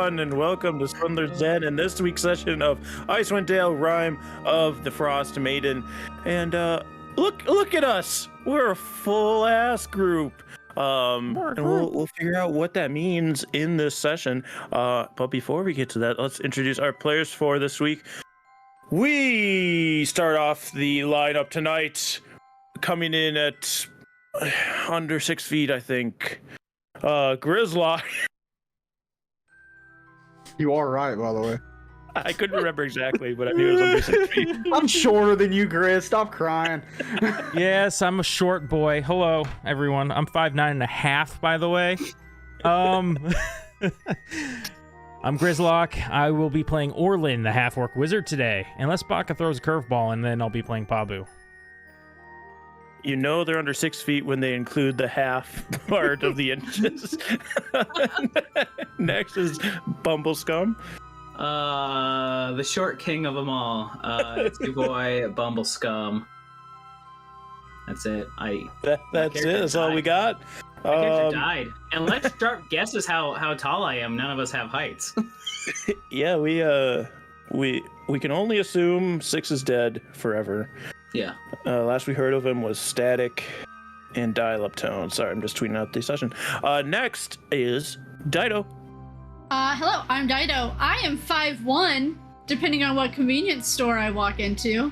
everyone, and welcome to Swindler's Den in this week's session of Icewind Dale, Rime of the Frostmaiden. And look at us. We're a full-ass group. And we'll figure out what that means in this session. But before we get to that, let's introduce our players for this week. We start off the lineup tonight, coming in at under 6 feet, I think. Grizlocke. You are right, by the way. I couldn't remember exactly, but I knew it was under 6 feet. I'm shorter than you, Grizz. Stop crying. Yes, I'm a short boy. Hello, everyone. I'm 5'9.5", by the way. I'm Grizlocke. I will be playing Orlin, the half-orc wizard today. Unless Baka throws a curveball, and then I'll be playing Pabu. You know they're under 6 feet when they include the half part of the inches. Next is Bumbleskum. The short king of them all. It's your boy Bumbleskum. That's it. That's it. That's all we got. My character died. And let's start guesses how tall I am. None of us have heights. Yeah, we can only assume 6 is dead forever. Yeah. Last we heard of him was Static and Dial-Up Tone. Sorry, I'm just tweeting out the session. Next is Dyto. Hello, I'm Dyto. I am 5'1", depending on what convenience store I walk into.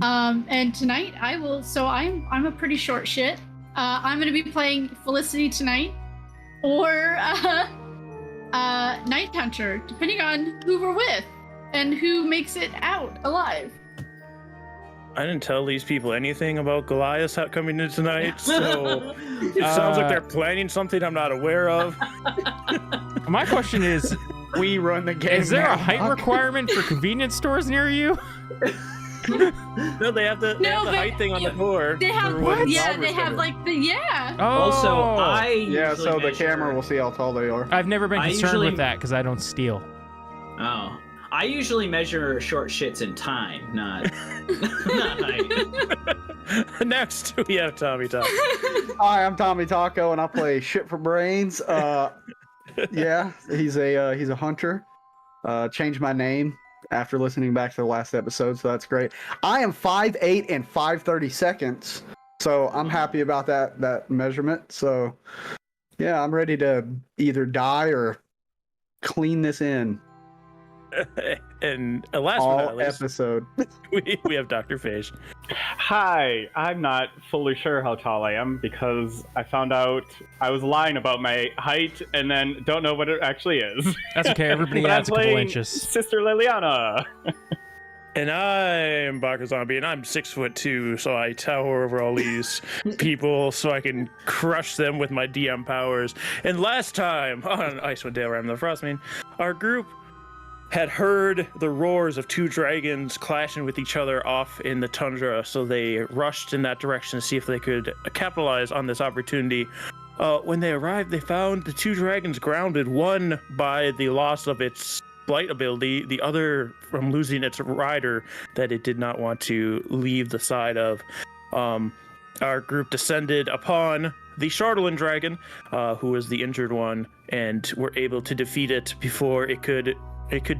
And tonight I'm a pretty short shit. I'm gonna be playing Felicity tonight, or Night Hunter, depending on who we're with and who makes it out alive. I didn't tell these people anything about Goliath coming in tonight, so it sounds like they're planning something I'm not aware of. My question is, We run the game. is there now. a height requirement for convenience stores near you? No, they have the height thing on the door. They have for when yeah, robbers they come have in. like the Oh. Also, I Yeah, usually so the measure- camera will see how tall they are. I've never been I concerned usually- with that because I don't steal. Oh. I usually measure short shits in time, not height. Next, we have TommieTaco. Hi, I'm TommieTaco, and I play Shit for Brains. Yeah, he's a hunter. Changed my name after listening back to the last episode, so that's great. I am 5'8" and 5'30 seconds, so I'm happy about that measurement. So, yeah, I'm ready to either die or clean this in And last but all not least, episode. we have Dr. Phage. Hi, I'm not fully sure how tall I am because I found out I was lying about my height and then don't know what it actually is. That's okay. Everybody But I'm adds a couple playing inches. Sister Liliana. And I'm BakaZombie, and I'm 6'2", so I tower over all these people so I can crush them with my DM powers. And last time on Icewind Dale, Rime of the Frostmaiden, our group had heard the roars of 2 dragons clashing with each other off in the tundra, so they rushed in that direction to see if they could capitalize on this opportunity. When they arrived, they found the 2 dragons grounded, one by the loss of its flight ability, the other from losing its rider that it did not want to leave the side of. Our group descended upon the Shardolin dragon, who was the injured one, and were able to defeat it before it could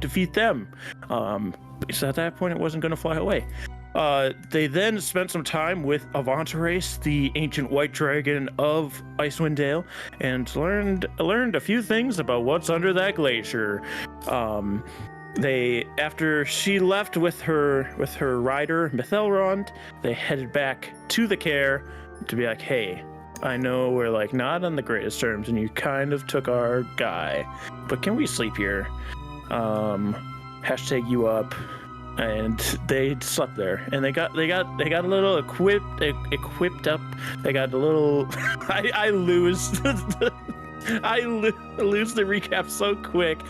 defeat them. So at that point, it wasn't going to fly away. They then spent some time with Avantares, the ancient white dragon of Icewind Dale, and learned a few things about what's under that glacier. After she left with her rider Mithelrond, they headed back to the care to be like, hey, I know we're like not on the greatest terms, and you kind of took our guy, but can we sleep here? Hashtag you up. And they slept there, and they got a little equipped up. They got a little. I lose the recap so quick,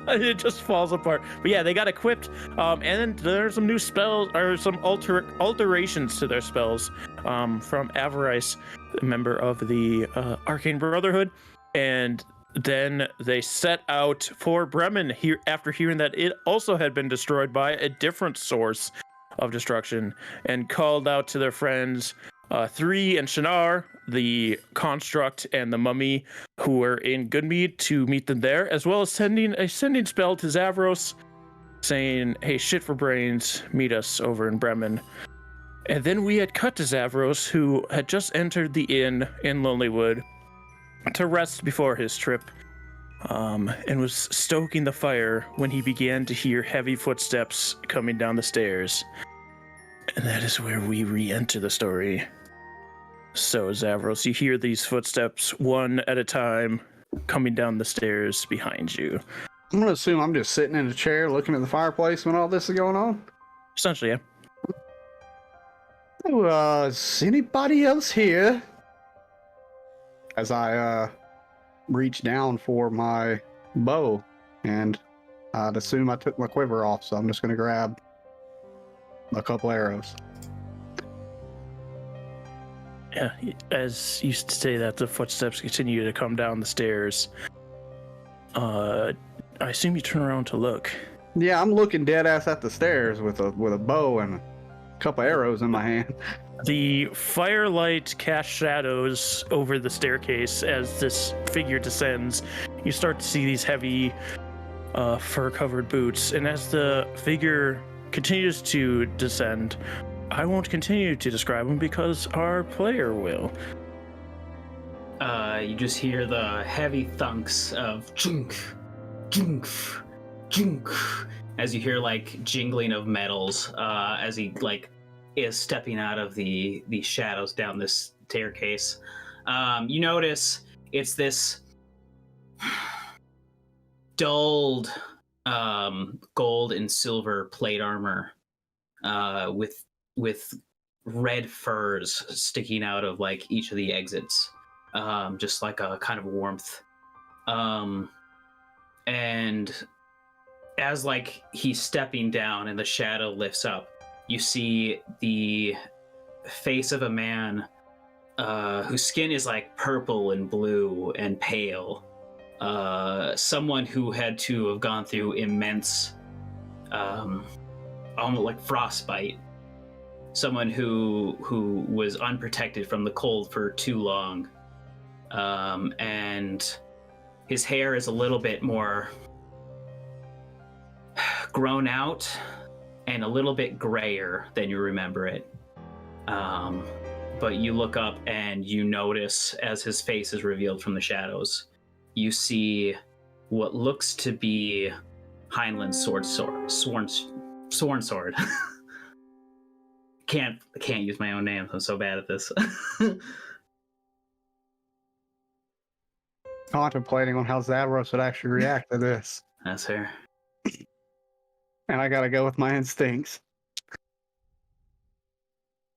it just falls apart. But yeah, they got equipped, and then there's some new spells or some alterations to their spells from Avarice, a member of the Arcane Brotherhood, and then they set out for Bremen here after hearing that it also had been destroyed by a different source of destruction, and called out to their friends Three and Shinar, the construct and the mummy, who were in Goodmead, to meet them there, as well as sending a sending spell to Zavros, saying, "Hey, shit for brains, meet us over in Bremen." And then we had cut to Zavros, who had just entered the inn in Lonelywood to rest before his trip, and was stoking the fire when he began to hear heavy footsteps coming down the stairs. And that is where we re-enter the story. So, Zavros, you hear these footsteps one at a time coming down the stairs behind you. I'm gonna assume I'm just sitting in a chair looking at the fireplace when all this is going on. Essentially, yeah. Is anybody else here? As I reach down for my bow, and I'd assume I took my quiver off, so I'm just gonna grab a couple arrows. Yeah, as you say that, the footsteps continue to come down the stairs. I assume you turn around to look. Yeah, I'm looking dead ass at the stairs with a bow and a couple arrows in my hand. The firelight casts shadows over the staircase as this figure descends. You start to see these heavy, fur-covered boots, and as the figure continues to descend, I won't continue to describe him because our player will. You just hear the heavy thunks of chunk, chunk, chunk, as you hear like jingling of metals as he like is stepping out of the shadows down this staircase. You notice it's this dulled gold and silver plate armor with red furs sticking out of like each of the exits, just like a kind of warmth. And as like he's stepping down and the shadow lifts up, you see the face of a man whose skin is like purple and blue and pale. Someone who had to have gone through immense, almost like frostbite. Someone who was unprotected from the cold for too long. And his hair is a little bit more grown out and a little bit grayer than you remember it. But you look up and you notice as his face is revealed from the shadows, you see what looks to be Heinlein's sworn sword. Can't use my own names. I'm so bad at this. Contemplating on how Zavros would actually react to this. That's fair. And I gotta go with my instincts.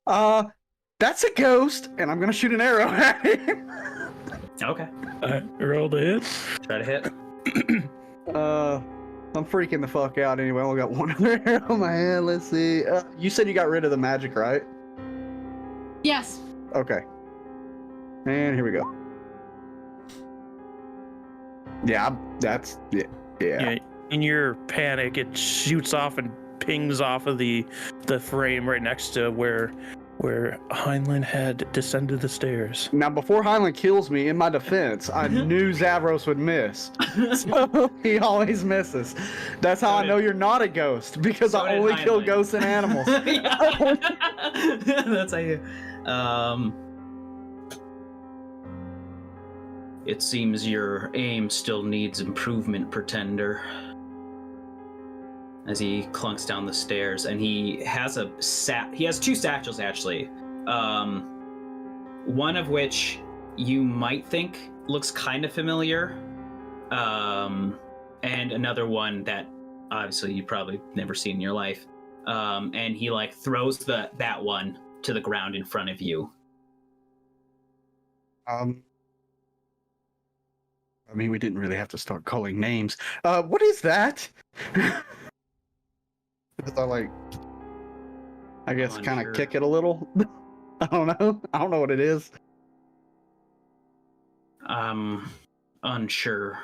That's a ghost, and I'm gonna shoot an arrow at him. Okay. Roll to hit. Try to hit. I'm freaking the fuck out anyway. I only got one other arrow in my hand. Let's see. You said you got rid of the magic, right? Yes. Okay. And here we go. Yeah, that's yeah. Yeah. In your panic, it shoots off and pings off of the frame right next to where Heinlein had descended the stairs. Now, before Heinlein kills me, in my defense, I knew Zavros would miss. So he always misses. That's how I know you're not a ghost, because I only kill ghosts and animals. That's how you. It seems your aim still needs improvement, Pretender. As he clunks down the stairs, and he has he has two satchels actually. One of which you might think looks kind of familiar, and another one that obviously you probably never seen in your life. And he like throws that one to the ground in front of you. I mean, we didn't really have to start calling names. What is that? Because I guess kind of kick it a little. I don't know what it is. I'm unsure.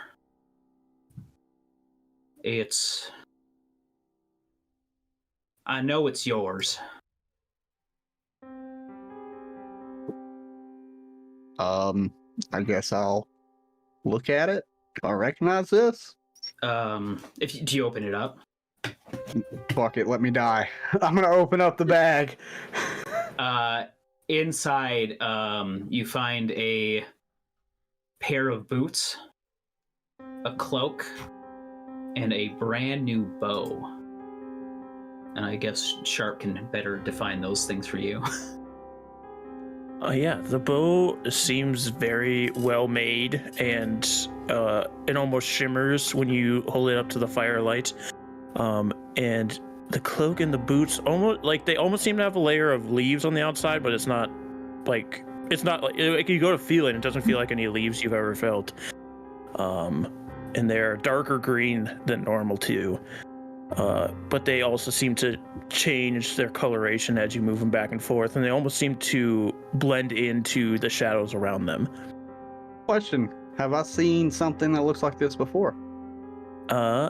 I know it's yours. I guess I'll look at it. Do I recognize this? Do you open it up? Fuck it, let me die. I'm gonna open up the bag. Inside, you find a pair of boots, a cloak, and a brand new bow. And I guess Sharp can better define those things for you. Yeah, the bow seems very well made, and it almost shimmers when you hold it up to the firelight. And the cloak and the boots almost seem to have a layer of leaves on the outside, but it's not like you go to feel it, and it doesn't feel like any leaves you've ever felt. And they're darker green than normal too. But they also seem to change their coloration as you move them back and forth, and they almost seem to blend into the shadows around them. Question: have I seen something that looks like this before? Yeah,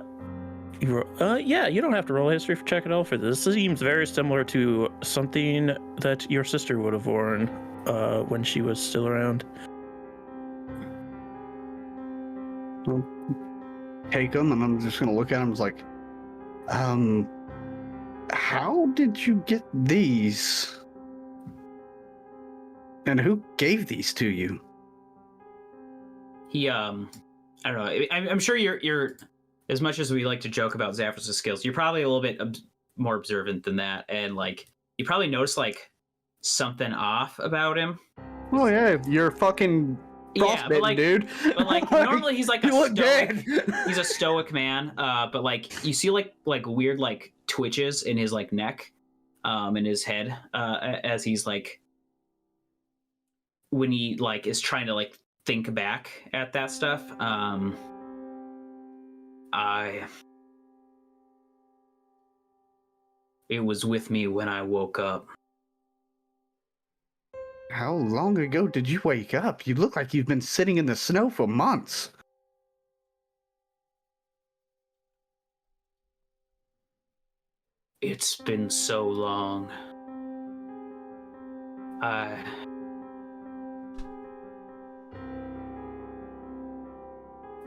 you don't have to roll a history check at all for this. This seems very similar to something that your sister would have worn when she was still around. Take them, and I'm just gonna look at them. It's like, how did you get these? And who gave these to you? He, I don't know. I'm sure you're, as much as we like to joke about Zaphras' skills, you're probably a little bit more observant than that. And, like, you probably noticed, like, something off about him. Oh, yeah, you're fucking Frostmaiden, dude. But, like, normally he's, like, dead. He's a stoic man. But, like, you see, like weird, like, twitches in his, like, neck, in his head, as he's, like, when he, like, is trying to, like, think back at that stuff. It was with me when I woke up. How long ago did you wake up? You look like you've been sitting in the snow for months. It's been so long. I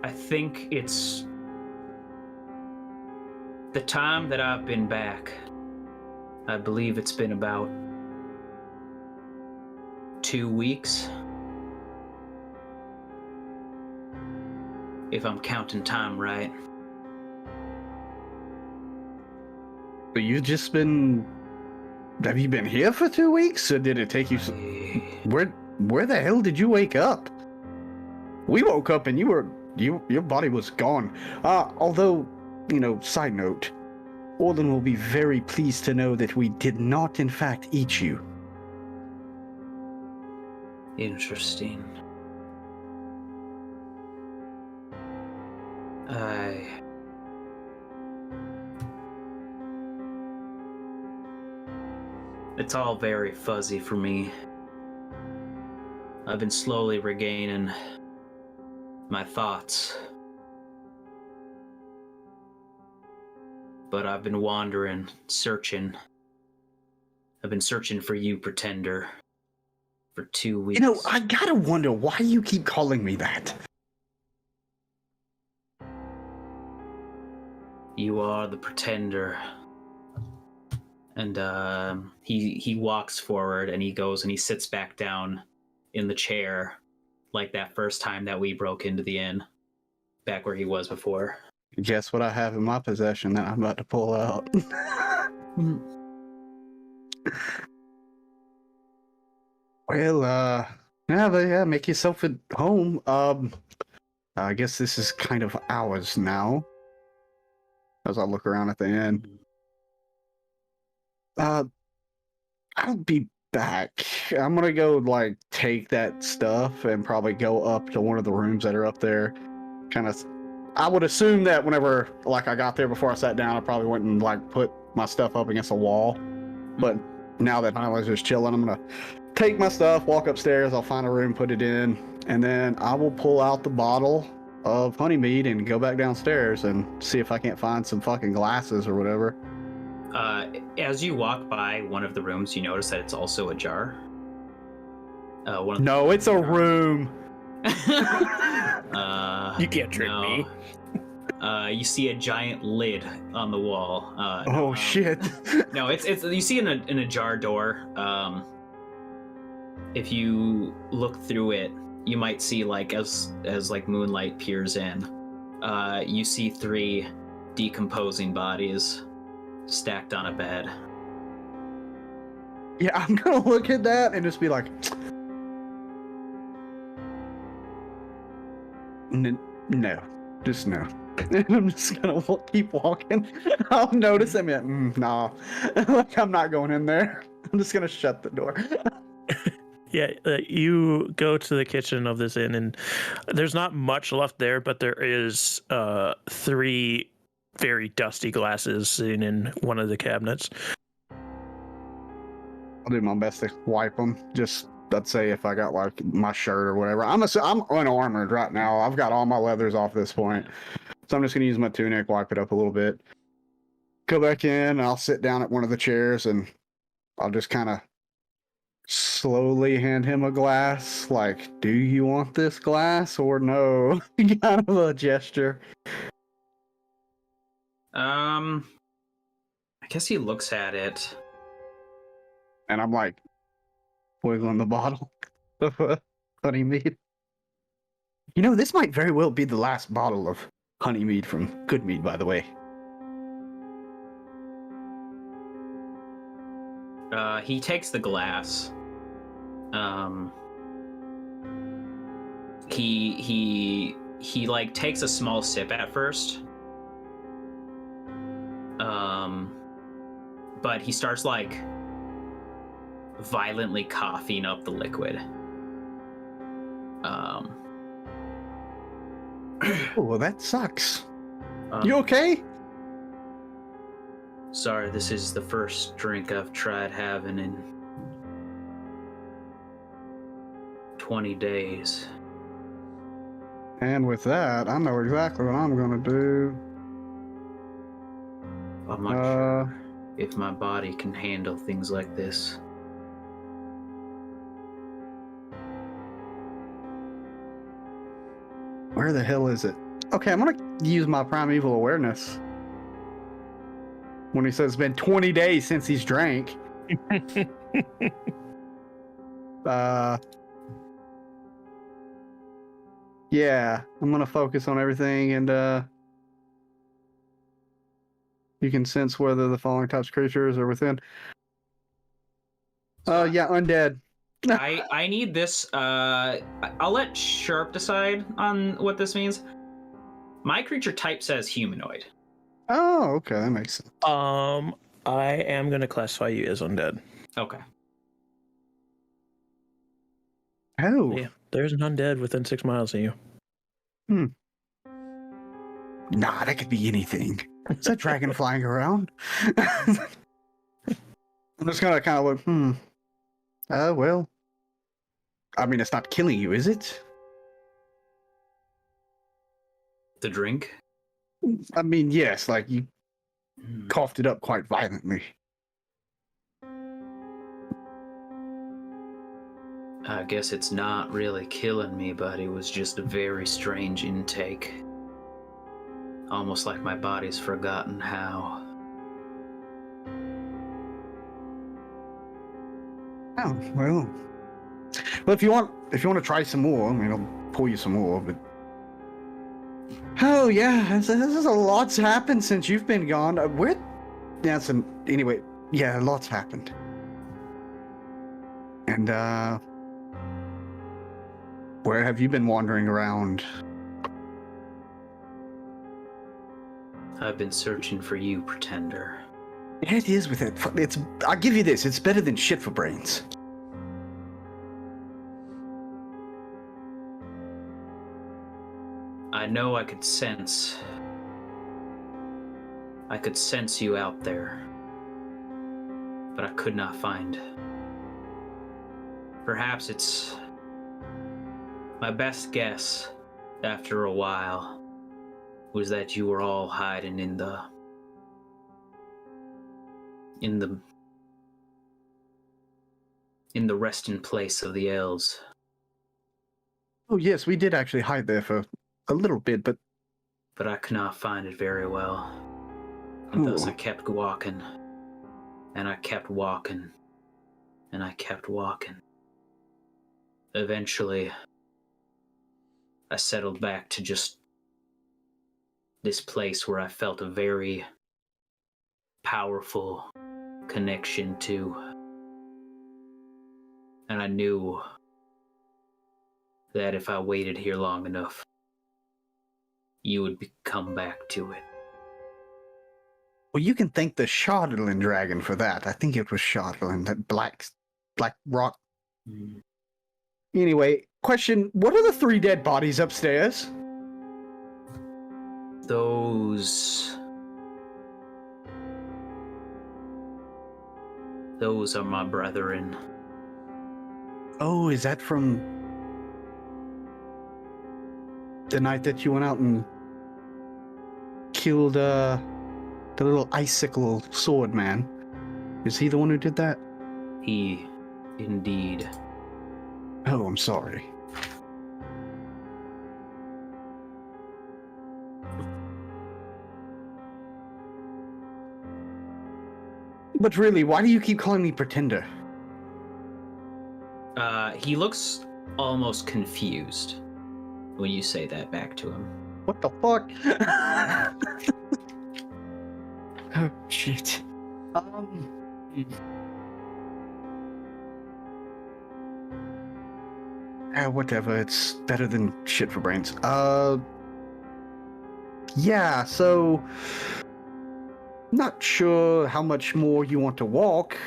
think it's the time that I've been back. I believe it's been about 2 weeks. If I'm counting time right. But you've just been... Have you been here for 2 weeks? Or did it take you... Where the hell did you wake up? We woke up and your body was gone. Although, side note, Orlin will be very pleased to know that we did not, in fact, eat you. Interesting. It's all very fuzzy for me. I've been slowly regaining my thoughts. But I've been wandering, searching. I've been searching for you, Pretender, for 2 weeks. I gotta wonder why you keep calling me that. You are the Pretender. And he walks forward and he goes and he sits back down in the chair like that first time that we broke into the inn, back where he was before. Guess what I have in my possession that I'm about to pull out? Well, make yourself at home. I guess this is kind of ours now. As I look around at the inn. I'll be back. I'm gonna go, take that stuff and probably go up to one of the rooms that are up there. I would assume that whenever, I got there before I sat down, I probably went and, put my stuff up against a wall. But now that I was just chilling, I'm gonna take my stuff, walk upstairs, I'll find a room, put it in, and then I will pull out the bottle of honeymead and go back downstairs and see if I can't find some fucking glasses or whatever. As you walk by one of the rooms, you notice that it's also ajar. One of No, it's a room. You can't trick me. You see a giant lid on the wall. Oh shit. No, it's you see in a jar door. If you look through it, you might see like as like moonlight peers in, you see 3 decomposing bodies stacked on a bed. Yeah, I'm gonna look at that and just be like, no, just no. And I'm just gonna keep walking. I'll notice him. Yeah, nah, like I'm not going in there. I'm just gonna shut the door. Yeah, you go to the kitchen of this inn, and there's not much left there, but there is 3 very dusty glasses sitting in one of the cabinets. I'll do my best to wipe them. Just, let's say if I got like my shirt or whatever. I'm unarmored right now. I've got all my leathers off this point. So I'm just going to use my tunic, wipe it up a little bit. Go back in, and I'll sit down at one of the chairs, and I'll just kind of slowly hand him a glass. Like, do you want this glass or no? Kind of a gesture. I guess he looks at it. And I'm like, wiggling the bottle of honey mead. You know, this might very well be the last bottle of honey mead from Good Mead, by the way. He takes the glass. He like takes a small sip at first. But he starts like violently coughing up the liquid. Oh, well, that sucks. Um, You okay? Sorry, this is the first drink I've tried having in 20 days. And with that, I know exactly what I'm gonna do. I'm not sure if my body can handle things like this. Where the hell is it? Okay, I'm gonna use my primeval awareness. When he says it's been 20 days since he's drank. Yeah, I'm gonna focus on everything, and you can sense whether the following types of creatures are within. Yeah, undead. I need this. I'll let Sharp decide on what this means. My creature type says humanoid. Oh, okay, that makes sense. I am gonna classify you as undead. Okay. Oh, Yeah, there's an undead within 6 miles of you. Nah, that could be anything. Is that dragon flying around? I'm just gonna kind of look. Oh well. I mean, it's not killing you, is it? The drink? I mean, yes. Like you coughed it up quite violently. I guess it's not really killing me, but it was just a very strange intake. Almost like my body's forgotten how. Oh well. Well, if you want to try some more, I mean, I'll pour you some more. But oh yeah, this is a lot's happened since you've been gone. Anyway, yeah, a lot's happened. And where have you been wandering around? I've been searching for you, Pretender. Yeah, it is with it. I'll give you this. It's better than shit for brains. I know I could sense you out there, but I could not find. Perhaps it's my best guess after a while was that you were all hiding in the in the resting place of the elves. Oh yes, we did actually hide there for a little bit, but I could not find it very well. And thus I kept walking, and I kept walking, and I kept walking. Eventually, I settled back to just this place where I felt a very powerful connection to. And I knew that if I waited here long enough, you would come back to it. well, you can thank the Shardlin dragon for that. I think it was Shardlin, that black rock. Anyway, question: what are the 3 dead bodies upstairs? Those are my brethren. Oh, is that from the night that you went out and killed the little icicle sword man? Is he the one who did that? He, indeed. Oh, I'm sorry. But really, why do you keep calling me pretender? He looks almost confused when you say that back to him. What the fuck? Oh, shit. Whatever, it's better than shit for brains. Yeah, so... Not sure how much more you want to walk.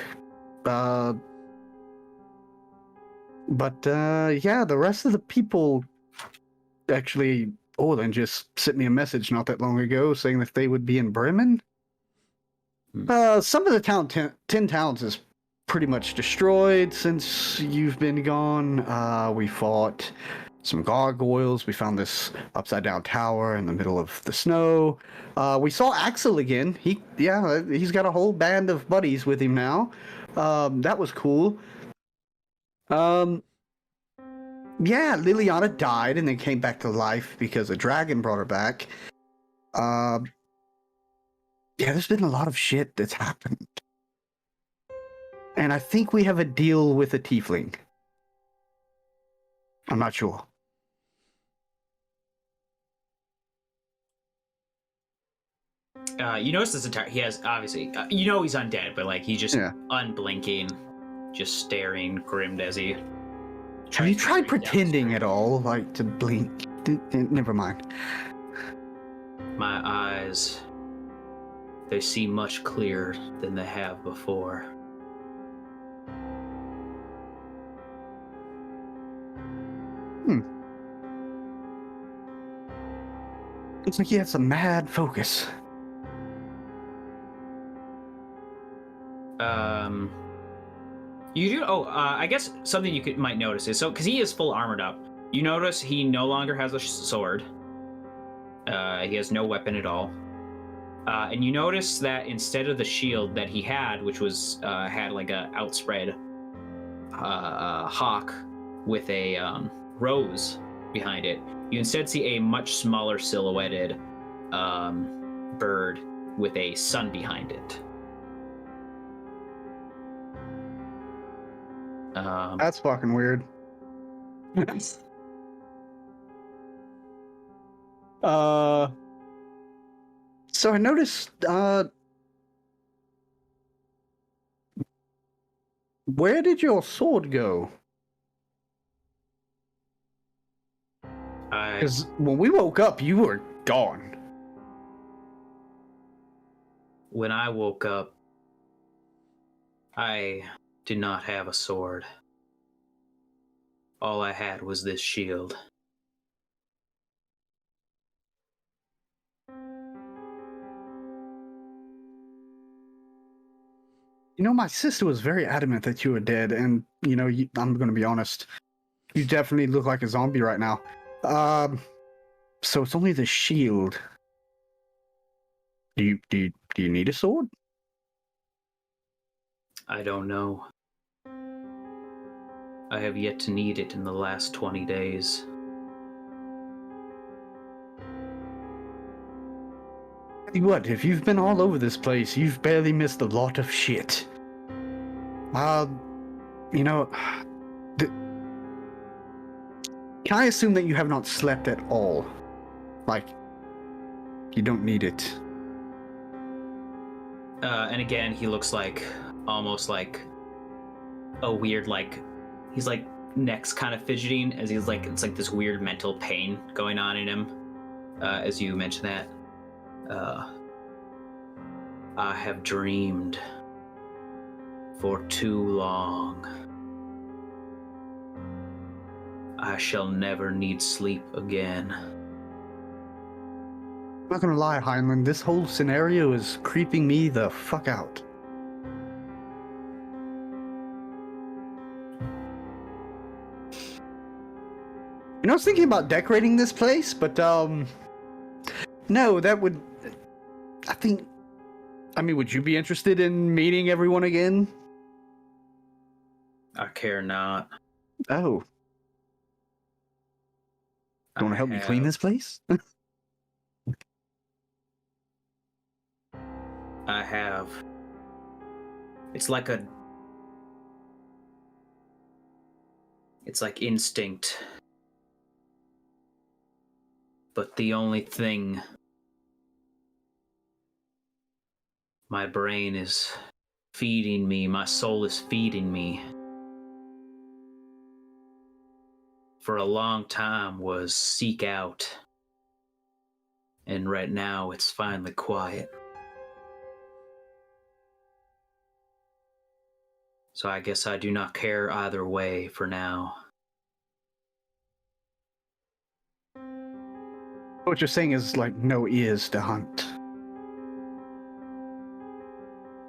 Yeah, the rest of the people actually, Orlin just sent me a message not that long ago saying that they would be in Bremen. Some of the 10 towns is pretty much destroyed since you've been gone. We fought some gargoyles. We found this upside down tower in the middle of the snow. We saw Axel again. He's got a whole band of buddies with him now. That was cool. Yeah, Liliana died and then came back to life because a dragon brought her back. Yeah, there's been a lot of shit that's happened. And I think we have a deal with a tiefling. I'm not sure. You notice this entire... He has, obviously... you know he's undead, but, like, he's just unblinking, just staring, grimmed as he... Have you tried pretending at all, like, to blink? Never mind. My eyes... They see much clearer than they have before. Looks like he had some mad focus. You do. I guess something you might notice is because he is full armored up. You notice he no longer has a sword. He has no weapon at all. And you notice that instead of the shield that he had, which was had like a outspread hawk with a rose behind it, you instead see a much smaller silhouetted bird with a sun behind it. That's fucking weird. So I noticed, where did your sword go? Because when we woke up, you were gone. When I woke up, I did not have a sword. All I had was this shield. You know, my sister was very adamant that you were dead, and, you know, I'm going to be honest, you definitely look like a zombie right now. So it's only the shield. Do you need a sword? I don't know. I have yet to need it in the last 20 days. Tell you what, if you've been all over this place, you've barely missed a lot of shit. You know, can I assume that you have not slept at all? Like, you don't need it. And again, he looks like almost like a weird, like, he's like neck's kind of fidgeting as he's like, it's like this weird mental pain going on in him as you mention that. I have dreamed for too long. I shall never need sleep again. I'm not gonna lie, Heinlein, this whole scenario is creeping me the fuck out. You know, I was thinking about decorating this place, but, no, that would... I mean, would you be interested in meeting everyone again? I care not. Oh. You want to help me clean this place? I have. It's like instinct. But the only thing my brain is feeding me, my soul is feeding me for a long time was seek out. And right now it's finally quiet. So I guess I do not care either way for now. What you're saying is, like, no ears to hunt.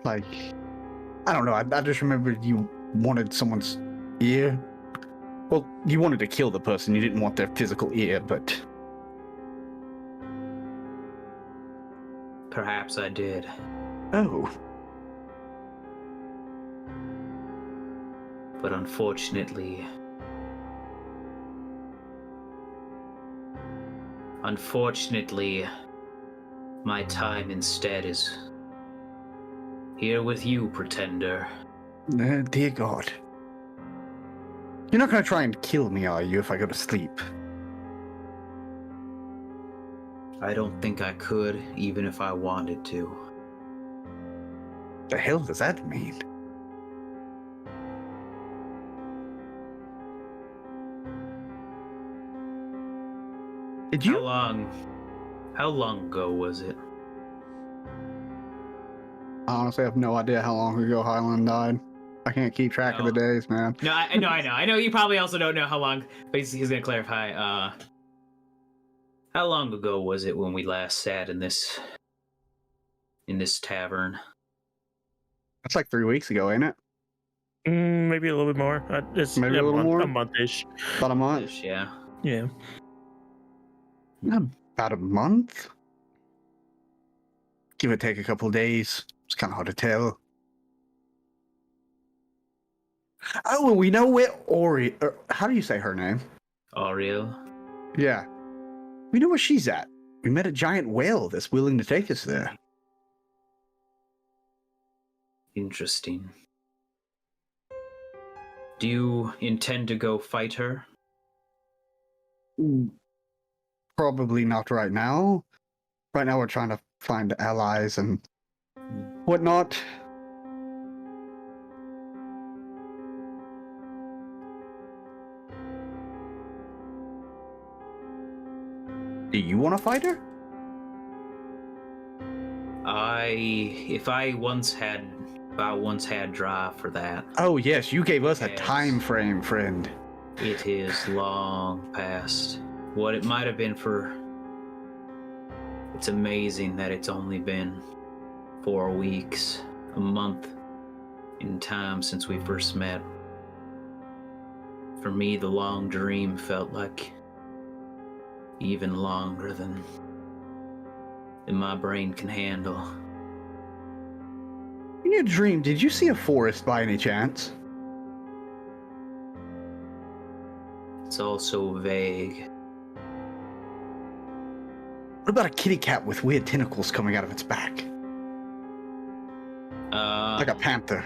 Like, I don't know, I just remembered you wanted someone's ear. Well, you wanted to kill the person, you didn't want their physical ear, but... Perhaps I did. Oh. But unfortunately, my time instead is here with you, Pretender. Dear God. You're not gonna try and kill me, are you, if I go to sleep? I don't think I could, even if I wanted to. The hell does that mean? Did you? How long ago was it? I honestly have no idea how long ago Highland died. I can't keep track of the days, man. No, I know. I know you probably also don't know how long, but he's gonna clarify. How long ago was it when we last sat in this tavern? That's like 3 weeks ago, ain't it? Maybe a little bit more. It's Maybe a little more? A month-ish. About a month? Yeah. Yeah. About a month? Give or take a couple of days. It's kind of hard to tell. Oh, well, we know where how do you say her name? Ariel? Yeah. We know where she's at. We met a giant whale that's willing to take us there. Interesting. Do you intend to go fight her? Probably not right now. Right now we're trying to find allies and whatnot. Do you want to fight her? If I once had drive for that. Oh yes, you gave us a time frame, friend. It is long past what it might have been for. It's amazing that it's only been 4 weeks, a month in time since we first met. For me, the long dream felt like even longer than my brain can handle. In your dream, did you see a forest by any chance? It's all so vague. What about a kitty cat with weird tentacles coming out of its back? Like a panther.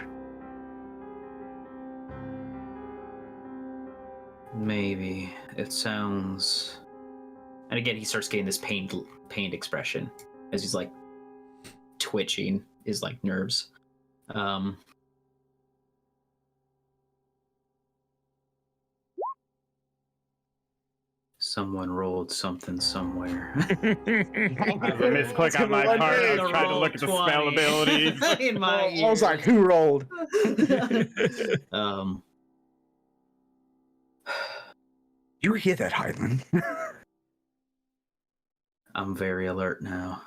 Maybe. It sounds... And again, he starts getting this pained expression as he's like twitching his like nerves. Someone rolled something somewhere. I misclick on my part. I was trying to look at the spell abilities. In my I was like, who rolled? You hear that, Highland? I'm very alert now.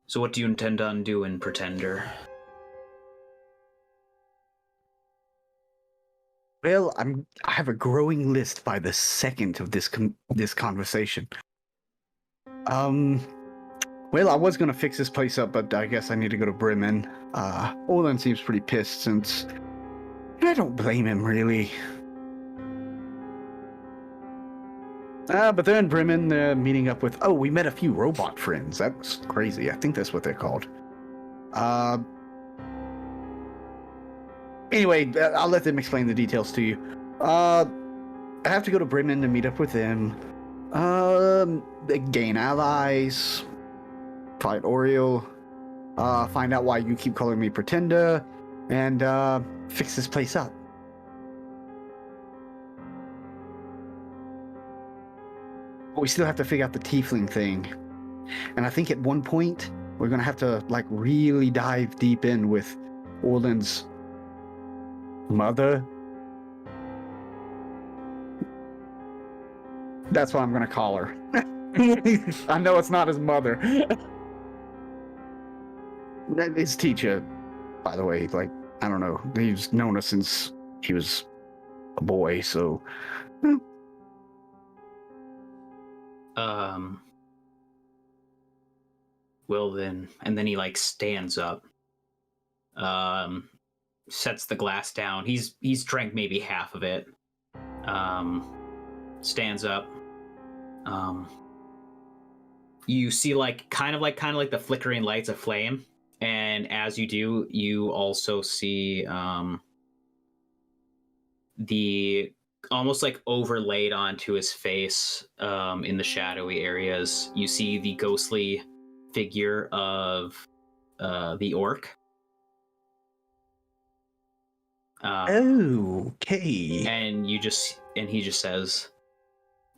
So what do you intend on doing, Pretender? Well, I have a growing list by the second of this conversation. Well, I was gonna fix this place up, but I guess I need to go to Bremen. Olin seems pretty pissed since... I don't blame him, really. But they're in Bremen, meeting up with... Oh, we met a few robot friends. That was crazy. I think that's what they're called. Anyway, I'll let them explain the details to you. I have to go to Bremen to meet up with them. Gain allies... Fight Oriole, find out why you keep calling me Pretender, and fix this place up. But we still have to figure out the tiefling thing. And I think at one point, we're gonna have to, like, really dive deep in with Orland's mother. That's what I'm gonna call her. I know it's not his mother. His teacher, by the way, like, I don't know, he's known her since he was a boy, so... Well then, and then he like stands up, sets the glass down. He's drank maybe half of it. Stands up. You see like kind of like the flickering lights of flame, and as you do, you also see the almost like overlaid onto his face in the shadowy areas. You see the ghostly figure of the orc. Okay. And he just says,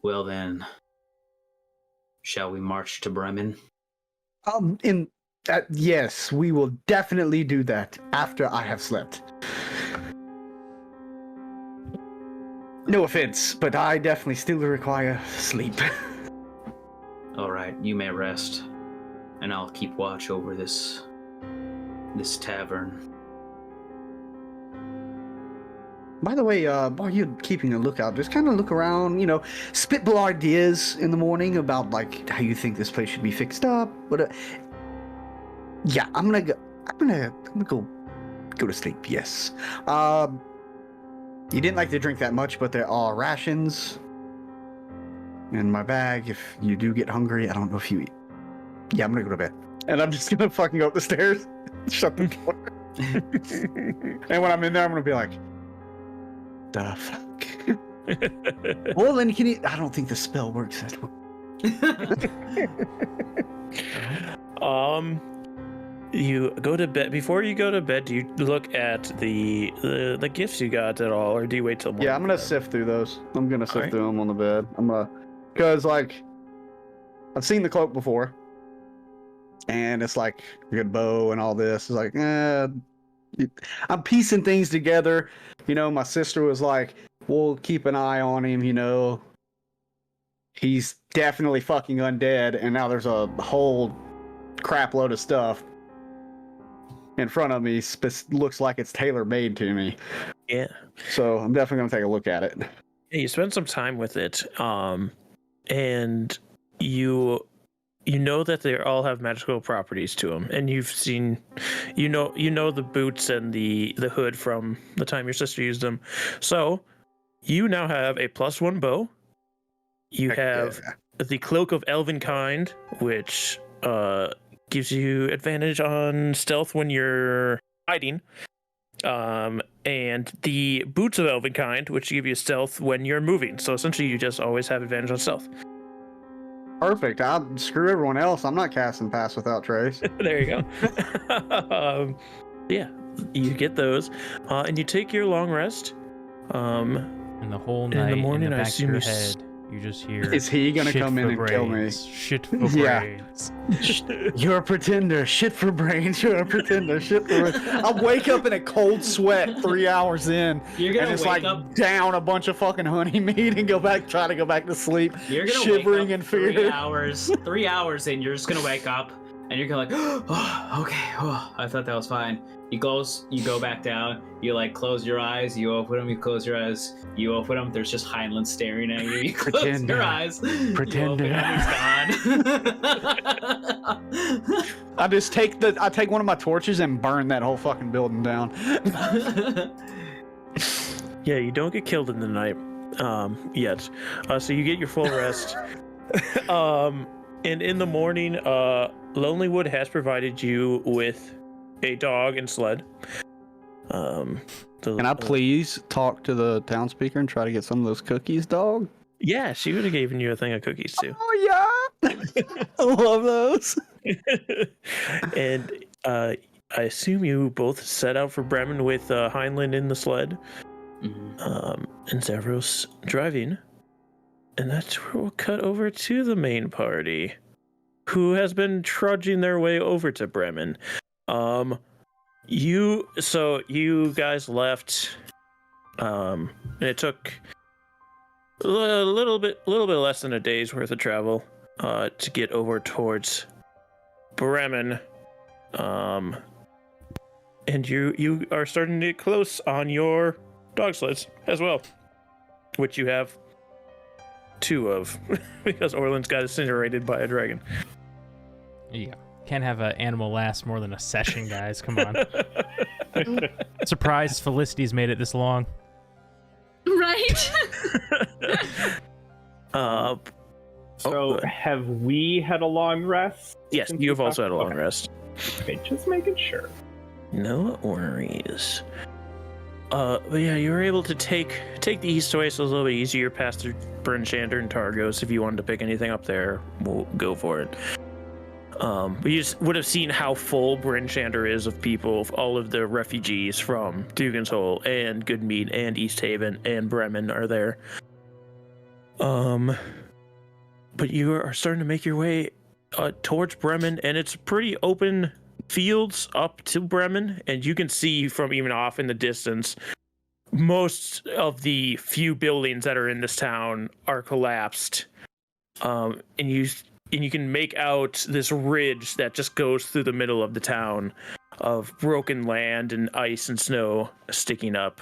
"Well then, shall we march to Bremen?" Yes, we will definitely do that after I have slept. No offense, but I definitely still require sleep. All right, you may rest, and I'll keep watch over this tavern. By the way, while you're keeping a lookout, just kind of look around, spitball ideas in the morning about, like, how you think this place should be fixed up. But, yeah, I'm gonna go to sleep, yes. You didn't like to drink that much, but there are rations in my bag if you do get hungry. I don't know if you eat. Yeah, I'm gonna go to bed. And I'm just gonna fucking go up the stairs, shut the door. And when I'm in there, I'm gonna be like, the fuck? Well, then can you... I don't think the spell works that way. You go to bed. Before you go to bed, do you look at the gifts you got at all, or do you wait till morning? Yeah, I'm gonna sift through those. I'm gonna sift through them on the bed. Because, like, I've seen the cloak before, and it's like a good bow and all this. It's like, I'm piecing things together. My sister was like, we'll keep an eye on him, He's definitely fucking undead, and now there's a whole crap load of stuff in front of me. Looks like it's tailor-made to me. Yeah. So I'm definitely going to take a look at it. Yeah, you spend some time with it, and you you know that they all have magical properties to them, and you've seen, you know the boots and the hood from the time your sister used them. So you now have a +1 bow. You have the Cloak of Elvenkind, which gives you advantage on stealth when you're hiding. And the Boots of Elvenkind, which give you stealth when you're moving. So essentially, you just always have advantage on stealth. Perfect. I'll screw everyone else. I'm not casting Pass Without Trace. There you go. Yeah, you get those, and you take your long rest. And the whole night in the morning, the I back of assume your you head, you just hear. Is he gonna "Shit come in for and kill me?" brains, Shit for Yeah. brains. You're a pretender. Shit for brains. You're a pretender. Shit for brains. I wake up in a cold sweat 3 hours in, You're gonna and it's wake like up. down a bunch of fucking honey meat and try to go back to sleep, You're gonna shivering wake in up fear. 3 hours in. You're just gonna wake up, and you're gonna like, oh, okay, oh, I thought that was fine. You go back down. You like close your eyes. You open them. You close your eyes. You open them. There's just Heinlein staring at you. You close Pretender. your eyes. Pretender. You open them, he's gone. I take one of my torches and burn that whole fucking building down. Yeah, you don't get killed in the night, yet. So you get your full rest. And in the morning, Lonelywood has provided you with a dog and sled. Can I please talk to the town speaker and try to get some of those cookies, dog? Yeah, she would have given you a thing of cookies too. Oh yeah, I love those. And I assume you both set out for Bremen with Heinlein in the sled, and Zavros driving. And that's where we'll cut over to the main party, who has been trudging their way over to Bremen. You guys left, and it took a little bit less than a day's worth of travel to get over towards Bremen. And you are starting to get close on your dog sleds as well, which you have 2 of because Orland's got incinerated by a dragon. Yeah. Can't have an animal last more than a session, guys. Come on. Surprised Felicity's made it this long. Right? So have we had a long rest? Yes, since you've we also had talked? a long Okay. rest. Okay, just making sure. No worries. But yeah, you were able to take the east way, so it's a little bit easier past through Brynchander and Targos. If you wanted to pick anything up there, we'll go for it. But you just would have seen how full Brynchander is of people, of all of the refugees from Dugan's Hole and Goodmead and East Haven and Bremen are there. But you are starting to make your way towards Bremen, and it's pretty open fields up to Bremen, and you can see from even off in the distance, most of the few buildings that are in this town are collapsed. And you can make out this ridge that just goes through the middle of the town of broken land and ice and snow sticking up.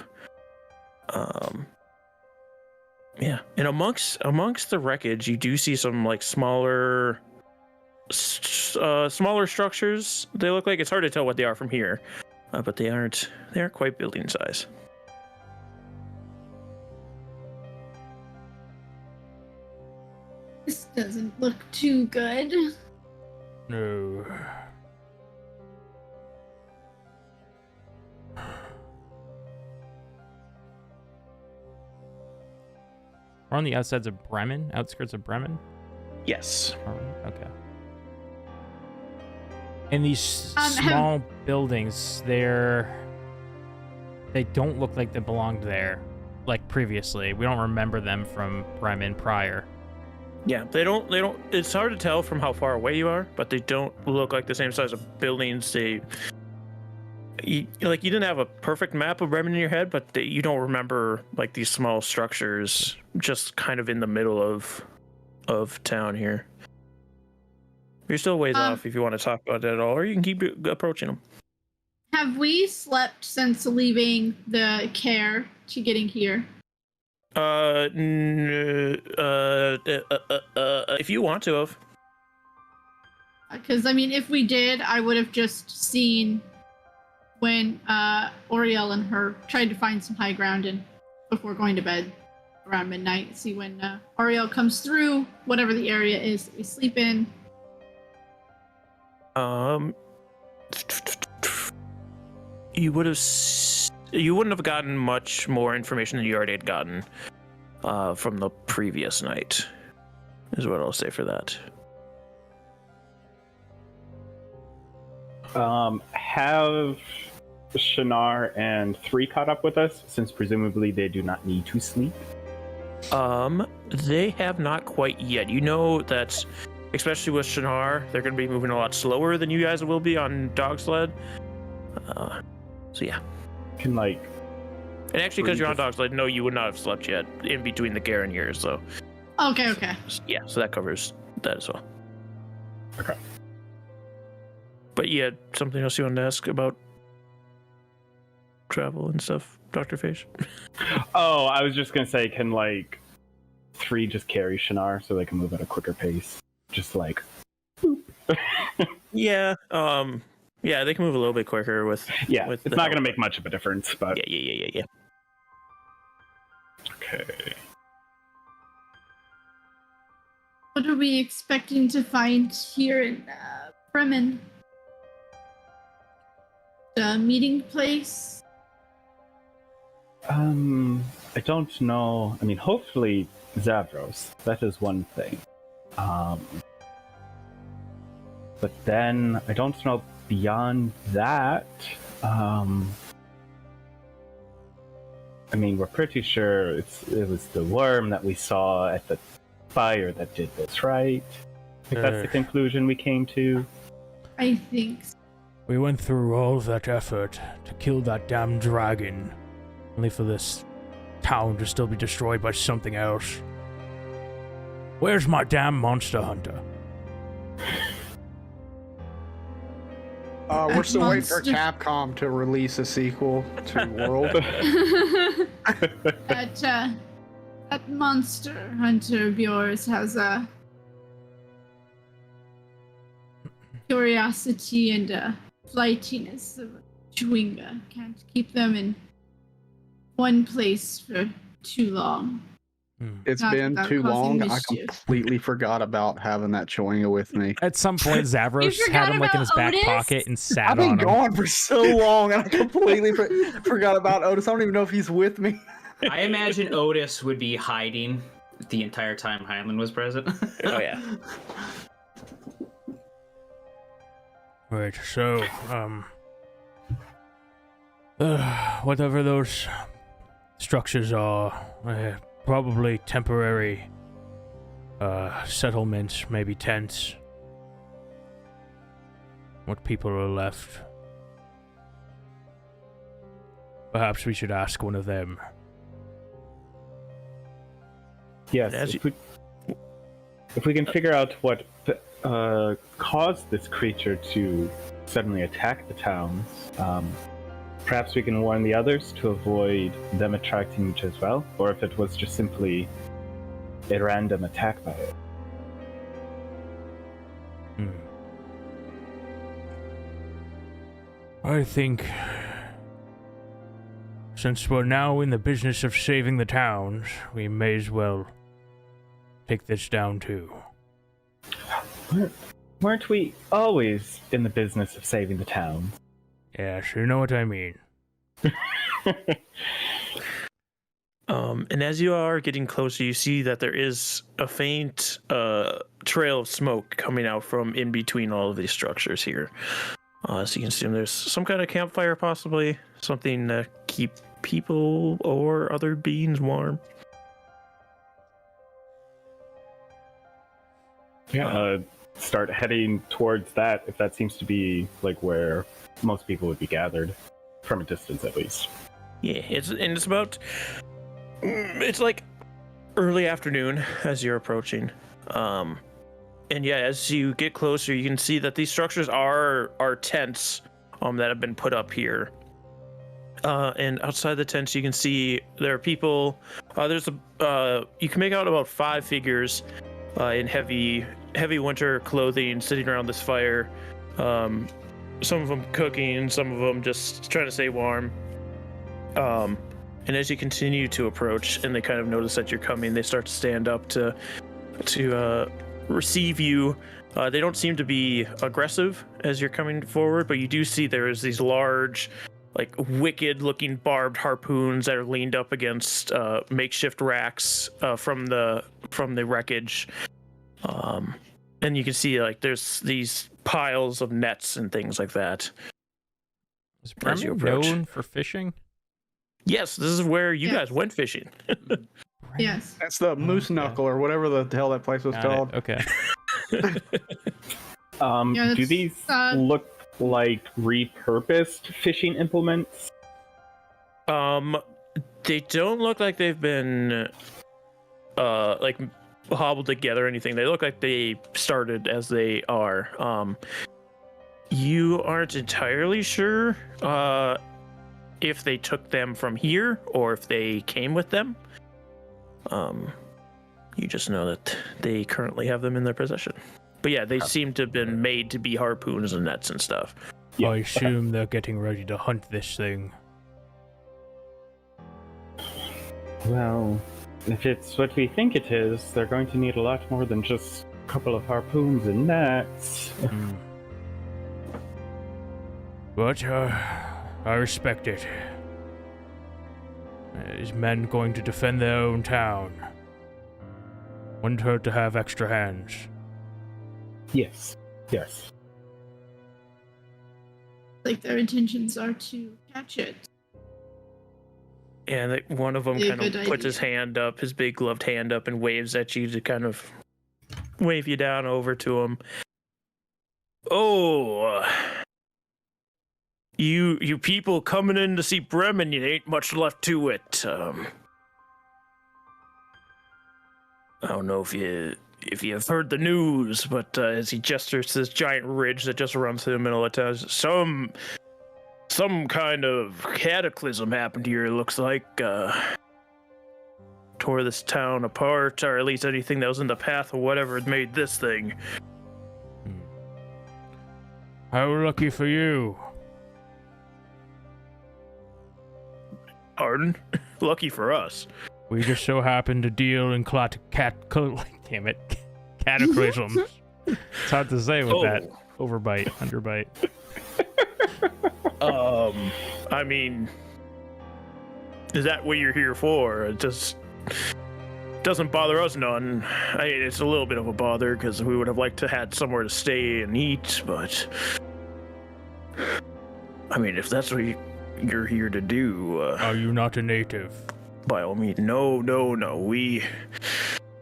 Yeah, and amongst the wreckage, you do see some like smaller structures. They look like, it's hard to tell what they are from here, but they aren't quite building size. This doesn't look too good. No. We're on the outskirts of Bremen? Yes. All right, okay. And these have- small buildings, they don't look like they belonged there, like previously. We don't remember them from Bremen prior. Yeah, they don't. It's hard to tell from how far away you are, but they don't look like the same size of buildings. You didn't have a perfect map of Bremen in your head, but you don't remember like these small structures just kind of in the middle of town here. You're still ways off if you want to talk about it at all, or you can keep approaching them. Have we slept since leaving the care to getting here? If you want to have. Because, I mean, if we did, I would have just seen when Oriel and her tried to find some high ground and before going to bed around midnight. See when Oriel comes through, whatever the area is that we sleep in. You wouldn't have gotten much more information than you already had gotten from the previous night, is what I'll say for that. Have Shinar and 3 caught up with us, since presumably they do not need to sleep? They have not quite yet. You know that, especially with Shinar, they're going to be moving a lot slower than you guys will be on dog sled. So yeah. Can, like... And actually, because you're on dog sled, no, you would not have slept yet in between the Garen years, so... Okay. Yeah, so that covers that as well. Okay. But you had something else you wanted to ask about travel and stuff, Dr. Phage? Oh, I was just gonna say, can, like, 3 just carry Shinar so they can move at a quicker pace? Just, like... Yeah, yeah, they can move a little bit quicker with... Yeah, with it's not gonna make much of a difference, but... Yeah. Okay. What are we expecting to find here in Bremen? The meeting place? I don't know. I mean, hopefully Zavros. That is one thing. But then I don't know beyond that. I mean, we're pretty sure it was the worm that we saw at the fire that did this, right? I think that's the conclusion we came to. I think so. We went through all of that effort to kill that damn dragon, only for this town to still be destroyed by something else. Where's my damn monster hunter? We're still waiting for Capcom to release a sequel to World. That monster hunter of yours has a curiosity and a flightiness of a chewinga. Can't keep them in one place for too long. It's Not been without too causing long. I mischief. completely forgot about having that chewinga with me. At some point, Zavros You had him like in his forgot back about Otis? pocket and sat I've been on him. gone for so long, and I completely forgot about Otis. I don't even know if he's with me. I imagine Otis would be hiding the entire time Heinlein was present. Oh, yeah. Right, so, whatever those structures are, probably temporary settlements, maybe tents. What people are left. Perhaps we should ask one of them. Yes, if we can figure out what caused this creature to suddenly attack the towns, perhaps we can warn the others to avoid them attracting each as well, or if it was just simply a random attack by it. I think, since we're now in the business of saving the towns, we may as well take this down too. Weren't we always in the business of saving the town? Yes, you know what I mean. And as you are getting closer, you see that there is a faint trail of smoke coming out from in between all of these structures here. So you can assume there's some kind of campfire, possibly something to keep people or other beings warm. Yeah. Start heading towards that, if that seems to be like where most people would be gathered, from a distance at least. Yeah, it's about, it's like early afternoon as you're approaching. And yeah, as you get closer, you can see that these structures are tents that have been put up here. And outside the tents, you can see there are people. You can make out about 5 figures in heavy heavy winter clothing sitting around this fire. Some of them cooking, some of them just trying to stay warm. And as you continue to approach and they kind of notice that you're coming, they start to stand up to receive you. They don't seem to be aggressive as you're coming forward, but you do see there is these large, like wicked looking barbed harpoons that are leaned up against makeshift racks from the wreckage. And you can see like there's these piles of nets and things like that. Is Bremen known for fishing? Yes, this is where you guys went fishing. Yes. That's the Moose Knuckle or whatever the hell that place was Got called. it. Okay. Do these look like repurposed fishing implements? They don't look like they've been like hobbled together or anything. They look like they started as they are. You aren't entirely sure if they took them from here or if they came with them. You just know that they currently have them in their possession. But yeah, they seem to have been made to be harpoons and nets and stuff. Yeah. I assume they're getting ready to hunt this thing. Well, if it's what we think it is, they're going to need a lot more than just a couple of harpoons and nets. But, I respect it. Is men going to defend their own town? Wouldn't hurt to have extra hands. Yes. Yes. Like their intentions are to catch it. And one of them Yeah, kind of good puts his idea. hand up, his big gloved hand up, and waves at you to kind of wave you down over to him. Oh, you people coming in to see Bremen, you ain't much left to it. I don't know if you've heard the news, but as he gestures to this giant ridge that just runs through the middle of town, some kind of cataclysm happened here, it looks like. Tore this town apart, or at least anything that was in the path of whatever had made this thing. How lucky for you. Pardon? Lucky for us. We just so happen to deal in damn it, cataclysms. It's hard to say with that overbite, underbite. I mean, is that what you're here for? It just doesn't bother us none. It's a little bit of a bother because we would have liked to had somewhere to stay and eat, but I mean, if that's what you're here to do, Are you not a native? by all means. No. We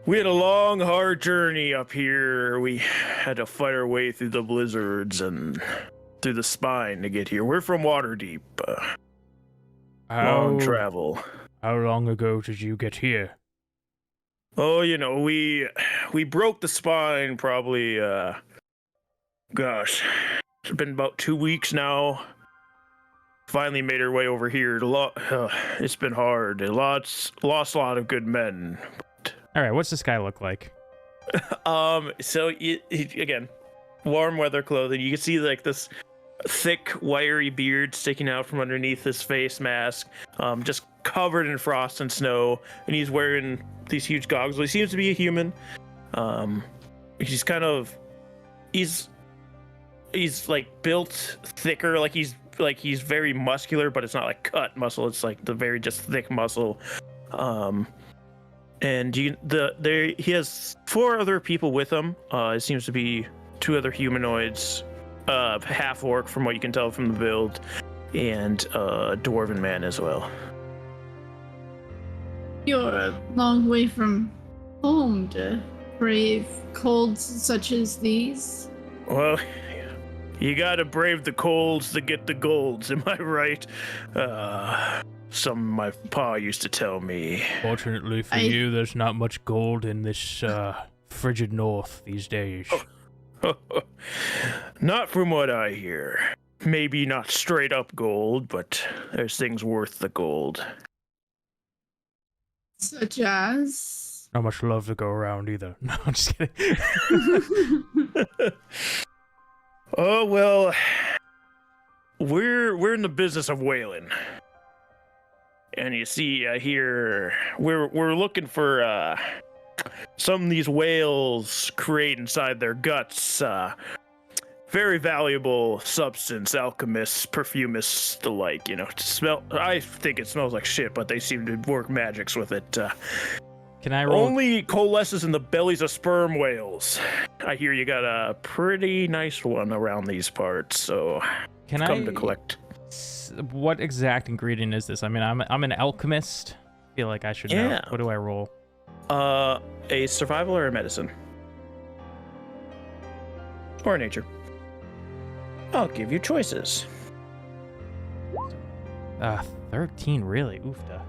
had a long, hard journey up here. We had to fight our way through the blizzards and through the spine to get here. We're from Waterdeep. Long travel. How long ago did you get here? Oh, we broke the spine probably, gosh, it's been about 2 weeks now. Finally made our way over here. It's been hard. Lost a lot of good men. All right, what's this guy look like? So again, warm weather clothing. You can see like this thick, wiry beard sticking out from underneath his face mask, just covered in frost and snow, and he's wearing these huge goggles. He seems to be a human. He's like built thicker, like he's very muscular, but it's not like cut muscle. It's like the very just thick muscle. And he has 4 other people with him. It seems to be 2 other humanoids, half orc from what you can tell from the build, and a dwarven man as well. You're a long way from home to brave colds such as these. Well, you gotta brave the colds to get the golds, am I right? Some my pa used to tell me. Fortunately for you, there's not much gold in this frigid north these days. Not from what I hear. Maybe not straight up gold, but there's things worth the gold. Such as? Not much love to go around either. No, I'm just kidding. Oh well, we're in the business of whaling, and you see here we're looking for some of these whales create inside their guts very valuable substance, alchemists, perfumists, the like. You know, to smell. I think it smells like shit, but they seem to work magics with it. Can I roll? Only coalesces in the bellies of sperm whales. I hear you got a pretty nice one around these parts, so Can come to collect. What exact ingredient is this? I mean, I'm an alchemist. I feel like I should know. What do I roll? A survival or a medicine? Or nature? I'll give you choices. 13, really? Oofda.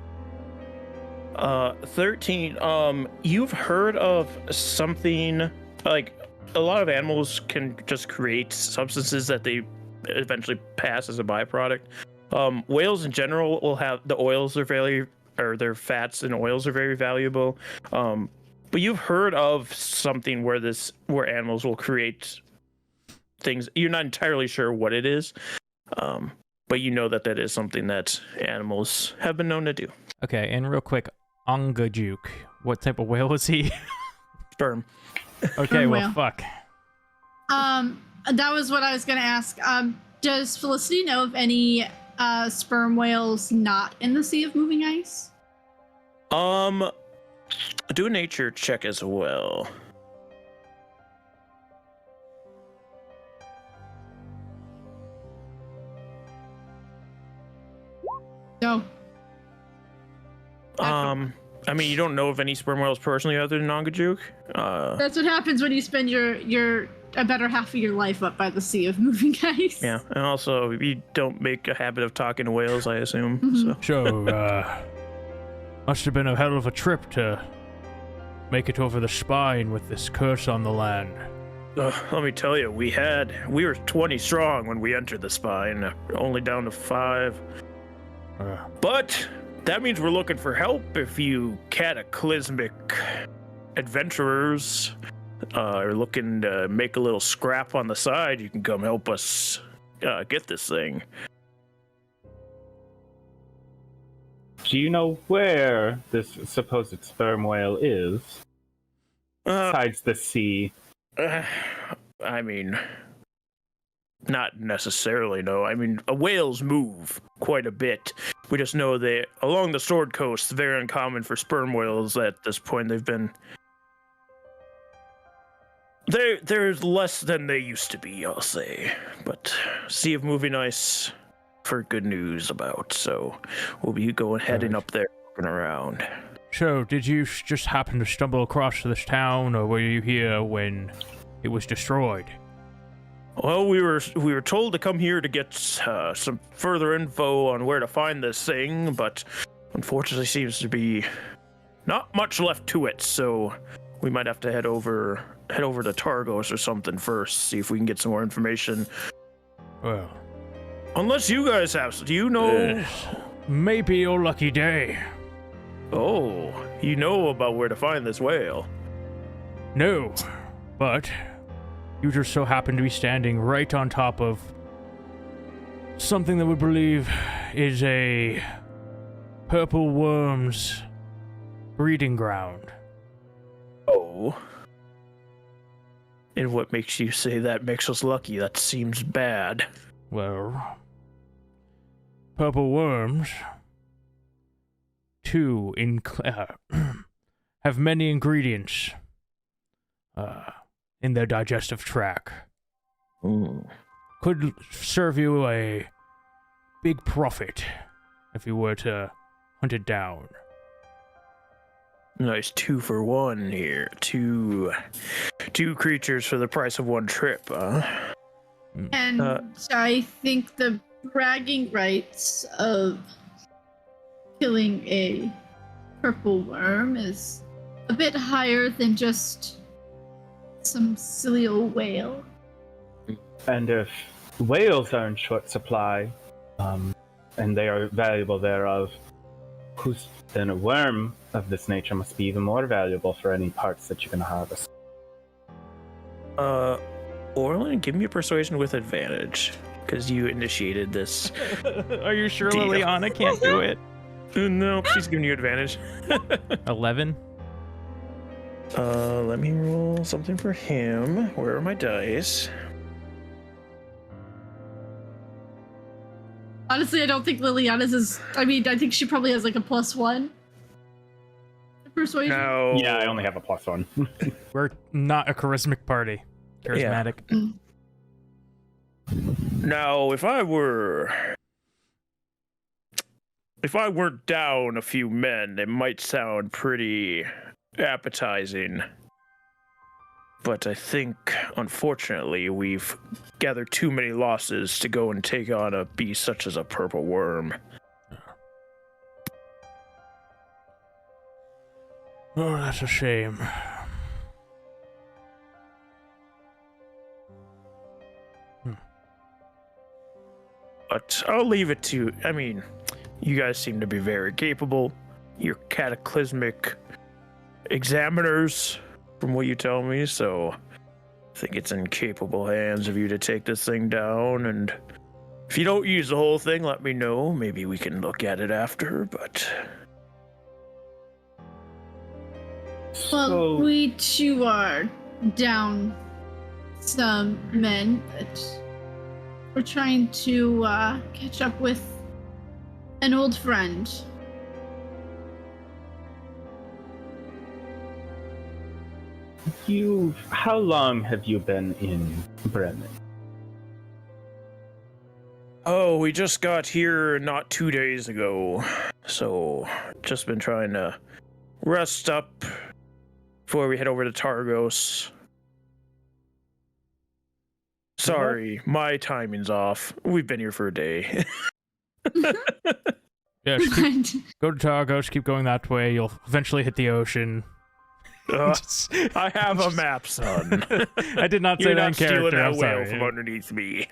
13. You've heard of something like a lot of animals can just create substances that they eventually pass as a byproduct. Whales in general will have the oils or their fats and oils are very valuable. But you've heard of something where animals will create things. You're not entirely sure what it is. But you know that is something that animals have been known to do. Okay, and real quick, Ongajuk. What type of whale is he? Sperm. Okay, Sperm well, whale. fuck. That was what I was gonna ask. Does Felicity know of any sperm whales not in the Sea of Moving Ice? Do a nature check as well. No. I mean, you don't know of any sperm whales personally other than Ongajuk? That's what happens when you spend your a better half of your life up by the Sea of Moving Ice. Yeah, and also you don't make a habit of talking to whales, I assume. Mhm. So, must have been a hell of a trip to make it over the spine with this curse on the land. Let me tell you, we were 20 strong when we entered the spine, only down to 5. But that means we're looking for help. If you cataclysmic adventurers are looking to make a little scrap on the side, you can come help us get this thing. Do you know where this supposed sperm whale is? Besides the sea. I mean, not necessarily, no. I mean, whales move quite a bit. We just know that along the Sword Coast, it's very uncommon for sperm whales at this point. They've been... There's less than they used to be, I'll say. But Sea of Moving Ice for good news about, so we'll be heading up there, looking around. So, did you just happen to stumble across this town, or were you here when it was destroyed? Well, we were told to come here to get some further info on where to find this thing, but unfortunately seems to be not much left to it, so we might have to head over to Targos or something first, see if we can get some more information. Well, unless you guys have, do you know? Maybe your lucky day. Oh, you know about where to find this whale? No, but you just so happen to be standing right on top of something that we believe is a purple worm's breeding ground. Oh. And what makes you say that makes us lucky? That seems bad. Well, purple worms, too, have many ingredients in their digestive tract. Could serve you a big profit if you were to hunt it down. Nice 2 for 1 here. Two creatures for the price of 1 trip, huh? And I think the bragging rights of killing a purple worm is a bit higher than just some silly old whale. And if whales are in short supply, and they are valuable thereof, then a worm of this nature must be even more valuable for any parts that you can harvest. Orlin, give me a persuasion with advantage, because you initiated this. Are you sure Deal. Liliana can't do it? No, she's giving you advantage. 11. Let me roll something for him. Where are my dice? Honestly, I don't think Liliana's is. I mean, I think she probably has like a +1. Persuasion. No. Yeah, I only have a +1. We're not a charismatic party. Charismatic. Now, if I weren't down a few men, it might sound pretty appetizing. But I think, unfortunately, we've gathered too many losses to go and take on a beast such as a purple worm. Oh, that's a shame. But I'll leave it to, I mean, you guys seem to be very capable. You're cataclysmic examiners, from what you tell me, so I think it's in capable hands of you to take this thing down. And if you don't use the whole thing, let me know. Maybe we can look at it after, but... Well, we too are down some men, but we're trying to catch up with an old friend. How long have you been in Bremen? Oh, we just got here not 2 days ago, so just been trying to rest up before we head over to Targos. Sorry, my timing's off. We've been here for a day. Yeah, go to Targos, keep going that way. You'll eventually hit the ocean. I have a map, son. I did not say You're that in not stealing character. that I'm whale sorry. from underneath me.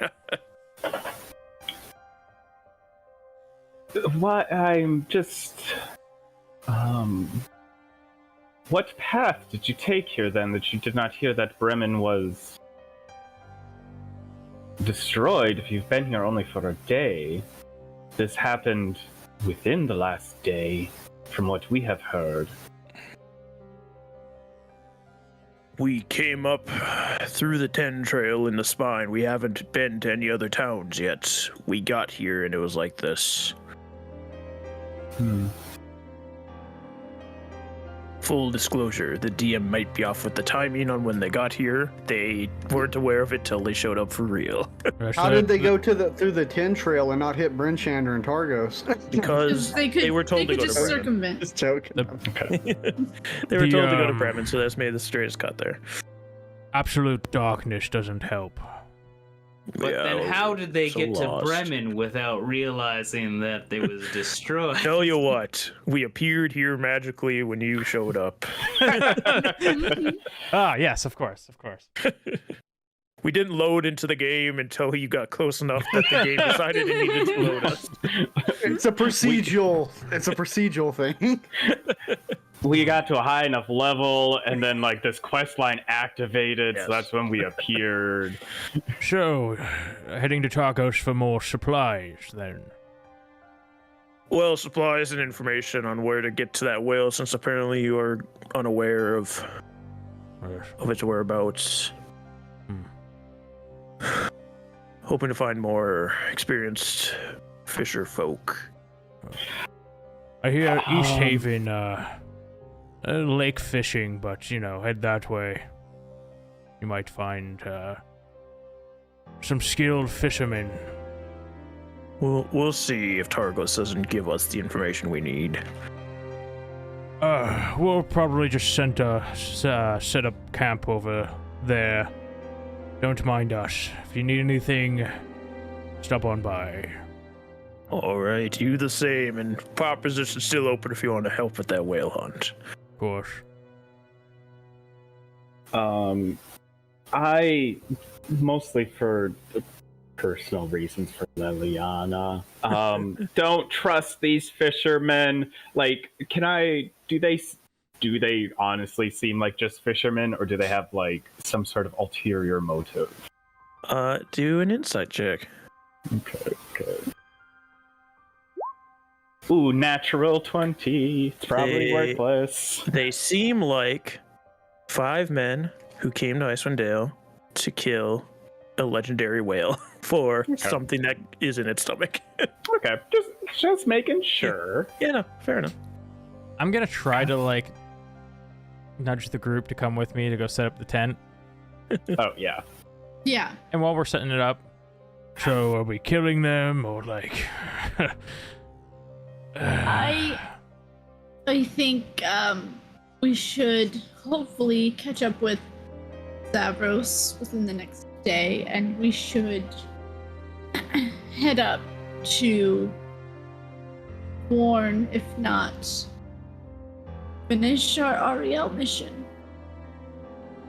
Why, I'm just... What path did you take here, then, that you did not hear that Bremen was destroyed? If you've been here only for a day, this happened within the last day, from what we have heard. We came up through the 10 trail in the spine. We haven't been to any other towns yet. We got here and it was like this. Full disclosure, the DM might be off with the timing on when they got here. They weren't aware of it till they showed up for real. How did they go through the 10 trail and not hit Bryn Shander and Targos? Because they were told to go to just Bremen. circumvent. Just joking. They were told to go to Bremen, so that's made the straightest cut there. Absolute darkness doesn't help. But Yeah, then how did they so get to lost. Bremen without realizing that it was destroyed? Tell you what, we appeared here magically when you showed up. Ah, yes, of course. We didn't load into the game until you got close enough that the game decided it needed to load us. It's a procedural. It's a procedural thing. We got to a high enough level, and then like this quest line activated, Yes. so that's when we appeared. So, heading to Targos for more supplies, then. Well, supplies and information on where to get to that whale, since apparently you are unaware of its whereabouts. Hoping to find more experienced fisher folk. I hear East Haven, lake fishing, but, head that way. You might find, some skilled fishermen. We'll see if Targos doesn't give us the information we need. We'll probably just set up camp over there. Don't mind us. If you need anything, stop on by. All right, you the same, and pop position's still open if you want to help with that whale hunt. Of course. I mostly for personal reasons for Liliana. Don't trust these fishermen. Like, do they honestly seem like just fishermen, or do they have like some sort of ulterior motive? Do an insight check. Okay. Ooh, natural 20. It's probably worthless. They seem like 5 men who came to Icewind Dale to kill a legendary whale for something that is in its stomach. Okay, just making sure. Yeah, no, fair enough. I'm gonna try to like nudge the group to come with me to go set up the tent. Oh yeah. Yeah. And while we're setting it up, so are we killing them or like? I think we should hopefully catch up with Stavros within the next day, and we should head up to warn, if not finish our Ariel mission.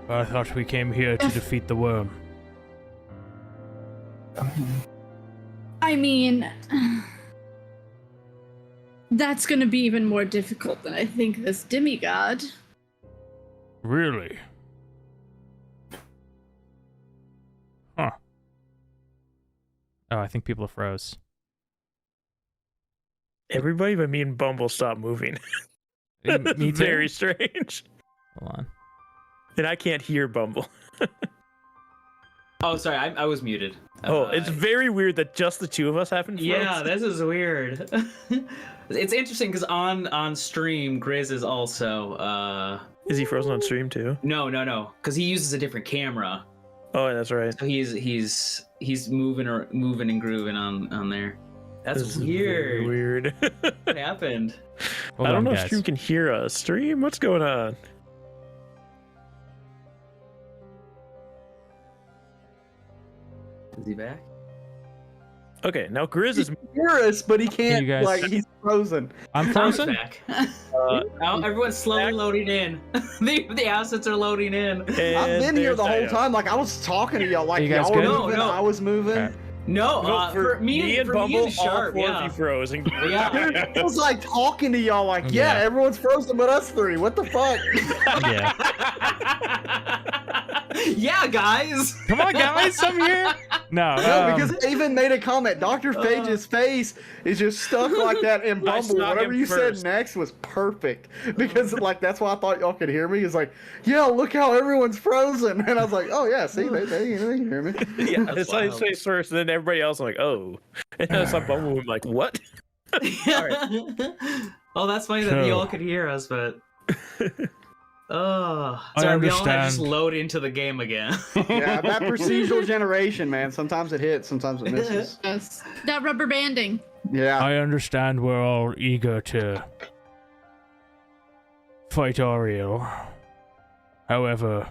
I thought we came here to defeat the worm. I mean, that's gonna be even more difficult than I think this demigod. Really? Huh. Oh, I think people are froze. Everybody but me and Bumble stopped moving. Me too. Very strange. Hold on. And I can't hear Bumble. Oh, sorry, I was muted. It's very weird that just the two of us happen to Yeah, this is weird. It's interesting because on stream, Grizz is also. Is he frozen on stream too? No, because he uses a different camera. Oh, that's right. So he's moving and grooving on there. That's This is very weird. weird. What happened? Hold I don't on, know guys. if stream can hear us. Stream, what's going on? Is he back? Okay, now Grizz is. Hear us, but he can't. you guys- Like he's frozen. I'm Tom's frozen. back. Now everyone's slowly loading in. the assets are loading in. I've been here the whole time. Like I was talking to y'all. Like You guys y'all were good? moving, No. I was moving. Okay. No, No, for me and for Bumble, me and Sharp, all 4 yeah. of you froze. And Yeah. I was like talking to y'all. Like yeah, Yeah. everyone's frozen but us 3. What the fuck? Yeah. Yeah, guys. Come on, guys, I'm here. No, No, because I even made a comment. Dr. Phage's face is just stuck like that in I Bumble. snuck Whatever him you first. said next was perfect. Because like that's why I thought y'all could hear me. It's like, yeah, look how everyone's frozen. And I was like, oh yeah, see, they can hear me. yeah, That's it's like his wild. face first, and then everybody else like, oh. And then it's like Bumble, I'm like, what? Oh, that's funny that So- you all could hear us, but. Oh, I sorry, we all had to just understand. load into the game again. Yeah, that procedural generation, man. Sometimes it hits, sometimes it misses. Yes. That rubber banding. Yeah. I understand we're all eager to fight Ariel. However,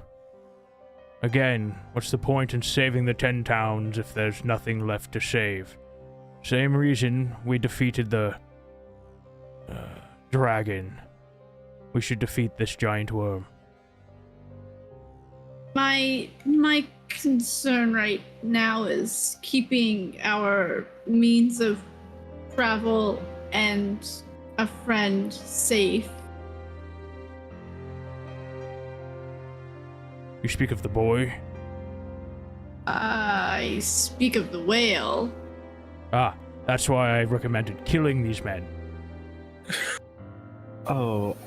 again, what's the point in saving the 10 towns if there's nothing left to save? Same reason we defeated the dragon. We should defeat this giant worm. My concern right now is keeping our means of travel and a friend safe. You speak of the boy? I speak of the whale. Ah, that's why I recommended killing these men. Oh,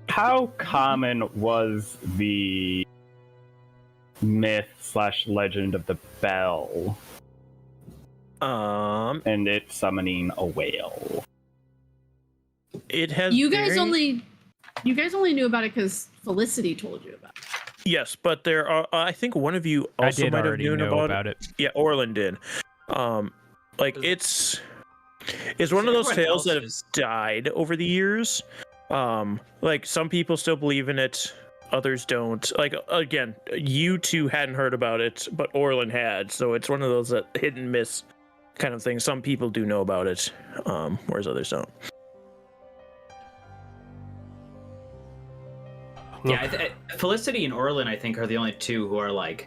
how common was the myth/legend of the bell and it summoning a whale? It has. You guys very- only knew about it because Felicity told you about it. Yes, but there are. I think one of you I also did might have already known know about it. Yeah, Orland did. Like it's one of those Everyone tales that have else is- died over the years. Like some people still believe in it, others don't. Like again, you two hadn't heard about it, but Orland had, so it's one of those that hit and miss kind of thing. Some people do know about it, whereas others don't. Yeah, Felicity and Orlin, I think, are the only two who are like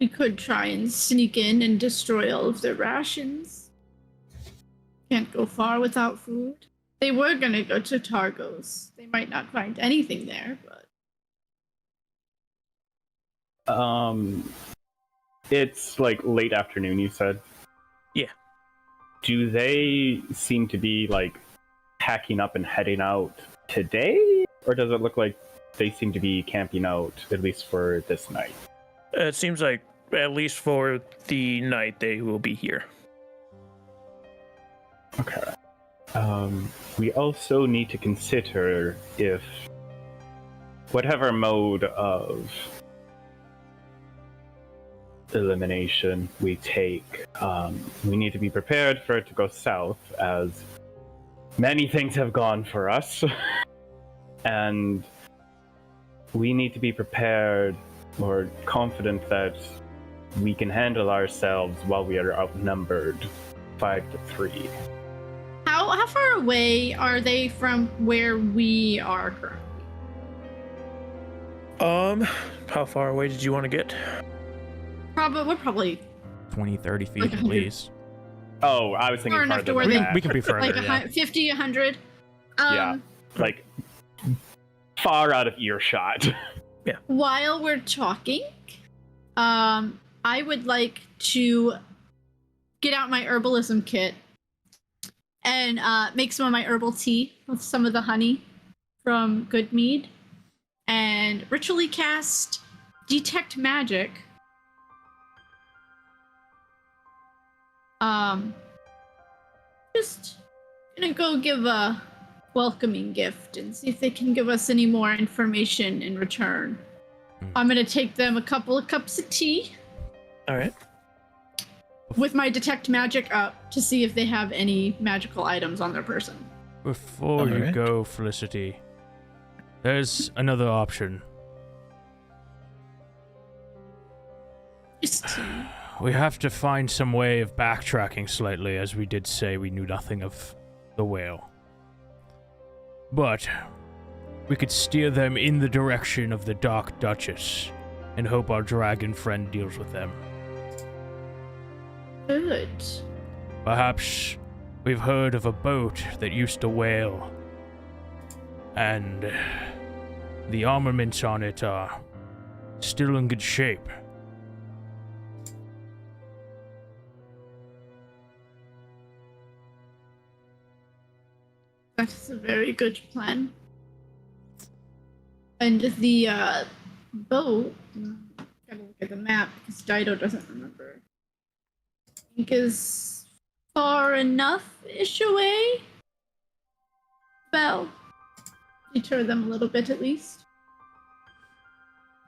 We could try and sneak in and destroy all of their rations. Can't go far without food. They were gonna go to Targos. They might not find anything there, but... It's like late afternoon, you said? Yeah. Do they seem to be like packing up and heading out today? Or does it look like they seem to be camping out, at least for this night? It seems like, at least for the night, they will be here. Okay. We also need to consider if whatever mode of elimination we take, we need to be prepared for it to go south, as many things have gone for us. And we need to be prepared or confident that we can handle ourselves while we are outnumbered 5-3. How far away are they from where we are currently? How far away did you want to get? We're probably 20, 30 feet Like at 100. least. Oh, I was thinking Far enough farther to where than they- that. We can be further. like yeah. 50, 100. Yeah. Like far out of earshot. While we're talking, I would like to get out my herbalism kit and make some of my herbal tea with some of the honey from Good Mead and ritually cast Detect Magic. Just gonna go give a welcoming gift and see if they can give us any more information in return. I'm gonna take them a couple of cups of tea All right. with my detect magic up to see if they have any magical items on their person. Before you Alright. go, Felicity, there's another option. Just tea. We have to find some way of backtracking slightly, as we did say we knew nothing of the whale. But we could steer them in the direction of the Dark Duchess and hope our dragon friend deals with them. Good. Perhaps we've heard of a boat that used to whale, and the armaments on it are still in good shape. That's a very good plan. And the boat, gotta look at the map because Dido doesn't remember. I think is far enough-ish away. Well, deter them a little bit at least.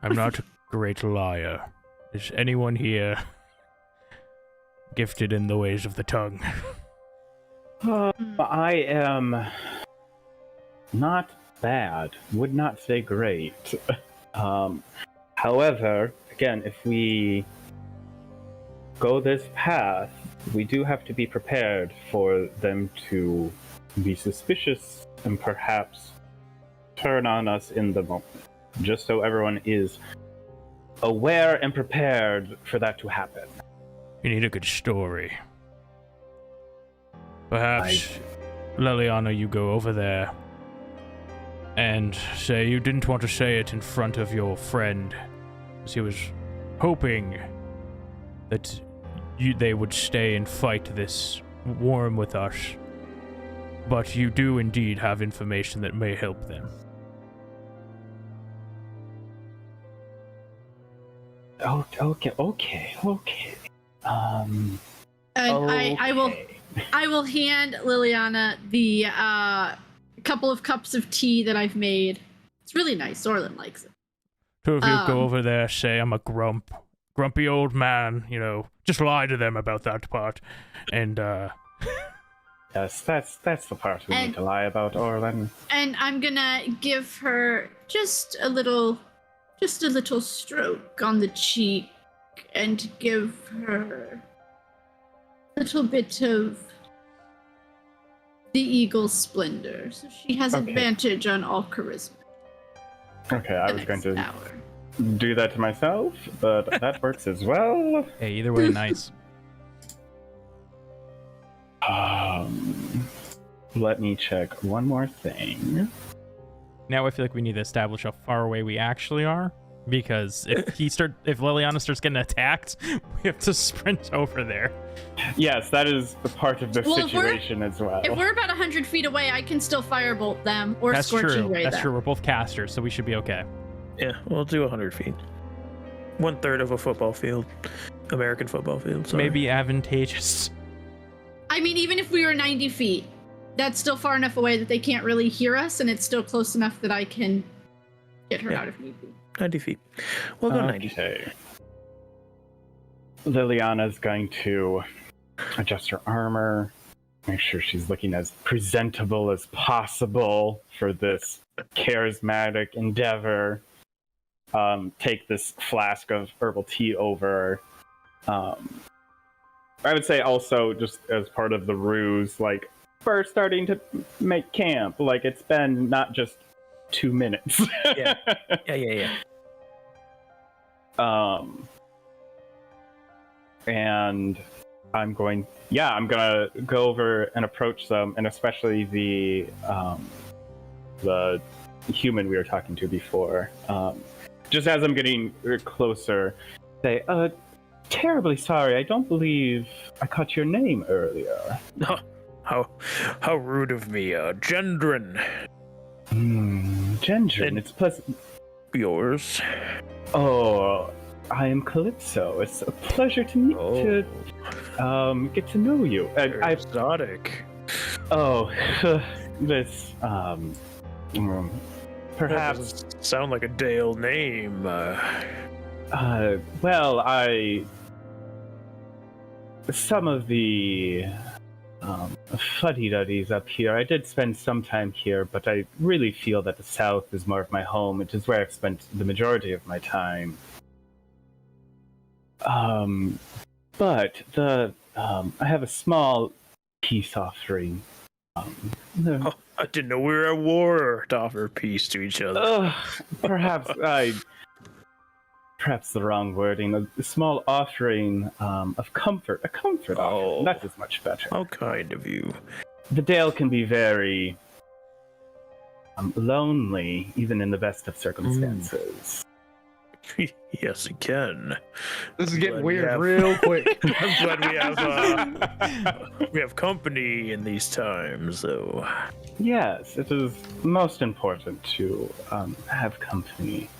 I'm not a great liar. Is anyone here gifted in the ways of the tongue? I am not bad. Would not say great. However, again, if we go this path, we do have to be prepared for them to be suspicious and perhaps turn on us in the moment. Just so everyone is aware and prepared for that to happen. You need a good story. Perhaps, Liliana, you go over there and say you didn't want to say it in front of your friend, because he was hoping that they would stay and fight this worm with us. But you do indeed have information that may help them. Okay. And I will hand Liliana the couple of cups of tea that I've made. It's really nice. Orlin likes it. Two of you go over there, say I'm a grumpy old man, just lie to them about that part. And, Yes, that's the part we need to lie about, Orlin. And I'm gonna give her just a little stroke on the cheek and give her a little bit of the eagle's splendor, so she has Okay. advantage on all charisma. Okay, I the was going next to hour. do that to myself, but that works as well. Hey, either way, nice. Let me check one more thing. Now I feel like we need to establish how far away we actually are, because if Liliana starts getting attacked, we have to sprint over there. Yes, that is a part of the situation as well. If we're about 100 feet away, I can still firebolt them or That's scorching true. ray That's them. true. We're both casters, so we should be okay. Yeah, we'll do 100 feet. 1/3 of a football field. American football field. Sorry. Maybe advantageous. I mean, even if we were 90 feet, that's still far enough away that they can't really hear us, and it's still close enough that I can get her out if need be. 90 feet. We'll go 90. Okay. Liliana's going to adjust her armor, make sure she's looking as presentable as possible for this charismatic endeavor. Take this flask of herbal tea over. I would say also, just as part of the ruse, like, we're starting to make camp. Like, it's been not just 2 minutes. Yeah. And I'm gonna go over and approach them, and especially the human we were talking to before. Just as I'm getting closer, say, terribly sorry, I don't believe I caught your name earlier. How rude of me, Gendron. Gendron, And- it's pleasant. Yours. Oh, I am Calypso. It's a pleasure to meet get to know you. I've Exotic. this perhaps That doesn't sound like a Dale name. well, some of the fuddy-duddies up here, I did spend some time here, but I really feel that the South is more of my home. It is where I've spent the majority of my time. But I have a small peace offering. I didn't know we were at war to offer peace to each other. Perhaps the wrong wording. A small offering of comfort. A comfort offering. That is much better. How kind of you. The Dale can be very lonely, even in the best of circumstances. Yes, it can. This is getting Glad we weird have- real quick. I'm glad we have company in these times, though. Yes, it is most important to have company.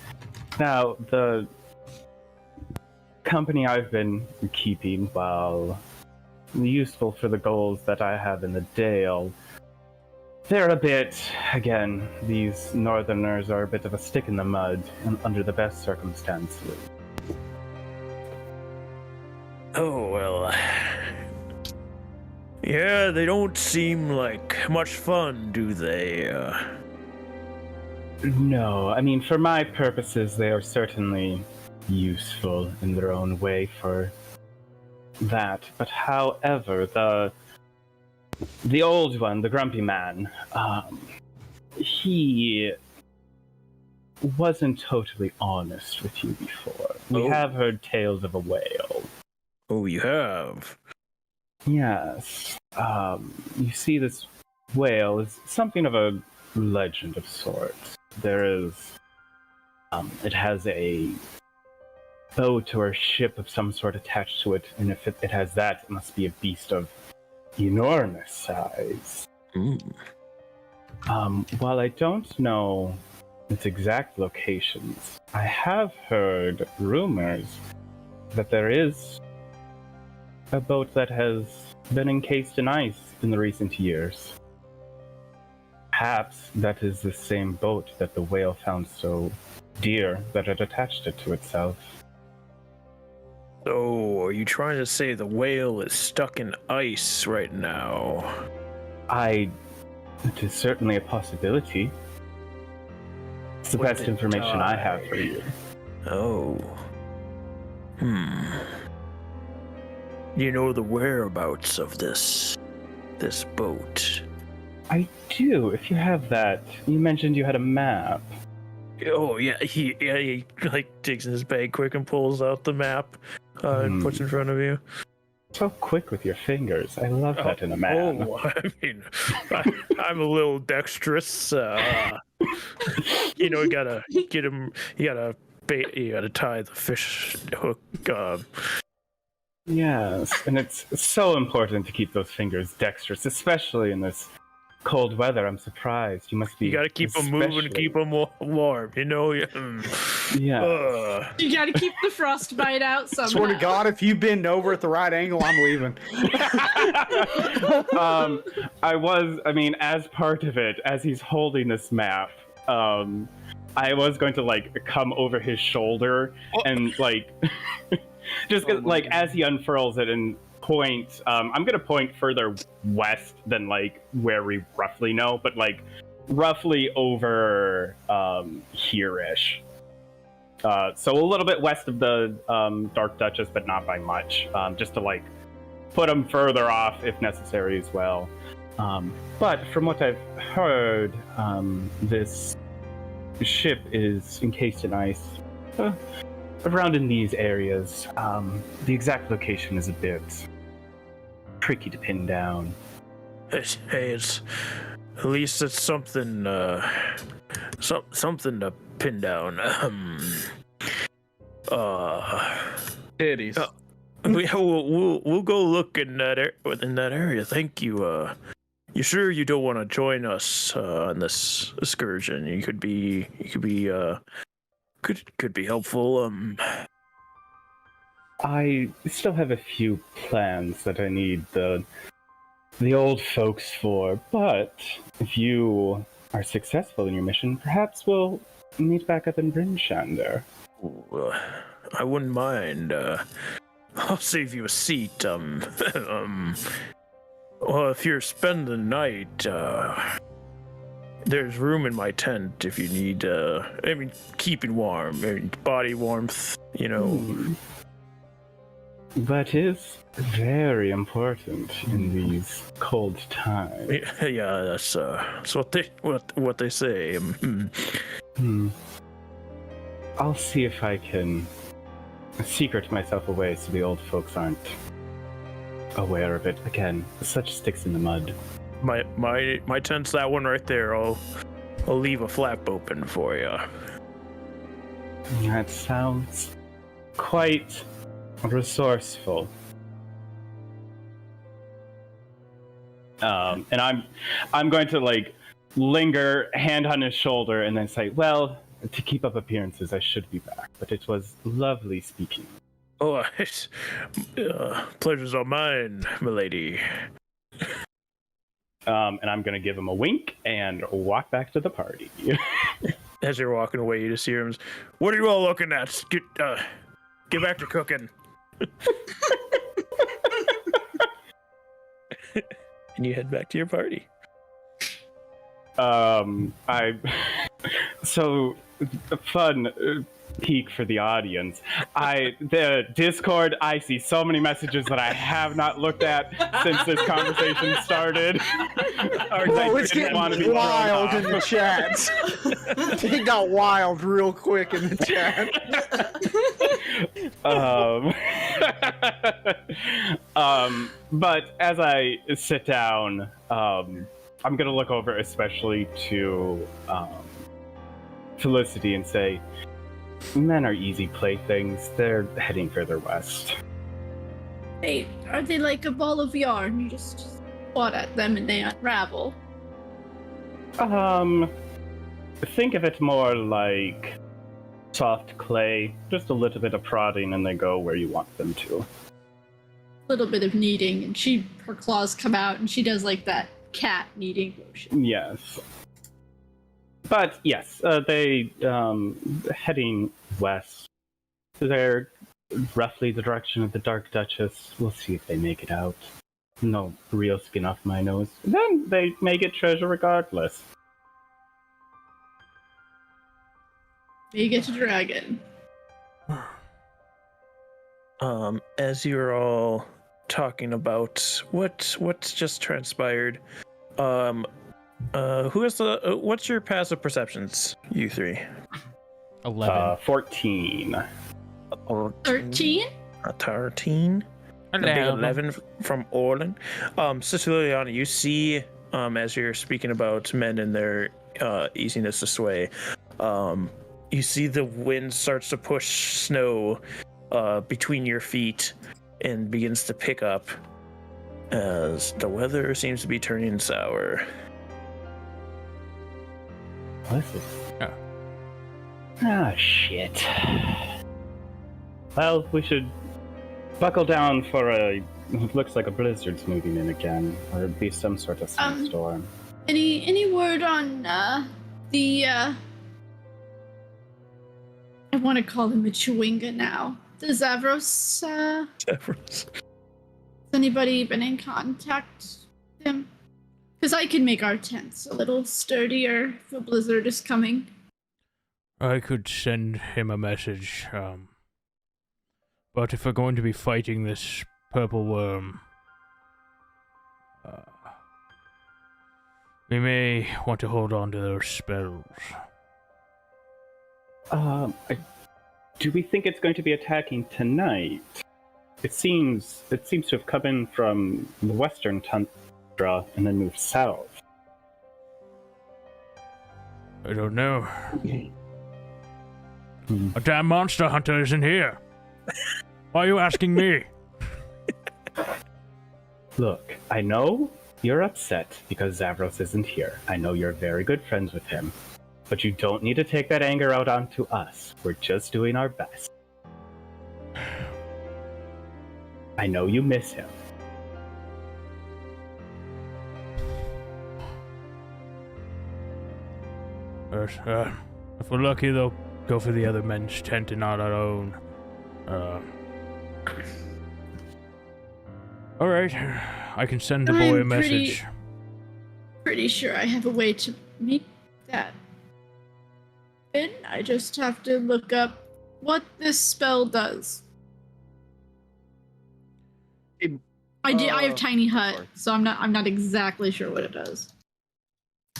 Now, the company I've been keeping, while useful for the goals that I have in the Dale, they're a bit, again, these northerners are a bit of a stick in the mud under the best circumstances. Oh, well. Yeah, they don't seem like much fun, do they? No, I mean, for my purposes, they are certainly useful in their own way for that. But however, the old one, the grumpy man, he wasn't totally honest with you before. We have heard tales of a whale. Oh, you have? Yes. You see, this whale is something of a legend of sorts. There is, it has a boat or a ship of some sort attached to it, and if it has that, it must be a beast of enormous size. While I don't know its exact locations, I have heard rumors that there is a boat that has been encased in ice in the recent years. Perhaps that is the same boat that the whale found so dear that it attached it to itself. So, are you trying to say the whale is stuck in ice right now? It is certainly a possibility. It's the When best it information I have for died. you. Oh. You know the whereabouts of this boat? I do, if you have that. You mentioned you had a map. Oh yeah, he like digs in his bag quick and pulls out the map and puts in front of you. So quick with your fingers. I love that in a man. Oh, I mean, I'm a little dexterous. You know, you gotta get him. You gotta tie the fish hook. Yes, and it's so important to keep those fingers dexterous, especially in this cold weather. I'm surprised. You must be. You gotta keep them moving, keep them warm. You know. Yeah. You gotta keep the frostbite out somehow. Swear to God, if you bend over at the right angle, I'm leaving. I mean, as part of it, as he's holding this map, I was going to like come over his shoulder and like just like as he unfurls it and point. I'm gonna point further west than like where we roughly know, but like roughly over here-ish. So a little bit west of the Dark Duchess, but not by much. Just to like put him further off if necessary as well. But from what I've heard, this ship is encased in ice around in these areas. The exact location is a bit tricky to pin down. Hey, it's at least it's something. Something to pin down. Titties. We'll go look in that area. Thank you. You sure you don't want to join us on this excursion? You could be helpful. I still have a few plans that I need the old folks for, but if you are successful in your mission, perhaps we'll meet back up in Brinshander. I wouldn't mind. I'll save you a seat. Well, if you're spending the night, there's room in my tent if you need. I mean, keeping warm, body warmth. You know. That is very important in these cold times. Yeah, that's what they say. I'll see if I can secret myself away so the old folks aren't aware of it. Again, such sticks in the mud. My tent's that one right there. I'll leave a flap open for you. That sounds quite resourceful. And I'm going to like linger, hand on his shoulder, and then say, well, to keep up appearances, I should be back. But it was lovely speaking. Oh, pleasure's all mine, milady. And I'm going to give him a wink and walk back to the party. As you're walking away, you just hear him, what are you all looking at? Get back to cooking. And you head back to your party. So fun peek for the audience. The Discord, I see so many messages that I have not looked at since this conversation started. Oh, it's getting wild in the chats. It got wild real quick in the chat. But as I sit down, I'm gonna look over especially to Felicity and say, men are easy playthings. They're heading further west. Hey, are they like a ball of yarn? You just swat at them and they unravel. Think of it more like soft clay. Just a little bit of prodding and they go where you want them to. A little bit of kneading, and her claws come out, and she does like that cat kneading motion. Yes. But yes, they heading west. They're roughly the direction of the Dark Duchess. We'll see if they make it out. No real skin off my nose. Then they may get treasure regardless. May get a dragon. As you're all talking about what's just transpired, who is what's your passive perceptions, you three? 11. 14. 13? A 13. A big 11 from Orlin. Sister Liliana, you see, as you're speaking about men and their easiness to sway, you see the wind starts to push snow between your feet and begins to pick up as the weather seems to be turning sour. What is this? Oh. Ah, shit. Well, we should buckle down for it looks like a blizzard's moving in again, or it'd be some sort of snowstorm. Any word on the I want to call him a Chewinga now. The Zavros, Zavros. Has anybody been in contact with him? Because I can make our tents a little sturdier if a blizzard is coming. I could send him a message, but if we're going to be fighting this purple worm, we may want to hold on to those spells. Do we think it's going to be attacking tonight? It seems to have come in from the western tundra and then moved south. I don't know. A damn monster hunter isn't here. Why are you asking me? Look, I know you're upset because Zavros isn't here. I know you're very good friends with him. But you don't need to take that anger out onto us. We're just doing our best. I know you miss him. If we're lucky, they'll go for the other men's tent and not our own. Alright, I can send the boy a message. Pretty sure I have a way to make that. And I just have to look up what this spell does. I have Tiny Hut, so I'm not exactly sure what it does.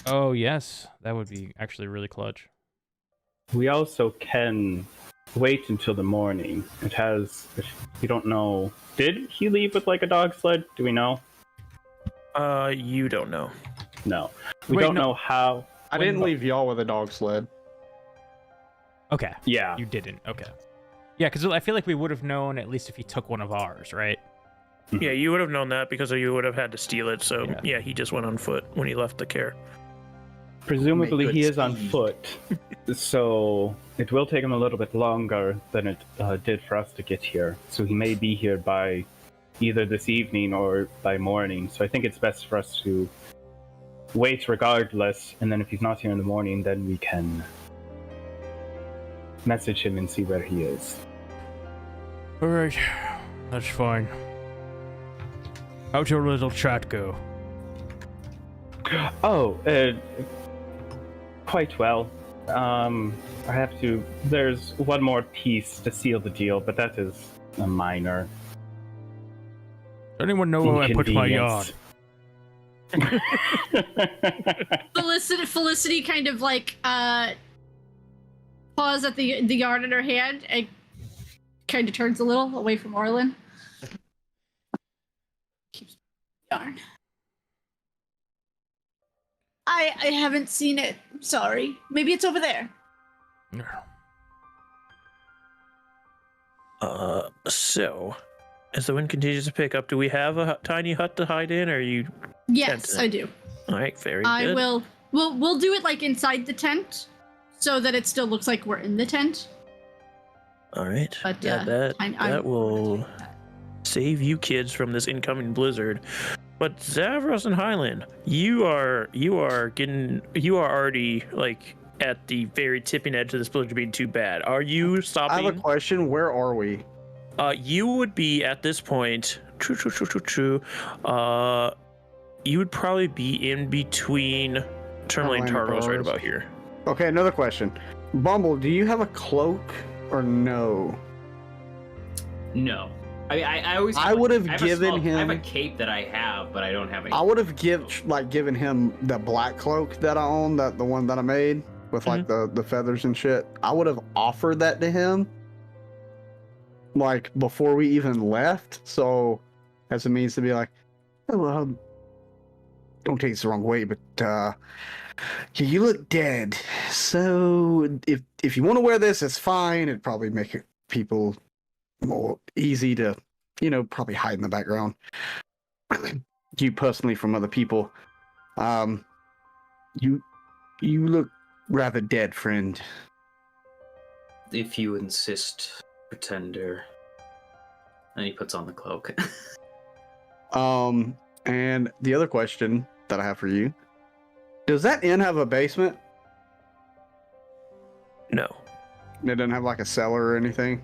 Oh yes, that would be actually really clutch. We also can wait until the morning. It has, if you don't know, did he leave with like a dog sled? Do we know? You don't know. No. We don't know how. I didn't leave y'all with a dog sled. Okay. Yeah. You didn't. Okay. Yeah, because I feel like we would have known at least if he took one of ours, right? Yeah, you would have known that because you would have had to steal it. So yeah, he just went on foot when he left the care. Presumably he is on foot, so it will take him a little bit longer than it did for us to get here. So he may be here by either this evening or by morning. So I think it's best for us to wait regardless, and then if he's not here in the morning, then we can message him and see where he is. Alright, that's fine. How'd your little chat go? Oh, quite well. I have to. There's one more piece to seal the deal, but that is a minor. Does anyone know where I put my yard? Felicity kind of like paws at the yard in her hand and kind of turns a little away from Orlin. Darn. I haven't seen it. I'm sorry. Maybe it's over there. So, as the wind continues to pick up, do we have a tiny hut to hide in, or are you? Yes, I do. All right, very good. I will. We'll do it like inside the tent, so that it still looks like we're in the tent. All right. But that will save you kids from this incoming blizzard. But Zavros and Highland, you are already like at the very tipping edge of this blizzard being too bad. Are you stopping? I have a question. Where are we? You would be at this point. True. You would probably be in between Tourmaline and Targos right about here. Okay, another question. Bumble, do you have a cloak or no? No. I mean, I always. I would have given him. I have a cape that I have, but I don't have a. I would have given him the black cloak that I own, the one that I made. with like the feathers and shit. I would have offered that to him like before we even left. So as a means to be like, oh, don't take this the wrong way, but you look dead. So if you want to wear this, it's fine. It'd probably make it people more easy to, probably hide in the background. You personally from other people. You look rather dead, friend. If you insist, pretender. And he puts on the cloak. And the other question that I have for you, does that inn have a basement? No. It doesn't have like a cellar or anything?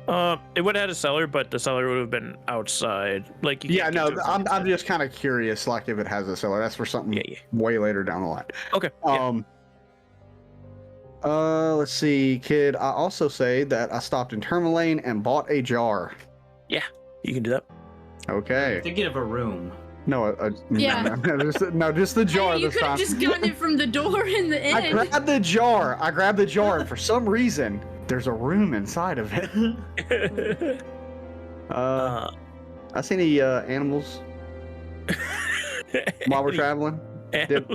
It would have had a cellar, but the cellar would have been outside. Like, I'm just kind of curious, like if it has a cellar. That's for something way later down the line. Okay. Let's see, kid. I also say that I stopped in Tourmaline and bought a jar. Yeah, you can do that. Okay. Thinking of a room. No, just the jar Hey, you this could time. have just gotten it from the door in the inn. I grabbed the jar, and for some reason, there's a room inside of it. I see any animals while we're traveling?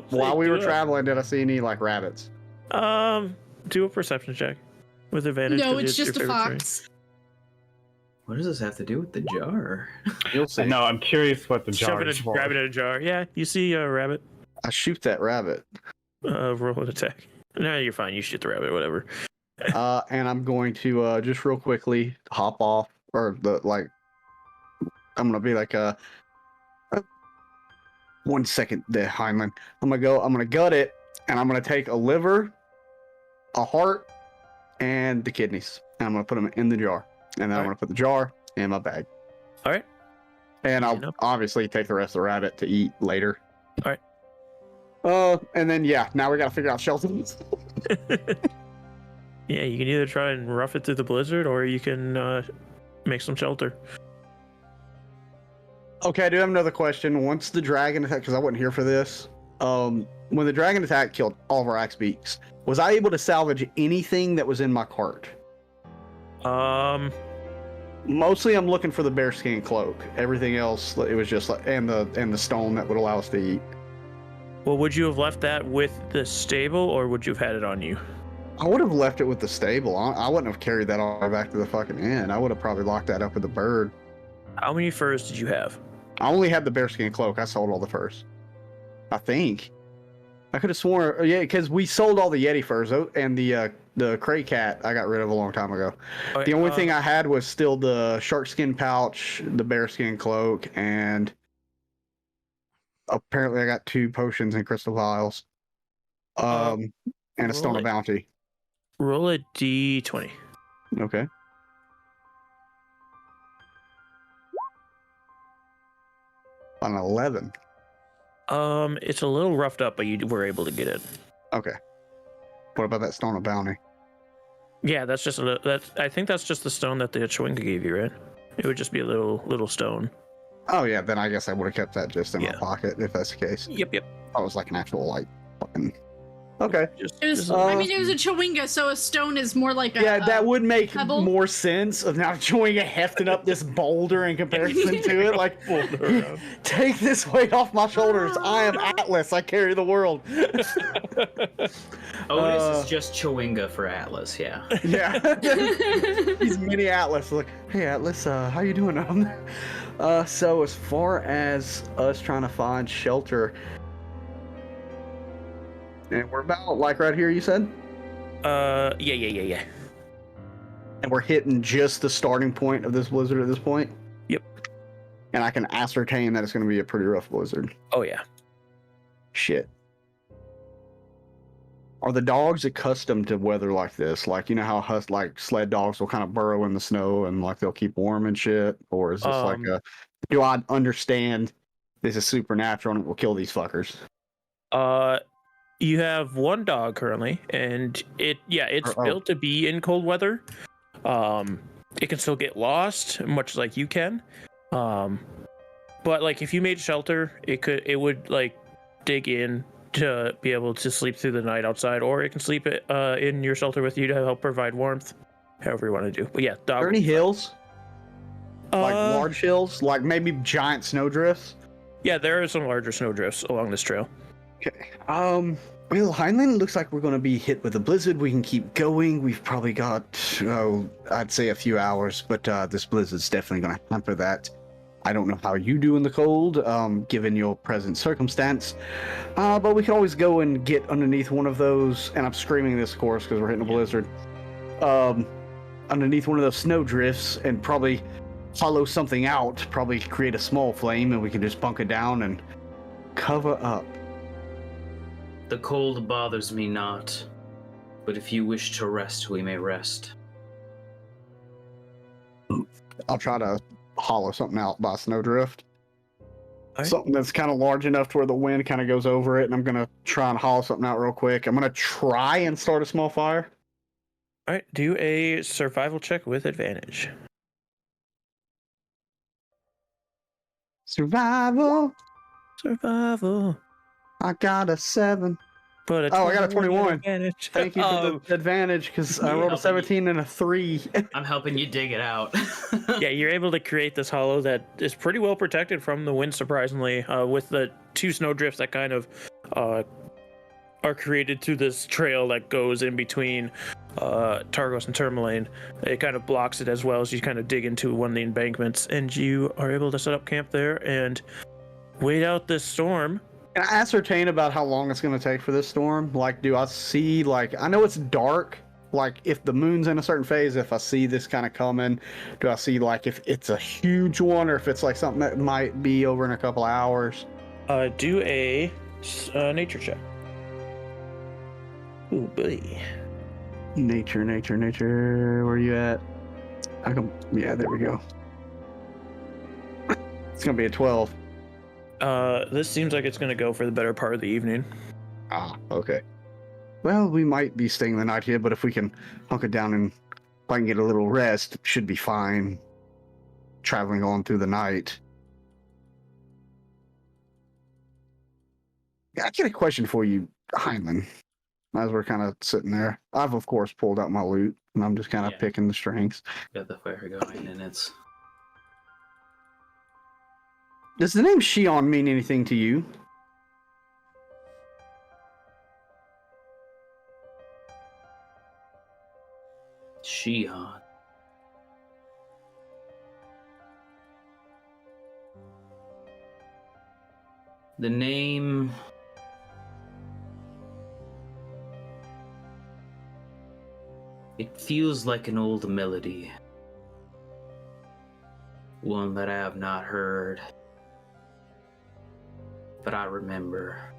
While we were traveling, did I see any like rabbits? Do a perception check with advantage. No, 'cause it's your just a favorite tree. fox. What does this have to do with the jar? You'll see. No, I'm curious what the jar is for. Grab it in a jar. Yeah, you see a rabbit. I shoot that rabbit. Roll an attack. No, you're fine. You shoot the rabbit, whatever. And I'm going to just real quickly hop off, or I'm gonna be like 1 second there, Heinlein. I'm gonna gut it, and I'm gonna take a liver, a heart, and the kidneys, and I'm gonna put them in the jar, and then I'm gonna put the jar in my bag. All right. And I'll obviously take the rest of the rabbit to eat later. All right. And then now we gotta figure out shelters. Yeah, you can either try and rough it through the blizzard, or you can make some shelter. Okay, I do have another question. Once the dragon attack, because I wasn't here for this, when the dragon attack killed all of our axe beaks, was I able to salvage anything that was in my cart? Mostly, I'm looking for the bearskin cloak. Everything else, it was just like, and the stone that would allow us to eat. Well, would you have left that with the stable, or would you have had it on you? I would have left it with the stable. I wouldn't have carried that all the way back to the fucking inn. I would have probably locked that up with the bird. How many furs did you have? I only had the bearskin cloak. I sold all the furs. I think. I could have sworn, because we sold all the Yeti furs, and the Cray cat I got rid of a long time ago. Okay, The only thing I had was still the shark skin pouch, the bearskin cloak, and apparently I got 2 potions and crystal vials. And a stone of bounty. Roll a d20. Okay. On 11. It's a little roughed up, but you were able to get it. Okay. What about that stone of bounty? Yeah, that's just I think that's just the stone that the Chewinga gave you, right? It would just be a little stone. Oh yeah, then I guess I would have kept that just in my Yeah. pocket if that's the case. Yep. I was like an actual fucking. Okay. It was, I mean, it was a chewinga, so a stone is more like a. Yeah, that would make pebble? more sense of now Chewinga hefting up this boulder in comparison to it. Like, take this weight off my shoulders. I am Atlas. I carry the world. Otis is just Chewinga for Atlas, yeah. Yeah. He's mini Atlas. Like, hey Atlas, how you doing down there? So as far as us trying to find shelter, and we're about like right here, you said? Yeah. And we're hitting just the starting point of this blizzard at this point? Yep. And I can ascertain that it's going to be a pretty rough blizzard. Oh yeah. Shit. Are the dogs accustomed to weather like this? Like, you know how like sled dogs will kind of burrow in the snow and like they'll keep warm and shit? Or is this do I understand this is supernatural and it will kill these fuckers? You have 1 dog currently, and it's built to be in cold weather. It can still get lost, much like you can. But like if you made shelter, it would like dig in to be able to sleep through the night outside, or it can sleep in your shelter with you to help provide warmth. However you want to do. But yeah, Are dog. there any hills? Like Uh, large hills? Like maybe giant snowdrifts? Yeah, there are some larger snowdrifts along this trail. Okay. Well, Heinlein, looks like we're going to be hit with a blizzard. We can keep going. We've probably got, I'd say a few hours, but this blizzard's definitely going to hamper that. I don't know how you do in the cold, given your present circumstance. But we can always go and get underneath one of those, and I'm screaming this, of course, because we're hitting a blizzard. Underneath one of those snow drifts, and probably hollow something out, probably create a small flame, and we can just bunker down and cover up. The cold bothers me not, but if you wish to rest, we may rest. I'll try to hollow something out by snowdrift. Alright. Something that's kind of large enough to where the wind kind of goes over it, and I'm going to try and hollow something out real quick. I'm going to try and start a small fire. All right, do a survival check with advantage. Survival. Survival. I got a 7. But I got a 21. Advantage. Thank you for the advantage, because I rolled a 17 and a 3. I'm helping you dig it out. Yeah, you're able to create this hollow that is pretty well protected from the wind, surprisingly, with the 2 snowdrifts that kind of are created through this trail that goes in between Targos and Tourmaline. It kind of blocks it as well as you kind of dig into one of the embankments, and you are able to set up camp there and wait out this storm. Can I ascertain about how long it's going to take for this storm? Like, do I see, like, I know it's dark. Like, if the moon's in a certain phase, if I see this kind of coming, do I see, like, if it's a huge one or if it's, like, something that might be over in a couple of hours? Do a nature check. Ooh, buddy. Nature. Where are you at? Yeah, there we go. It's going to be a 12. This seems like it's going to go for the better part of the evening. Ah, okay. Well, we might be staying the night here, but if we can hunker down and if I can get a little rest, should be fine. Traveling on through the night. I get a question for you, Heinlein, as we're kind of sitting there. I've, of course, pulled out my loot, and I'm just kind of picking the strings. Got the fire going, and it's... Does the name Shion mean anything to you? Shion. The name... It feels like an old melody. One that I have not heard. But I remember.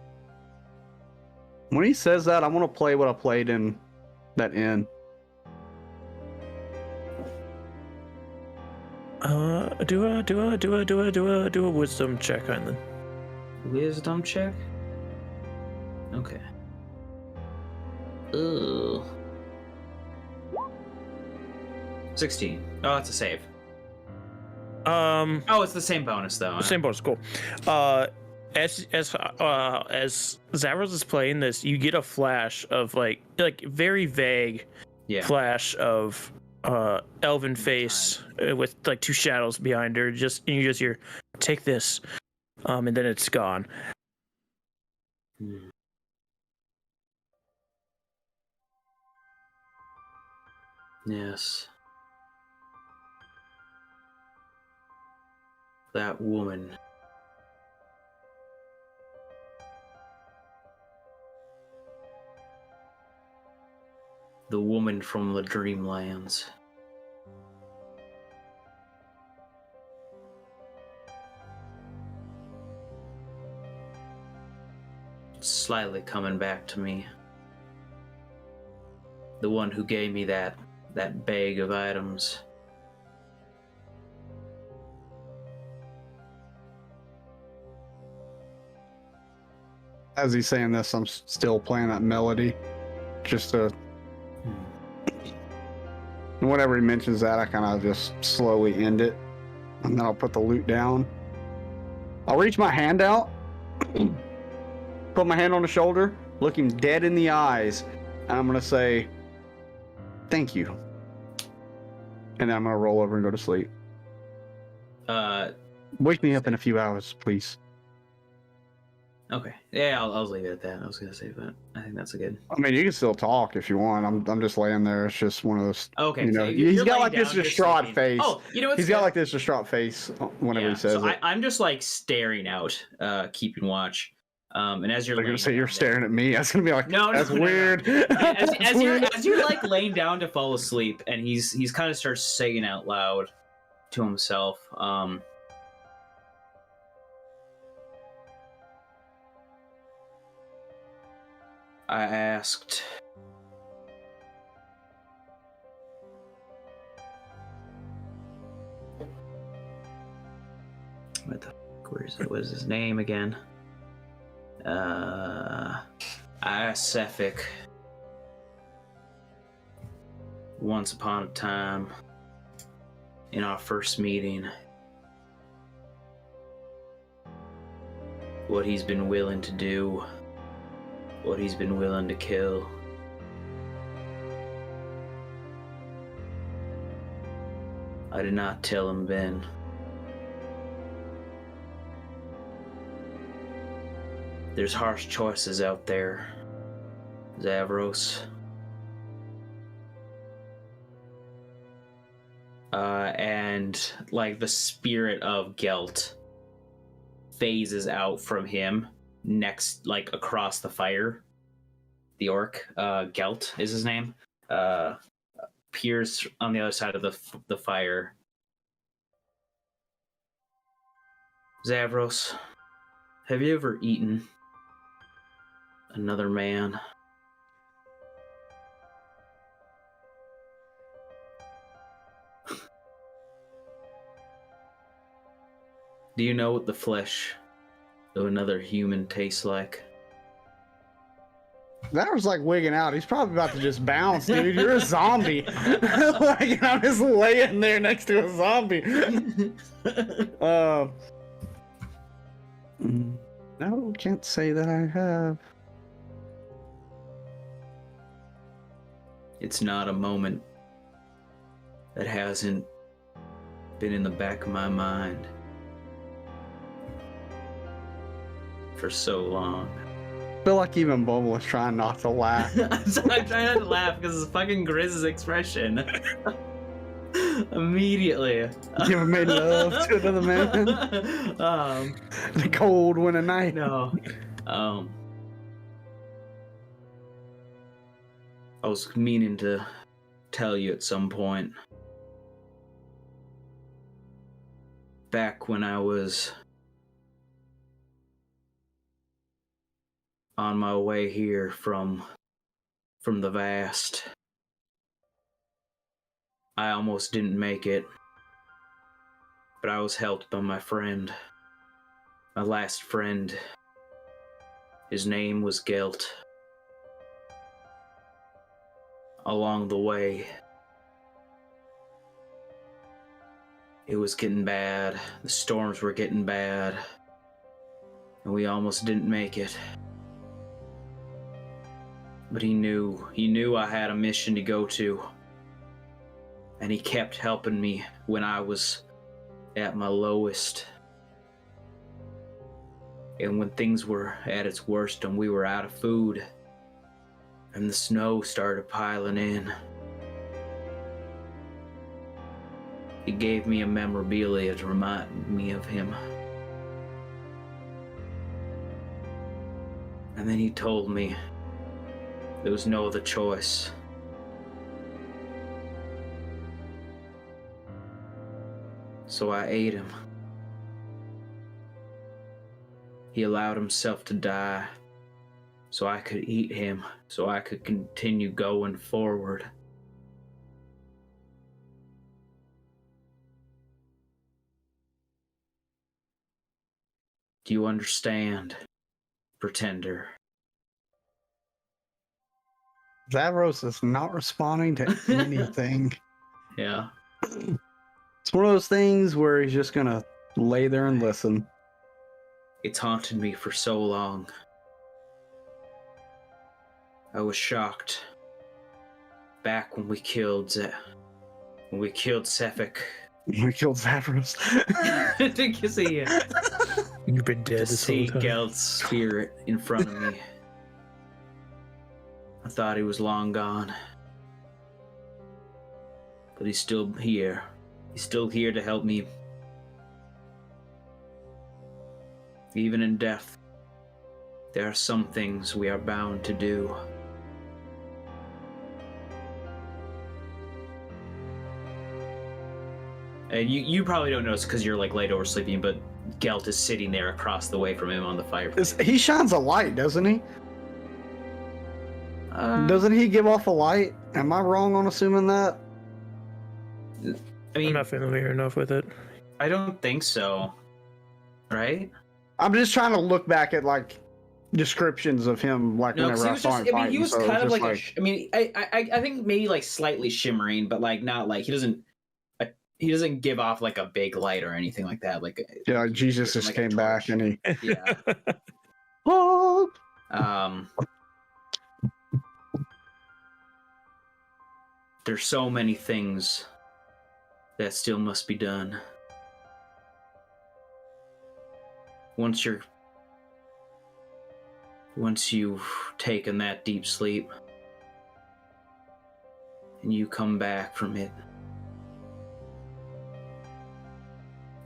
When he says that, I want to play what I played in that inn. Do a wisdom check, Heinlein. Wisdom check? Okay. Ugh. 16. Oh, it's a save. Oh, it's the same bonus though. Same bonus, cool. As Zavros is playing this, you get a flash of like very vague flash of elven face with like 2 shadows behind her. And you just hear, "Take this," and then it's gone. Yes. That woman. The woman from the Dreamlands. It's slightly coming back to me. The one who gave me that bag of items. As he's saying this, I'm still playing that melody. Just to... And whenever he mentions that, I kind of just slowly end it. And then I'll put the loot down. I'll reach my hand out. put my hand on his shoulder, look him dead in the eyes, and I'm gonna say, "Thank you." And then I'm gonna roll over and go to sleep. Wake me up in a few hours, please. Okay. Yeah, I'll leave it at that. I was gonna say, but I think that's a good. I mean, you can still talk if you want. I'm just laying there. It's just one of those. Okay. You know, so he's you're got laying like this down, you're distraught sleeping. face. Oh, you know what's He's good? got like this distraught face whenever he says so it. I'm just like staring out, keeping watch. And as you're They're gonna laying say you're down staring at me. That's gonna be like, No, that's no, no. weird. As you're like laying down to fall asleep, and he's kind of starts saying out loud to himself, I asked, what the fuck, what is his name again? I asked Sephic once upon a time in our first meeting what he's been willing to do, what he's been willing to kill. I did not tell him then. There's harsh choices out there, Zavros. And like the spirit of Gelt phases out from him next, like across the fire. The orc, Gelt is his name, appears on the other side of the fire. Zavros, have you ever eaten another man? Do you know what the flesh of another human tastes like? That was like wigging out. He's probably about to just bounce, dude. You're a zombie. Like, I'm just laying there next to a zombie. No, can't say that I have. It's not a moment that hasn't been in the back of my mind for so long. I feel like even Bumble is trying not to laugh. So I'm trying not to laugh because it's fucking Grizz's expression. Immediately. You ever made love to another man? The cold winter night. No. I was meaning to tell you at some point. Back when I was on my way here from the vast, I almost didn't make it, but I was helped by my friend, my last friend. His name was Gelt. Along the way, it was getting bad, the storms were getting bad, and we almost didn't make it. But he knew I had a mission to go to, and he kept helping me when I was at my lowest. And when things were at its worst and we were out of food, and the snow started piling in, he gave me a memorabilia to remind me of him. And then he told me there was no other choice. So I ate him. He allowed himself to die so I could eat him, so I could continue going forward. Do you understand, Pretender? Zavros is not responding to anything. Yeah. It's one of those things where he's just gonna lay there and listen. It's haunted me for so long. I was shocked. Back when we killed Cephek. We killed Zavros. To see, You've been dead to this see whole time. Gelt's spirit in front of me. I thought he was long gone. But he's still here. He's still here to help me. Even in death, there are some things we are bound to do. And you probably don't notice because you're like laid over sleeping, but Gelt is sitting there across the way from him on the fireplace. He shines a light, doesn't he? Doesn't he give off a light? Am I wrong on assuming that? I I'm mean, not familiar enough with it. I don't think so. Right? I'm just trying to look back at like descriptions of him, like No, because whenever he I was saw just. him I mean, fighting. he was so it kind of just like. I mean, I think maybe like slightly shimmering, but like not like he doesn't. He doesn't give off like a big light or anything like that. Like yeah, like Jesus just like a came back torch. and he. Yeah. Oh! There's so many things that still must be done. Once you've taken that deep sleep and you come back from it,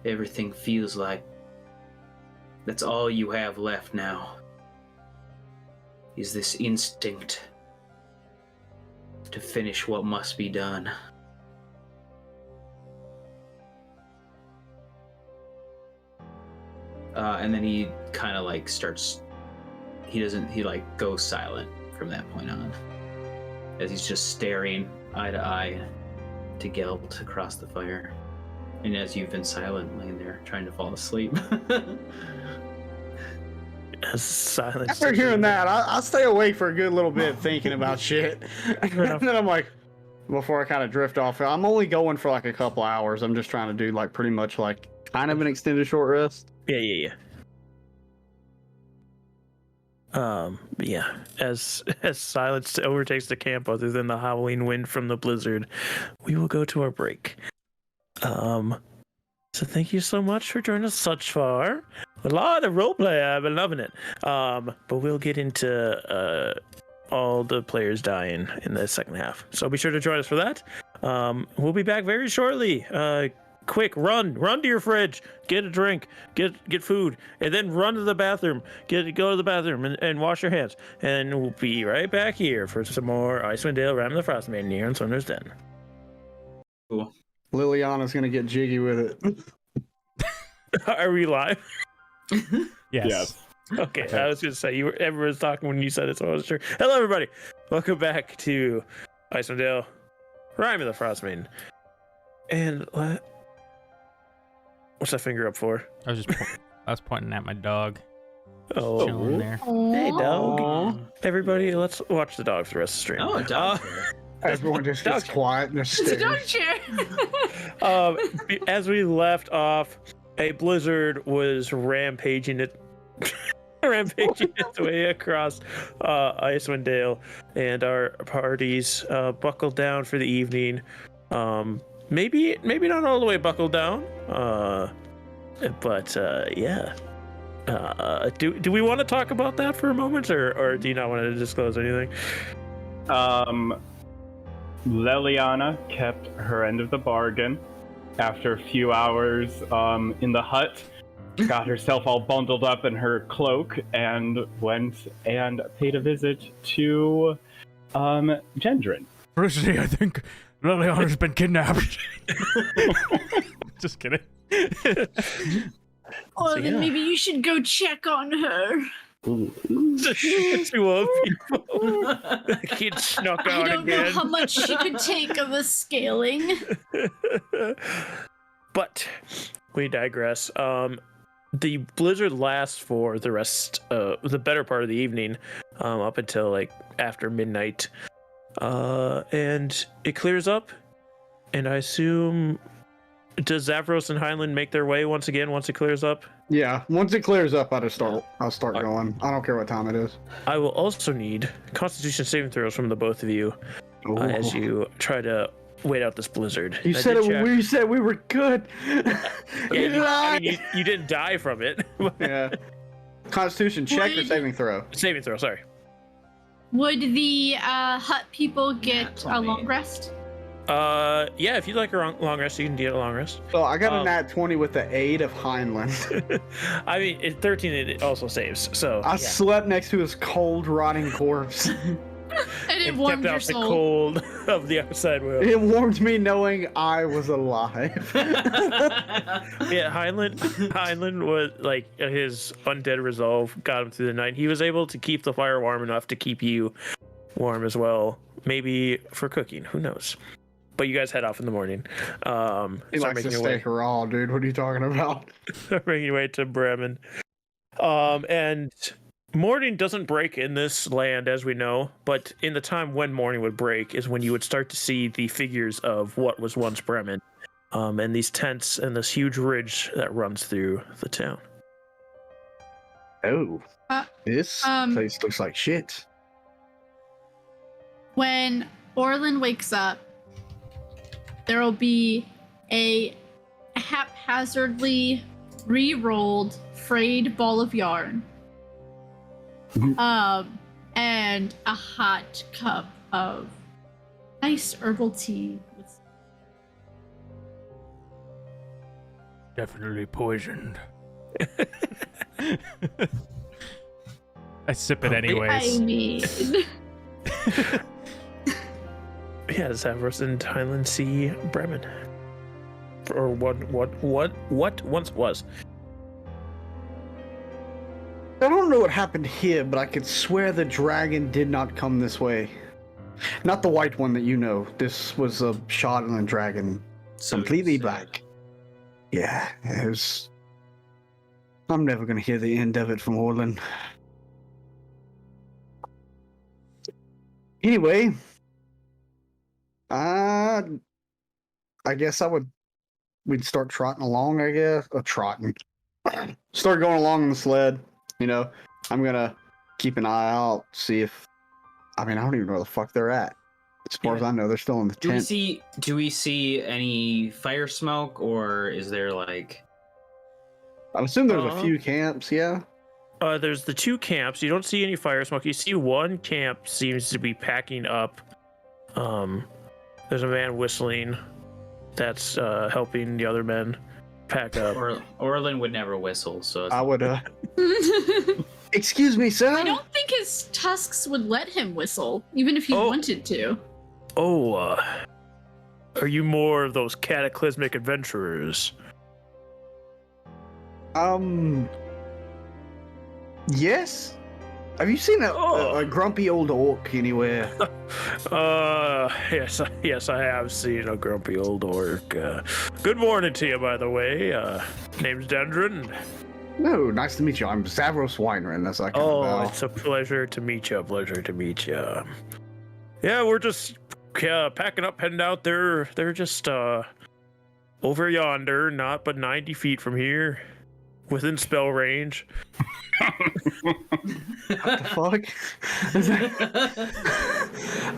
everything feels like that's all you have left now, is this instinct to finish what must be done. And then he kind of like starts, he like goes silent from that point on, as he's just staring eye to eye to Gelt across the fire. And as you've been silent, laying there trying to fall asleep. Silence. After hearing that, I stay awake for a good little bit thinking about shit. And then I'm like, before I kind of drift off, I'm only going for like a couple hours. I'm just trying to do like pretty much like kind of an extended short rest. Yeah. Yeah. As silence overtakes the camp, other than the howling wind from the blizzard, we will go to our break. So thank you so much for joining us thus far. A lot of roleplay, I've been loving it. But we'll get into all the players dying in the second half. So be sure to join us for that. We'll be back very shortly. Quick, run to your fridge, get a drink, get food, and then run to the bathroom. Go to the bathroom and wash your hands. And we'll be right back here for some more Icewind Dale, Rime the Frostmaiden here on Swindler's Den. Cool. Liliana's gonna get jiggy with it. Are we live? Yes. Okay, I was gonna say everyone was talking when you said it, so I wasn't sure. Hello, everybody. Welcome back to Icewind Dale, Rime of the Frostmaiden. And what's that finger up for? I was pointing at my dog. Oh, Chilling there. hey, dog. Aw. everybody, let's watch the dog for the rest of the stream. Oh, a dog. Everyone just gets quiet and just It's a stares. dog chair. As we left off, a blizzard was rampaging its way across Icewind Dale, and our parties buckled down for the evening. Maybe not all the way buckled down, but yeah. Do we want to talk about that for a moment, or do you not want to disclose anything? Liliana kept her end of the bargain. After a few hours in the hut, got herself all bundled up in her cloak and went and paid a visit to Gendron. Felicity, I think Liliana's been kidnapped. Just kidding. Well, So, then yeah. maybe you should go check on her. Two old people. The kid snuck I out don't know again. how much she could take of a scaling. But we digress. The blizzard lasts for the rest, the better part of the evening, up until like after midnight, and it clears up. And I assume Does Zavros and Heinlein make their way once again once it clears up? Yeah, once it clears up, I'll start going. I don't care what time it is. I will also need Constitution saving throws from the both of you as you try to wait out this blizzard. You said it. We said we were good. Yeah, you didn't die from it. Yeah. Constitution check or saving throw? Saving throw. Sorry. Would the hut people get a long rest? Yeah, if you'd like a long rest, you can get a long rest. Oh, I got a nat 20 with the aid of Heinlein. I mean, at 13 it also saves. So I slept next to his cold, rotting corpse. And it warmed your soul. The cold of the outside world. It warmed me knowing I was alive. Yeah, Heinlein was like his undead resolve got him through the night. He was able to keep the fire warm enough to keep you warm as well. Maybe for cooking, who knows? But you guys head off in the morning. He likes to steak raw, dude. What are you talking about? Making your way to Bremen. And morning doesn't break in this land, as we know, but in the time when morning would break is when you would start to see the figures of what was once Bremen, and these tents and this huge ridge that runs through the town. Oh, this place looks like shit. When Orlin wakes up, there will be a haphazardly re-rolled frayed ball of yarn. And a hot cup of nice herbal tea. Definitely poisoned. I sip it anyways. I mean... Yeah, Zavros and Highland see Bremen. Or what once was. I don't know what happened here, but I could swear the dragon did not come this way. Not the white one that you know. This was a shot on a dragon. Completely black. Yeah, it was... I'm never going to hear the end of it from Orlin. Anyway, I guess we'd start trotting along, I guess. Start going along in the sled. You know, I'm going to keep an eye out, see if... I mean, I don't even know where the fuck they're at. As far as I know, they're still in the tent. Do we see any fire smoke, or is there like... I assume there's a few camps, yeah? There's the two camps. You don't see any fire smoke. You see one camp seems to be packing up. There's a man whistling that's helping the other men pack up. Orlin would never whistle, so... I would, Excuse me, sir? I don't think his tusks would let him whistle, even if he wanted to. Oh, are you more of those cataclysmic adventurers? Yes? Have you seen a grumpy old orc anywhere? Yes, I have seen a grumpy old orc. Good morning to you, by the way. Name's Dendron. No, nice to meet you. I'm Zavros Weinrin, as I can it's a pleasure to meet you. Yeah, we're just packing up, heading out there. They're just over yonder, not but 90 feet from here, within spell range. What the fuck?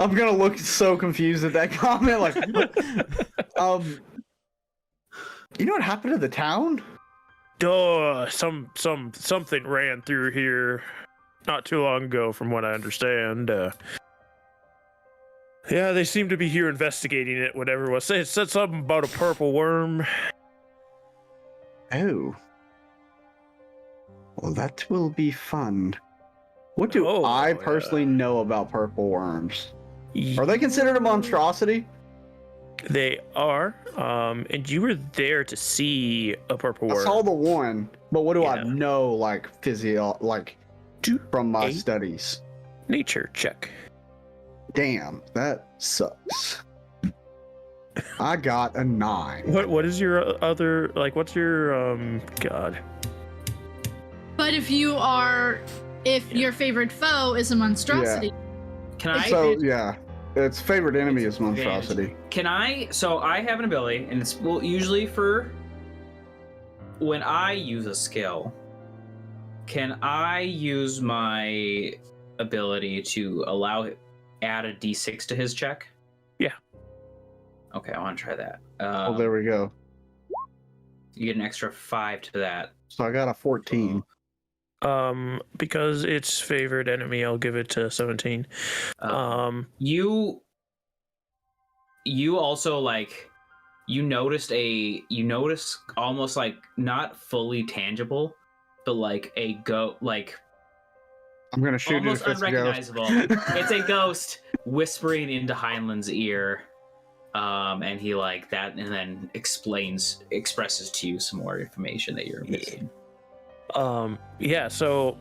I'm gonna look so confused at that comment. Like, you know what happened to the town? Something ran through here not too long ago, from what I understand. Yeah, they seem to be here investigating it, whatever it was. It said something about a purple worm. Oh. Well, that will be fun. What do I personally know about purple worms? Are they considered a monstrosity? They are, and you were there to see a purple worm. I saw the one, but what do I know, like, from my studies? Nature check. Damn, that sucks. I got a 9. What is your other, like, what's your, god? But if your favorite foe is a monstrosity... Yeah. Its favorite enemy is monstrosity. Can I? So I have an ability, and it's usually for when I use a skill. Can I use my ability to add a d6 to his check? Yeah. Okay, I want to try that. Oh, there we go. You get an extra 5 to that. So I got a 14. Because it's favorite enemy, I'll give it to 17. You also like you notice almost like not fully tangible, but like I'm gonna shoot almost it if it's unrecognizable. It's a ghost whispering into Heinlein's ear, and he like that, and then expresses to you some more information that you're missing. Yeah, so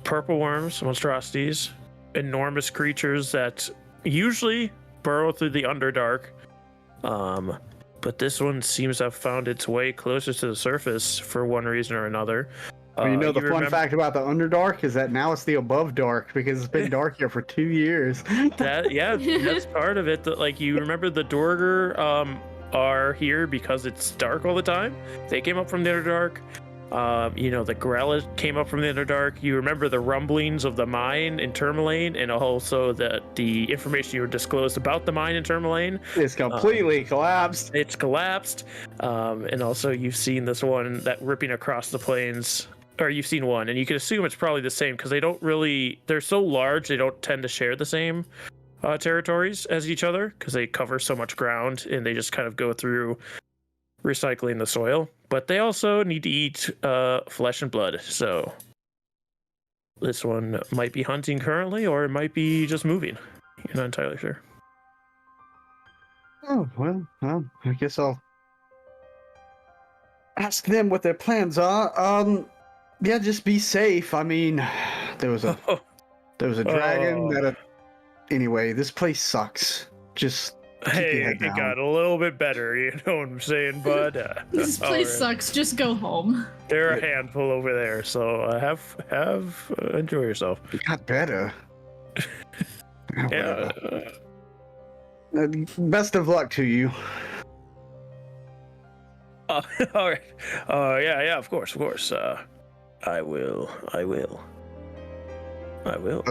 purple worms, monstrosities, enormous creatures that usually burrow through the Underdark. But this one seems to have found its way closer to the surface for one reason or another. The fun fact about the Underdark is that now it's the Above Dark because it's been dark here for 2 years. That's part of it. Like, you remember the Dorger are here because it's dark all the time. They came up from the Underdark. The Grella came up from the Underdark. You remember the rumblings of the mine in Tourmaline, and also the information you were disclosed about the mine in Tourmaline. It's completely collapsed. It's collapsed. And also you've seen this one that ripping across the plains. Or you've seen one, and you can assume it's probably the same because they're so large, they don't tend to share the same territories as each other because they cover so much ground and they just kind of go through recycling the soil. But they also need to eat flesh and blood, so this one might be hunting currently, or it might be just moving. You're not entirely sure. Oh, well, I guess I'll ask them what their plans are. Yeah, just be safe. I mean, there was a dragon anyway, this place sucks. Just hey, it got a little bit better, you know what I'm saying, bud? This place sucks. Just go home. They're a handful over there, so enjoy yourself. It got better. Yeah. Best of luck to you. All right. Yeah. Of course. I will. I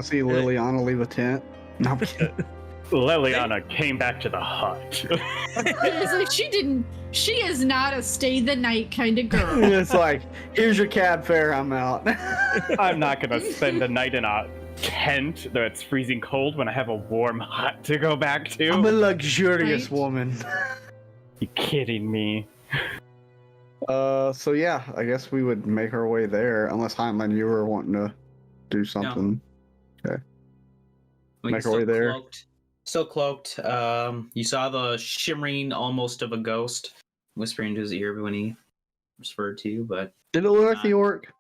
see Liliana leave a tent. No, I'm kidding. Liliana came back to the hut. It's like she is not a stay the night kind of girl. It's like, here's your cab fare, I'm out. I'm not gonna spend the night in a tent that's freezing cold when I have a warm hut to go back to. I'm a luxurious woman. You kidding me? So yeah, I guess we would make our way there, unless Heinlein, you were wanting to do something. No. Okay. Make our way there. Still cloaked. You saw the shimmering almost of a ghost whispering into his ear when he referred to you, but did it look like the orc?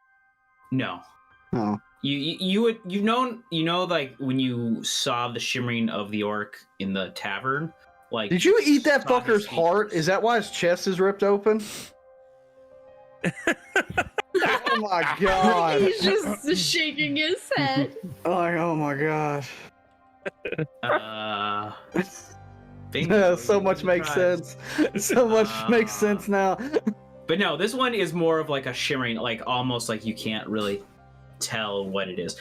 No. Oh. You know like when you saw the shimmering of the orc in the tavern, like did you eat that fucker's heart? Is that why his chest is ripped open? Oh my god. He's just shaking his head. Oh my god. So much makes sense. So much makes sense now. But no, this one is more of like a shimmering, like almost like you can't really tell what it is.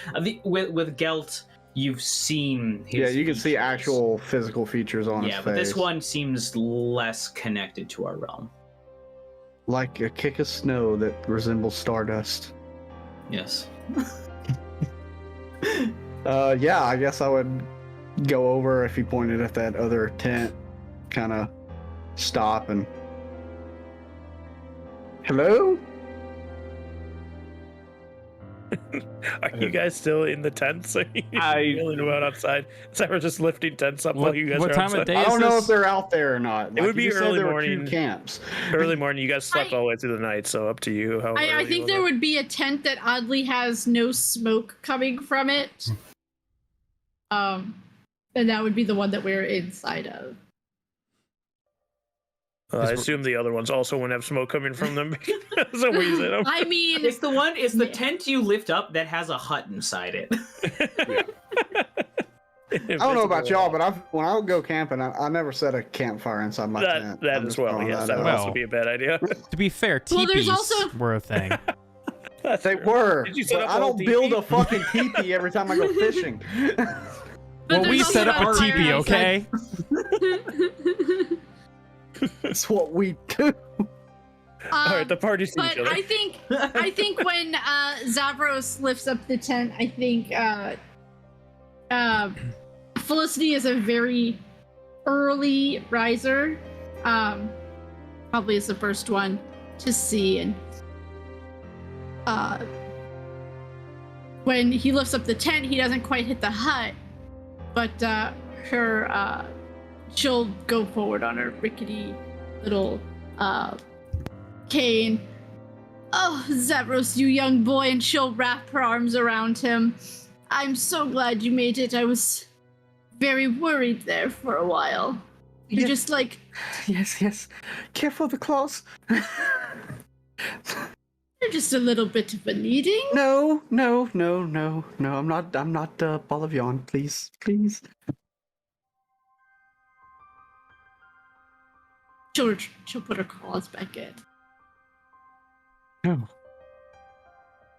With Gelt, you've seen his you can features. see actual physical features on his face. Yeah, but this one seems less connected to our realm. Like a kick of snow that resembles stardust. Yes. Yeah, I guess I would go over if he pointed at that other tent, kind of stop and... Hello? Are you guys still in the tents? Are you feeling about outside? So we're just lifting tents up while you guys what are time outside? of day I don't is know this? if they're out there or not. It would be early morning. 2 camps. Early morning. You guys slept all the way through the night, so up to you. I think there would be a tent that oddly has no smoke coming from it. And that would be the one that we're inside of. I assume the other ones also wouldn't have smoke coming from them. That's a reason. I mean, It's the tent you lift up that has a hut inside it. I don't know about y'all, but when I would go camping, I never set a campfire inside my tent. That as well, yes. That would also be a bad idea. To be fair, Well, there's teepees also- were a thing. They were. Did you set but up I a don't teepee? build a fucking teepee every time I go fishing. But Well, we there's set also up a fire teepee, outside. okay? That's what we do. All right, the party's to But each other. I think when Zavros lifts up the tent, I think Felicity is a very early riser. Probably is the first one to see, and when he lifts up the tent, he doesn't quite hit the hut, but she'll go forward on her rickety little cane. Oh, Zavros, you young boy, and she'll wrap her arms around him. I'm so glad you made it. I was very worried there for a while. You're just like... Yes. Careful of the claws. You're just a little bit of a bleeding. No. I'm not Bolivian, please. She'll put her claws back in. No.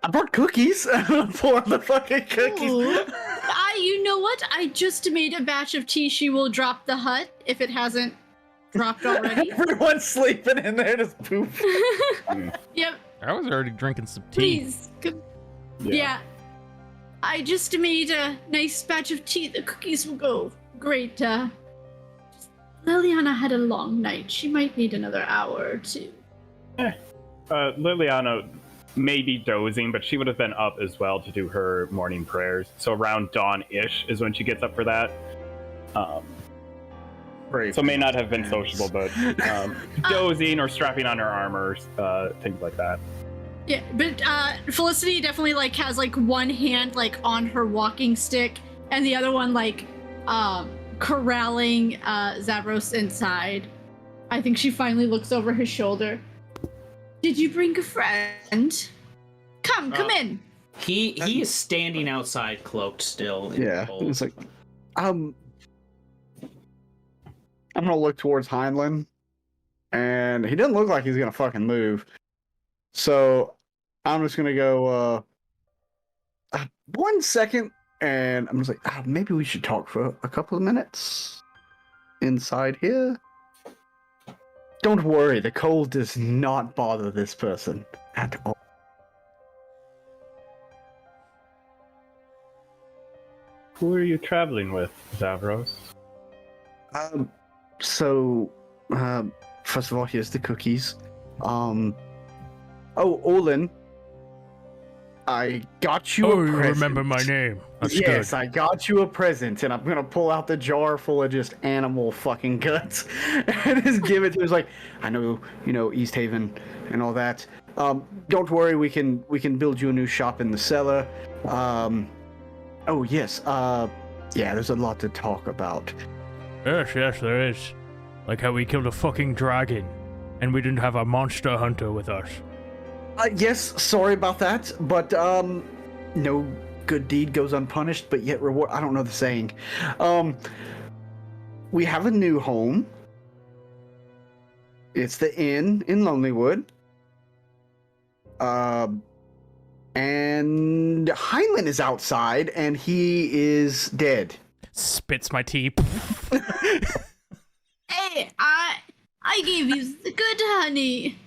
I brought cookies for the fucking cookies. Ooh. You know what? I just made a batch of tea. She will drop the hut if it hasn't dropped already. Everyone's sleeping in there, just poof. Yep. I was already drinking some tea. Please. Yeah. I just made a nice batch of tea. The cookies will go great. Liliana had a long night. She might need another hour or two. Liliana may be dozing, but she would have been up as well to do her morning prayers. So around dawn-ish is when she gets up for that. So may not have been sociable, but dozing or strapping on her armor, things like that. Yeah, but Felicity definitely has one hand on her walking stick and the other one corralling Zavros inside. I think she finally looks over his shoulder. Did you bring a friend? Come in. He is standing outside, cloaked still. In the cold. It's like, I'm gonna look towards Heinlein, and he doesn't look like he's gonna fucking move. So I'm just gonna go 1 second, and I'm just like, maybe we should talk for a couple of minutes inside here. Don't worry, the cold does not bother this person at all. Who are you traveling with, Zavros? First of all, here's the cookies. Olin, I got you a present. You remember my name. That's yes, good. I got you a present, and I'm gonna pull out the jar full of just animal fucking guts and just give it to him. It's like, I know, East Haven and all that. Don't worry, we can build you a new shop in the cellar. There's a lot to talk about. Yes, there is. Like how we killed a fucking dragon, and we didn't have a monster hunter with us. Yes, sorry about that, but no good deed goes unpunished, but yet reward. I don't know the saying. We have a new home. It's the inn in Lonelywood. And Heinlein is outside, and he is dead. Spits my tea. Hey, I gave you the good honey.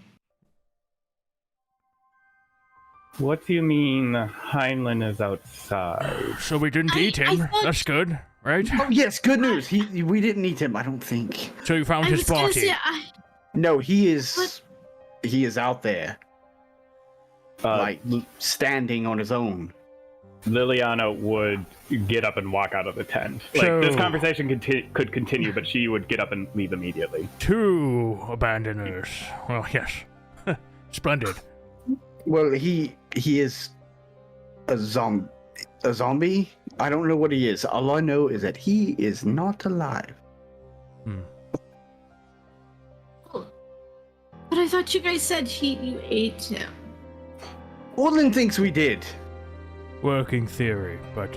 What do you mean Heinlein is outside? So we didn't eat him. thought- That's good, right? Oh yes, good news. We didn't eat him, I don't think. So you found I his was gonna body. say, No, he is. What? He is out there, standing on his own. Liliana would get up and walk out of the tent. This conversation could continue, but she would get up and leave immediately. 2 abandoners. Well, yes. Splendid. Well, he is a zombie. I don't know what he is. All I know is that he is not alive. But I thought you guys said you ate him. Orlin thinks we did. Working theory, but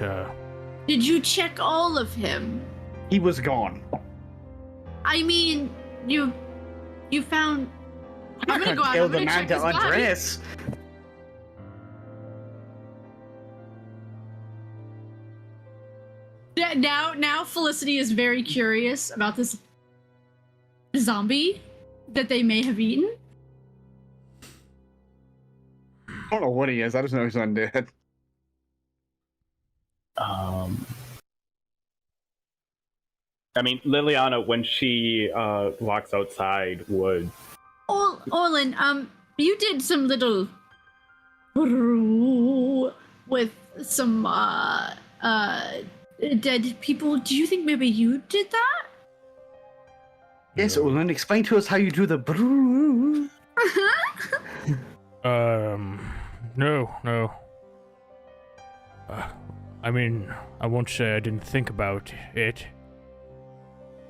Did you check all of him? He was gone. I mean, you found. I'm gonna go out. Kill I'm the gonna man check to his body. undress. Yeah, now Felicity is very curious about this zombie that they may have eaten. I don't know what he is. I just know he's undead. I mean, Liliana, when she walks outside, would. Orlin, you did some little with some dead people. Do you think maybe you did that? Yes, Olin, explain to us how you do the. No. I mean, I won't say I didn't think about it,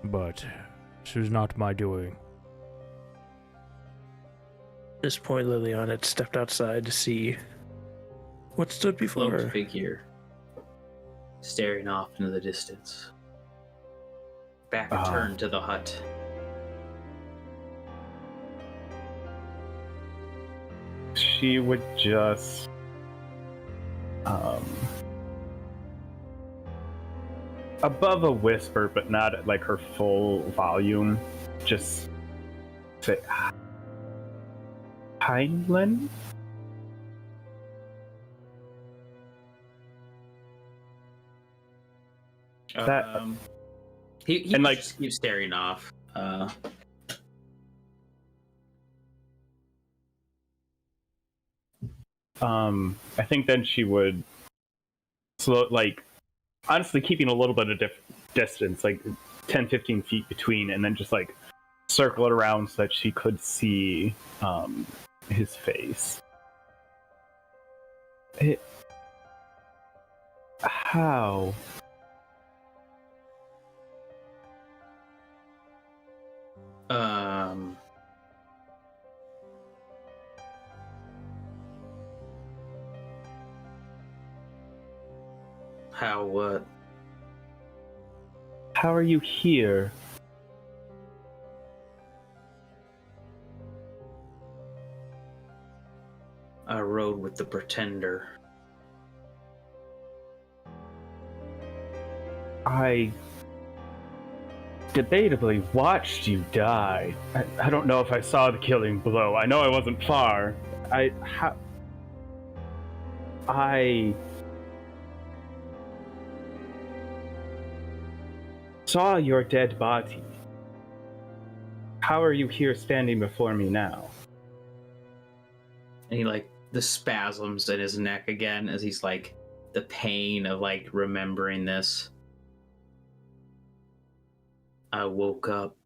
but this was not my doing. At this point, Liliana had stepped outside to see what stood before Cloaked her. figure staring off into the distance. Back turned to the hut. She would just above a whisper, but not at like her full volume, just say Heinlein? That he and like just keeps staring off. I think then she would slow, like, honestly keeping a little bit of distance, like 10-15 feet between, and then just like circle it around so that she could see his face. How? How what? How are you here? I rode with the Pretender. I debatably watched you die. I don't know if I saw the killing blow. I know I wasn't far. I saw your dead body. How are you here standing before me now? And he like the spasms in his neck again as he's like the pain of like remembering this. I woke up.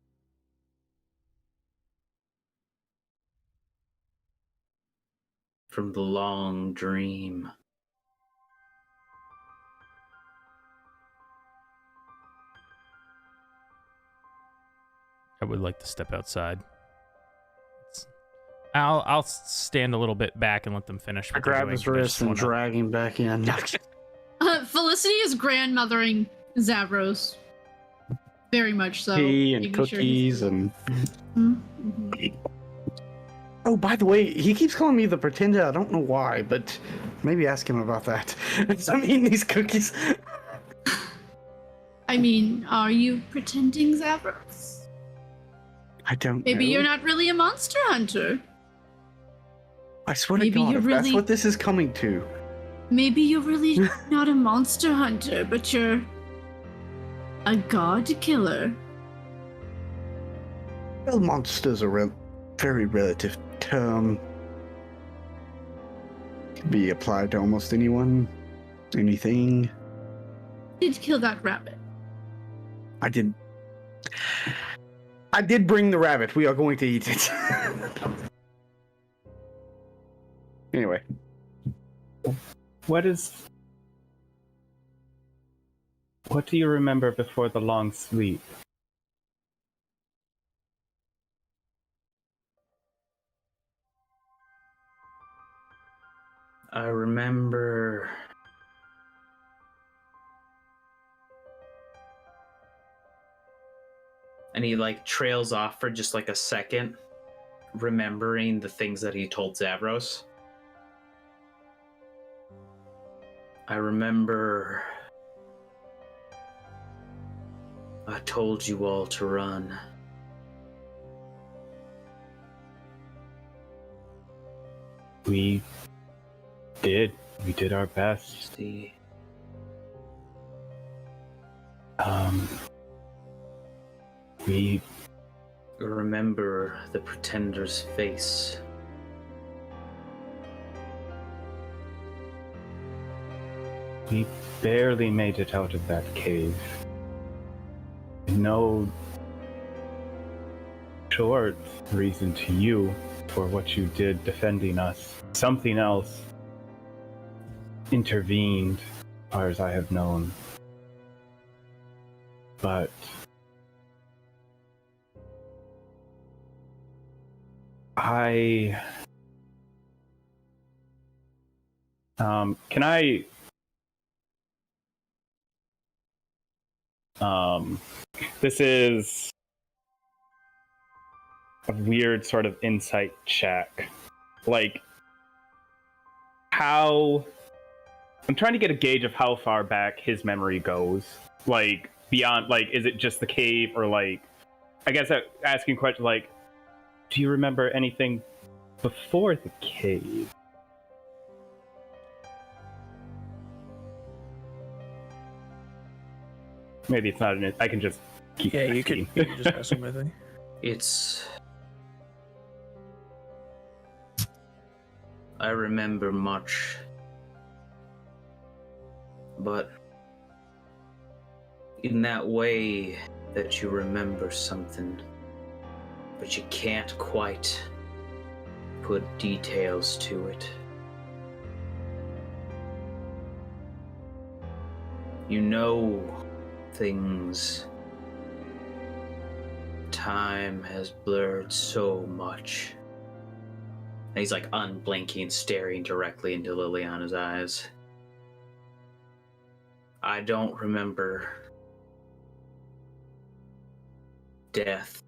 From the long dream. I would like to step outside. I'll stand a little bit back and let them finish. I what they're grab doing, his but I wrist just and wanna- drag him back in. Felicity is grandmothering Zavros. Very much so. Tea and making sure cookies he's- and. Mhm. Oh, by the way, he keeps calling me the Pretender. I don't know why, but maybe ask him about that. I'm eating these cookies. I mean, are you pretending, Zavros? I don't Maybe know. you're not really a monster hunter. I swear maybe to God, you're if that's really- what this is coming to. Maybe you're really not a monster hunter, but you're a god killer. Well, monster's a very relative term. Can be applied to almost anyone, anything. Did kill that rabbit. I did bring the rabbit. We are going to eat it. Anyway. What do you remember before the long sleep? I remember And he like trails off for just like a second, remembering the things that he told Zavros. I remember I told you all to run. We did. We did our best. See. We Remember the pretender's face. We barely made it out of that cave. No short reason to you for what you did defending us. Something else intervened, as far as I have known. But can I this is a weird sort of insight check. Like, how I'm trying to get a gauge of how far back his memory goes. Like, beyond, like, is it just the cave, or like, I guess asking questions like, do you remember anything before the cave? Maybe it's not I can just keep Yeah, you asking. can just ask him, I think. I remember much, but in that way that you remember something, but you can't quite put details to it. You know things. Time has blurred so much. And he's like unblinking, staring directly into Liliana's eyes. I don't remember death,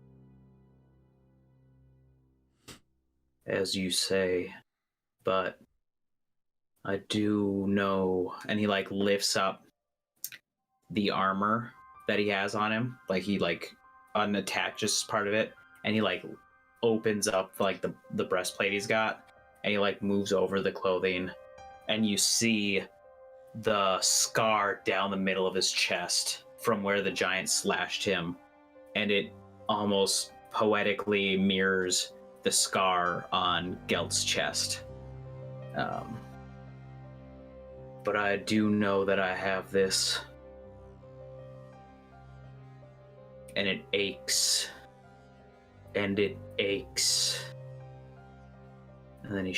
as you say, but I do know. And he like lifts up the armor that he has on him, like he like unattaches part of it, and he like opens up like the breastplate he's got, and he like moves over the clothing, and you see the scar down the middle of his chest from where the giant slashed him, and it almost poetically mirrors the scar on Gelt's chest. But I do know that I have this, and it aches, and it aches. And then he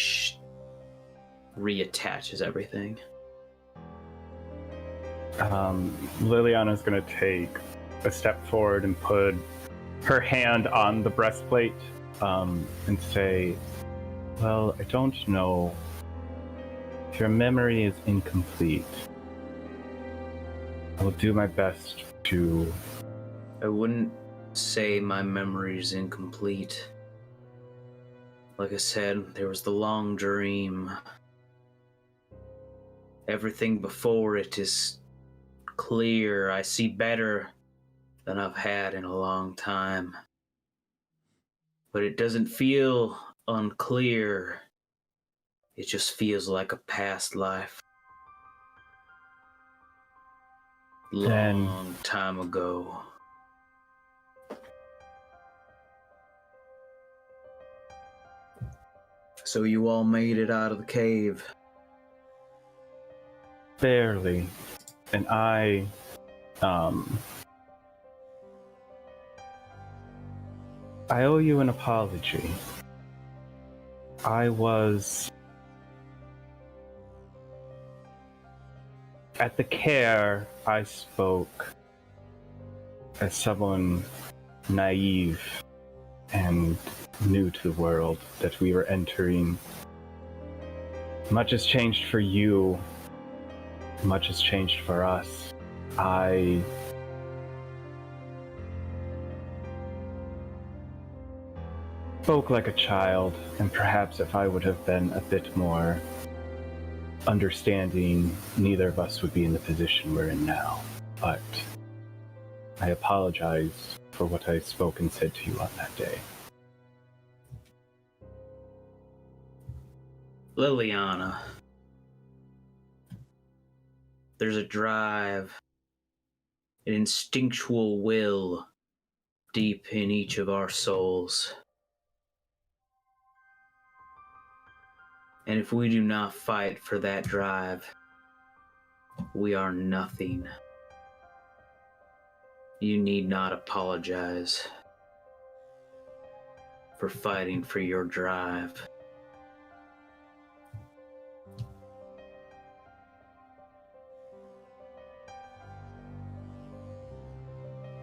reattaches everything. Liliana's gonna take a step forward and put her hand on the breastplate, and say, well, I don't know if your memory is incomplete. I will do my best to... I wouldn't say my memory's incomplete. Like I said, there was the long dream. Everything before it is clear. I see better than I've had in a long time. But it doesn't feel unclear. It just feels like a past life. Long time ago. So you all made it out of the cave. Barely. And I owe you an apology. I was at the care. I spoke as someone naive and new to the world that we were entering. Much has changed for you. Much has changed for us. I spoke like a child, and perhaps if I would have been a bit more understanding, neither of us would be in the position we're in now. But I apologize for what I spoke and said to you on that day. Liliana, there's a drive, an instinctual will deep in each of our souls. And if we do not fight for that drive, we are nothing. You need not apologize for fighting for your drive.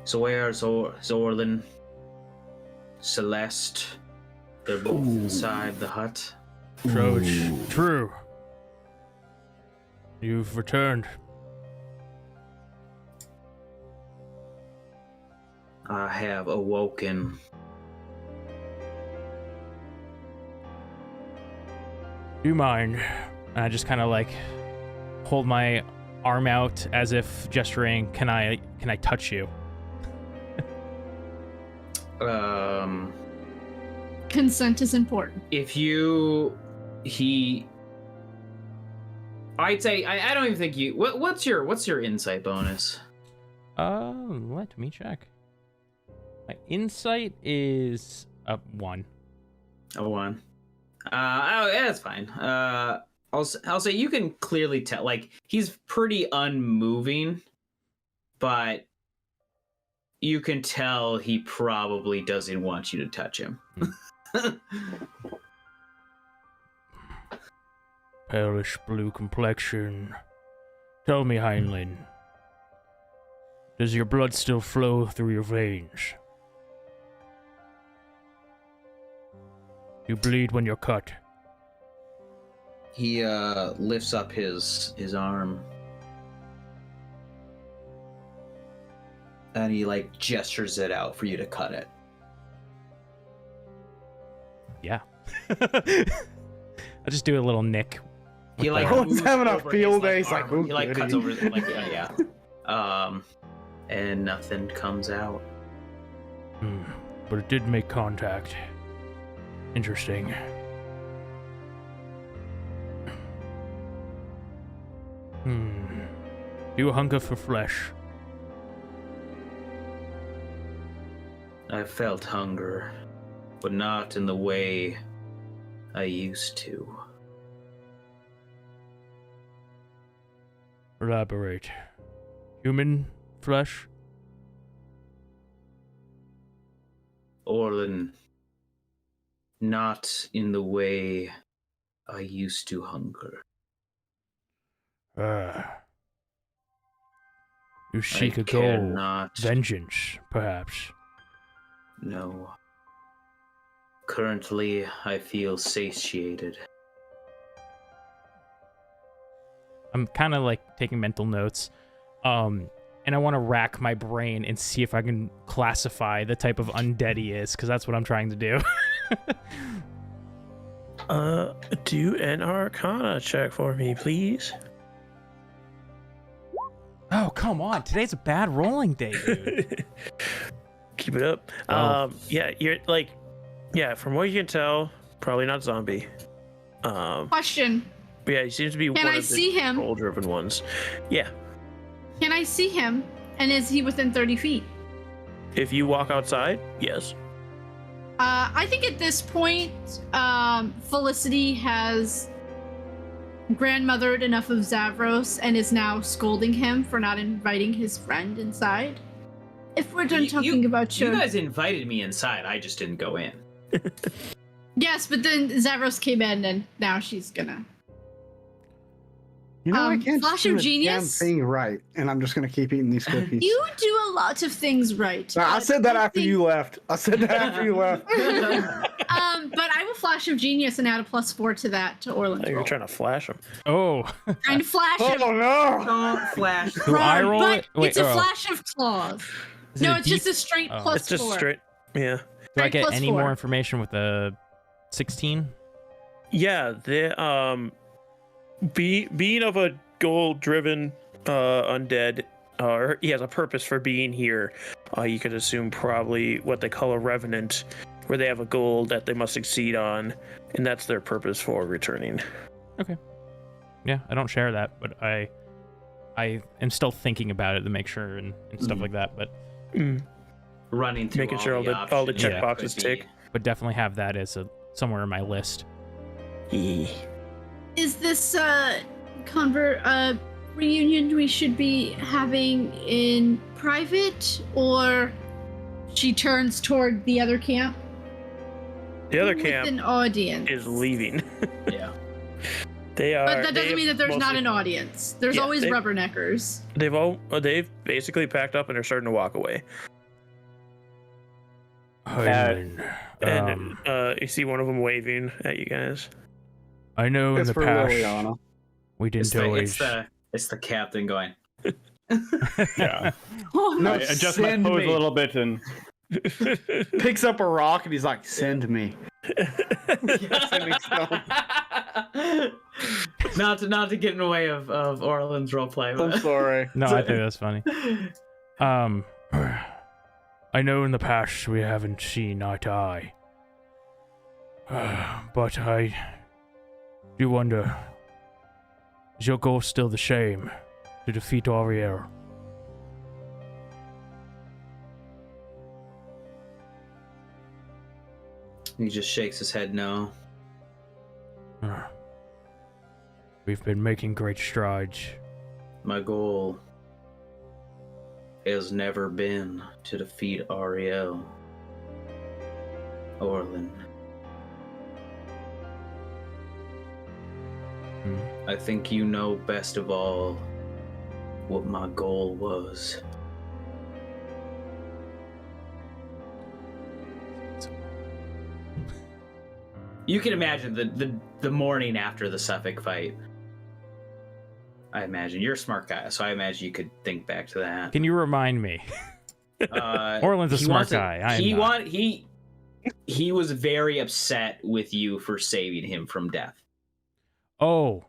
So where are Zorlin, Celeste? They're both inside the hut. Frage, true. You've returned. I have awoken. Do you mind? And I just kind of like hold my arm out as if gesturing, can I touch you? Consent is important. I'd say I don't even think you. What's your insight bonus? Let me check. My insight is a 1. A 1. Yeah, that's fine. I'll say you can clearly tell. Like, he's pretty unmoving, but you can tell he probably doesn't want you to touch him. Palish blue complexion. Tell me, Heinlein, does your blood still flow through your veins? You bleed when you're cut. He lifts up his arm. And he like gestures it out for you to cut it. Yeah. I just do a little nick. He like Everyone's having a over field his, day. He's like, arm. "Ooh, He like goody." cuts over like yeah. And nothing comes out. But it did make contact. Interesting. You hunger for flesh. I felt hunger, but not in the way I used to. Elaborate. Human flesh? Orlin, not in the way I used to hunger. You seek I a care goal. not. Vengeance, perhaps. No. Currently, I feel satiated. I'm kind of like taking mental notes. And I want to rack my brain and see if I can classify the type of undead he is, because that's what I'm trying to do. Do an Arcana check for me, please. Oh, come on. Today's a bad rolling day, dude. Keep it up. Yeah, you're like, yeah, from what you can tell, probably not zombie. Question. But yeah, he seems to be Can one I of the see him? control-driven ones. Yeah. Can I see him? And is he within 30 feet? If you walk outside, yes. I think at this point, Felicity has grandmothered enough of Zavros and is now scolding him for not inviting his friend inside. If we're done talking about you guys invited me inside, I just didn't go in. Yes, but then Zavros came in and now she's gonna... You know, I can't Flash do of a Genius? damn thing right, and I'm just gonna keep eating these cookies. You do a lot of things right. Nah, I but said that I after think- you left. I said that after you left. But I will Flash of Genius and add a +4 to that to Orland's You're roll. trying to flash him. Oh. Trying to flash him. Oh no! Don't flash. Do I roll but it? Wait, it's a flash of claws. Is No, it a it's just a straight oh. +4. It's just straight. Yeah. Do I get plus any 4. more information with the 16? Yeah, being of a goal-driven undead, or he has a purpose for being here. You could assume probably what they call a revenant, where they have a goal that they must succeed on, and that's their purpose for returning. Okay. Yeah, I don't share that, but I am still thinking about it to make sure and stuff like that. But Running through making sure all the options check that boxes could be- tick. but definitely have that as somewhere in my list. Is this reunion we should be having in private, or she turns toward the other camp? The other With camp an audience is leaving. Yeah. They are. But that doesn't mean that there's not an audience. There's Yeah, always they- rubberneckers. They've basically packed up and are starting to walk away. Heinlein, And you see one of them waving at you guys. I know in It's the for past Liliana. we didn't always. It's the captain going. Yeah. Oh, No, I adjust my send pose me. a little bit and Picks up a rock and he's like, "Send me." Send me stone. not to get in the way of Orland's roleplay. I'm sorry. No, I think that's funny. I know in the past we haven't seen eye to eye. But I do wonder, is your goal still the same? To defeat Ariel? He just shakes his head no. We've been making great strides. My goal has never been to defeat Ariel. Orland. I think you know best of all what my goal was. You can imagine the morning after the Suffolk fight. I imagine you're a smart guy, so I imagine you could think back to that. Can you remind me? Orland's a He smart wants to- guy. I am He not. he was very upset with you for saving him from death. Oh.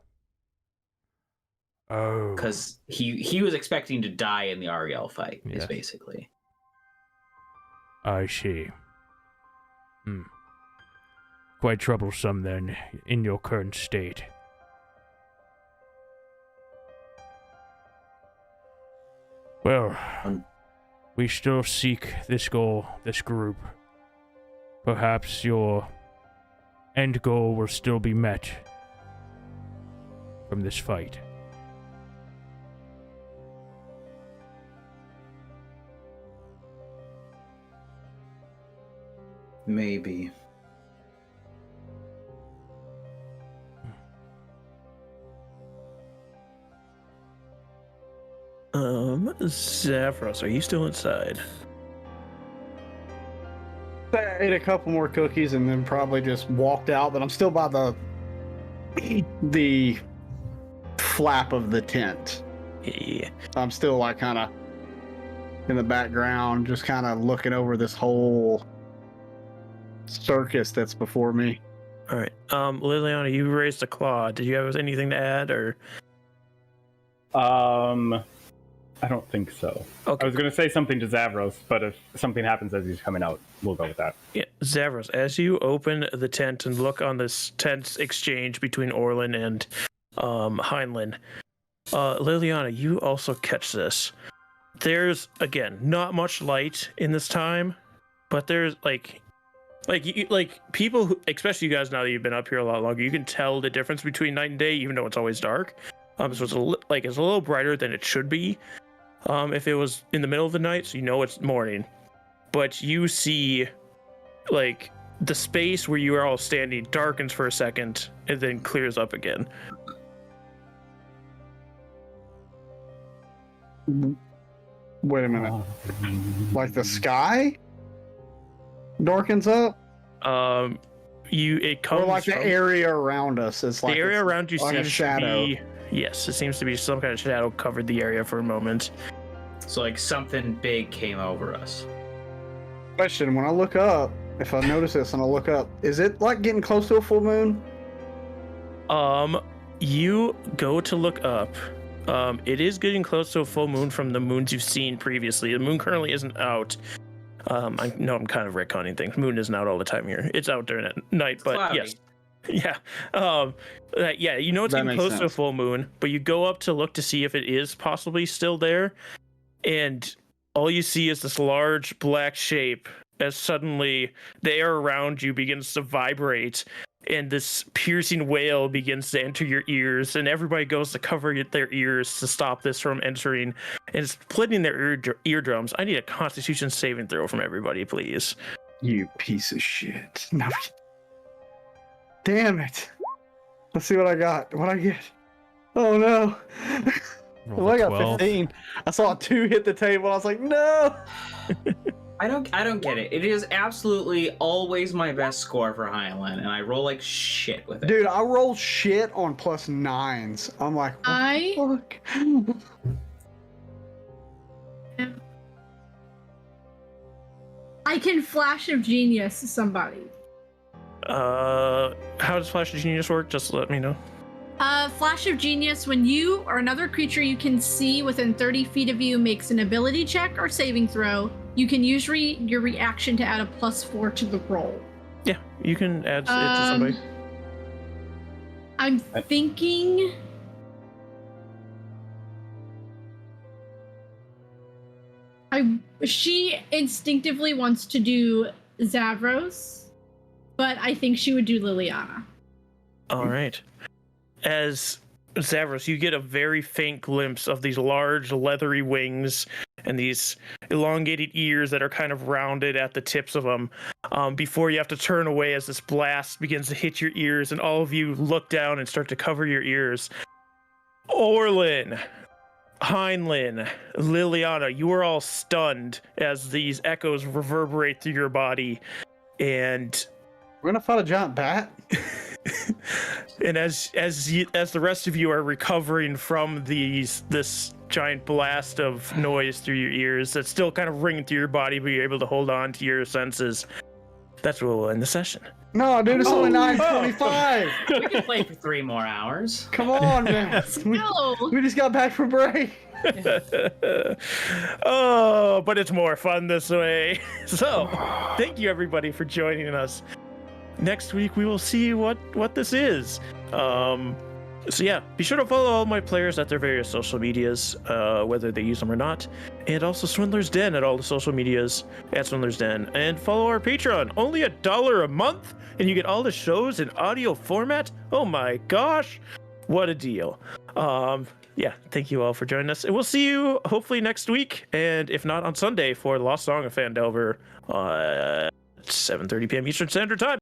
Because he was expecting to die in the Ariel fight, is Yes. basically. I see. Quite troublesome then, in your current state. Well, we still seek this goal, this group. Perhaps your end goal will still be met from this fight. Maybe. Zavros, are you still inside? I ate a couple more cookies and then probably just walked out, but I'm still by the flap of the tent. Yeah. I'm still like kind of in the background, just kind of looking over this whole circus that's before me. All right. Liliana, you raised a claw. Did you have anything to add, or? I don't think so. Okay. I was going to say something to Zavros, but if something happens as he's coming out, we'll go with that. Yeah, Zavros, as you open the tent and look on this tense exchange between Orlin and Heinlein, Liliana, you also catch this. There's, again, not much light in this time, but there's like people who, especially you guys now that you've been up here a lot longer, you can tell the difference between night and day, even though it's always dark. So it's it's a little brighter than it should be. If it was in the middle of the night, so you know it's morning. But you see, like, the space where you are all standing darkens for a second and then clears up again. Wait a minute. Like the sky darkens up? It comes Or like the from- area around us is like the area it's around you like a seems shadow. to be, yes, it seems to be some kind of shadow covered the area for a moment. So like something big came over us. Question, when I look up, if I notice this and I look up, is it like getting close to a full moon? You go to look up. It is getting close to a full moon from the moons you've seen previously. The moon currently isn't out. I know I'm kind of retconning things. Moon isn't out all the time here. It's out during at night, but Cloudy. yes. Yeah. Yeah, you know it's That getting makes close to a sense. full moon, but you go up to look to see if it is possibly still there, and all you see is this large black shape as suddenly the air around you begins to vibrate, and this piercing wail begins to enter your ears, and everybody goes to cover their ears to stop this from entering, and it's splitting their eardrums. I need a Constitution saving throw from everybody, please. You piece of shit. No. Damn it. Let's see what I got. What I get? Oh no. Roll Well, I a got 12. 15. I saw a 2 hit the table. I was like, no. I don't get it. It is absolutely always my best score for Highland, and I roll like shit with it. Dude, I roll shit on +9s. I'm like, what I the fuck? can flash of genius somebody. How does Flash of Genius work? Just let me know. Flash of genius, when you or another creature you can see within 30 feet of you makes an ability check or saving throw, you can use your reaction to add a +4 to the roll. Yeah, you can add it to somebody. I'm thinking. She instinctively wants to do Zavros, but I think she would do Liliana. All right. As Zavros, you get a very faint glimpse of these large leathery wings and these elongated ears that are kind of rounded at the tips of them, before you have to turn away as this blast begins to hit your ears, and all of you look down and start to cover your ears. Orlin, Heinlein, Liliana, you are all stunned as these echoes reverberate through your body, and We're gonna fight a giant bat? and as the rest of you are recovering from this giant blast of noise through your ears that's still kind of ringing through your body, but you're able to hold on to your senses, that's where we'll end the session. No, dude, it's only 9:25. We can play for 3 more hours. Come on, man. No. We just got back from break. Oh, but it's more fun this way. So, thank you everybody for joining us. Next week we will see what this is. So yeah, be sure to follow all my players at their various social medias, whether they use them or not, and also Swindler's Den at all the social medias at Swindler's Den, and follow our Patreon. Only $1 a month, and you get all the shows in audio format. Oh my gosh, what a deal! Yeah, thank you all for joining us, and we'll see you hopefully next week, and if not on Sunday for the Lost Song of Phandelver, 7:30 p.m. Eastern Standard Time.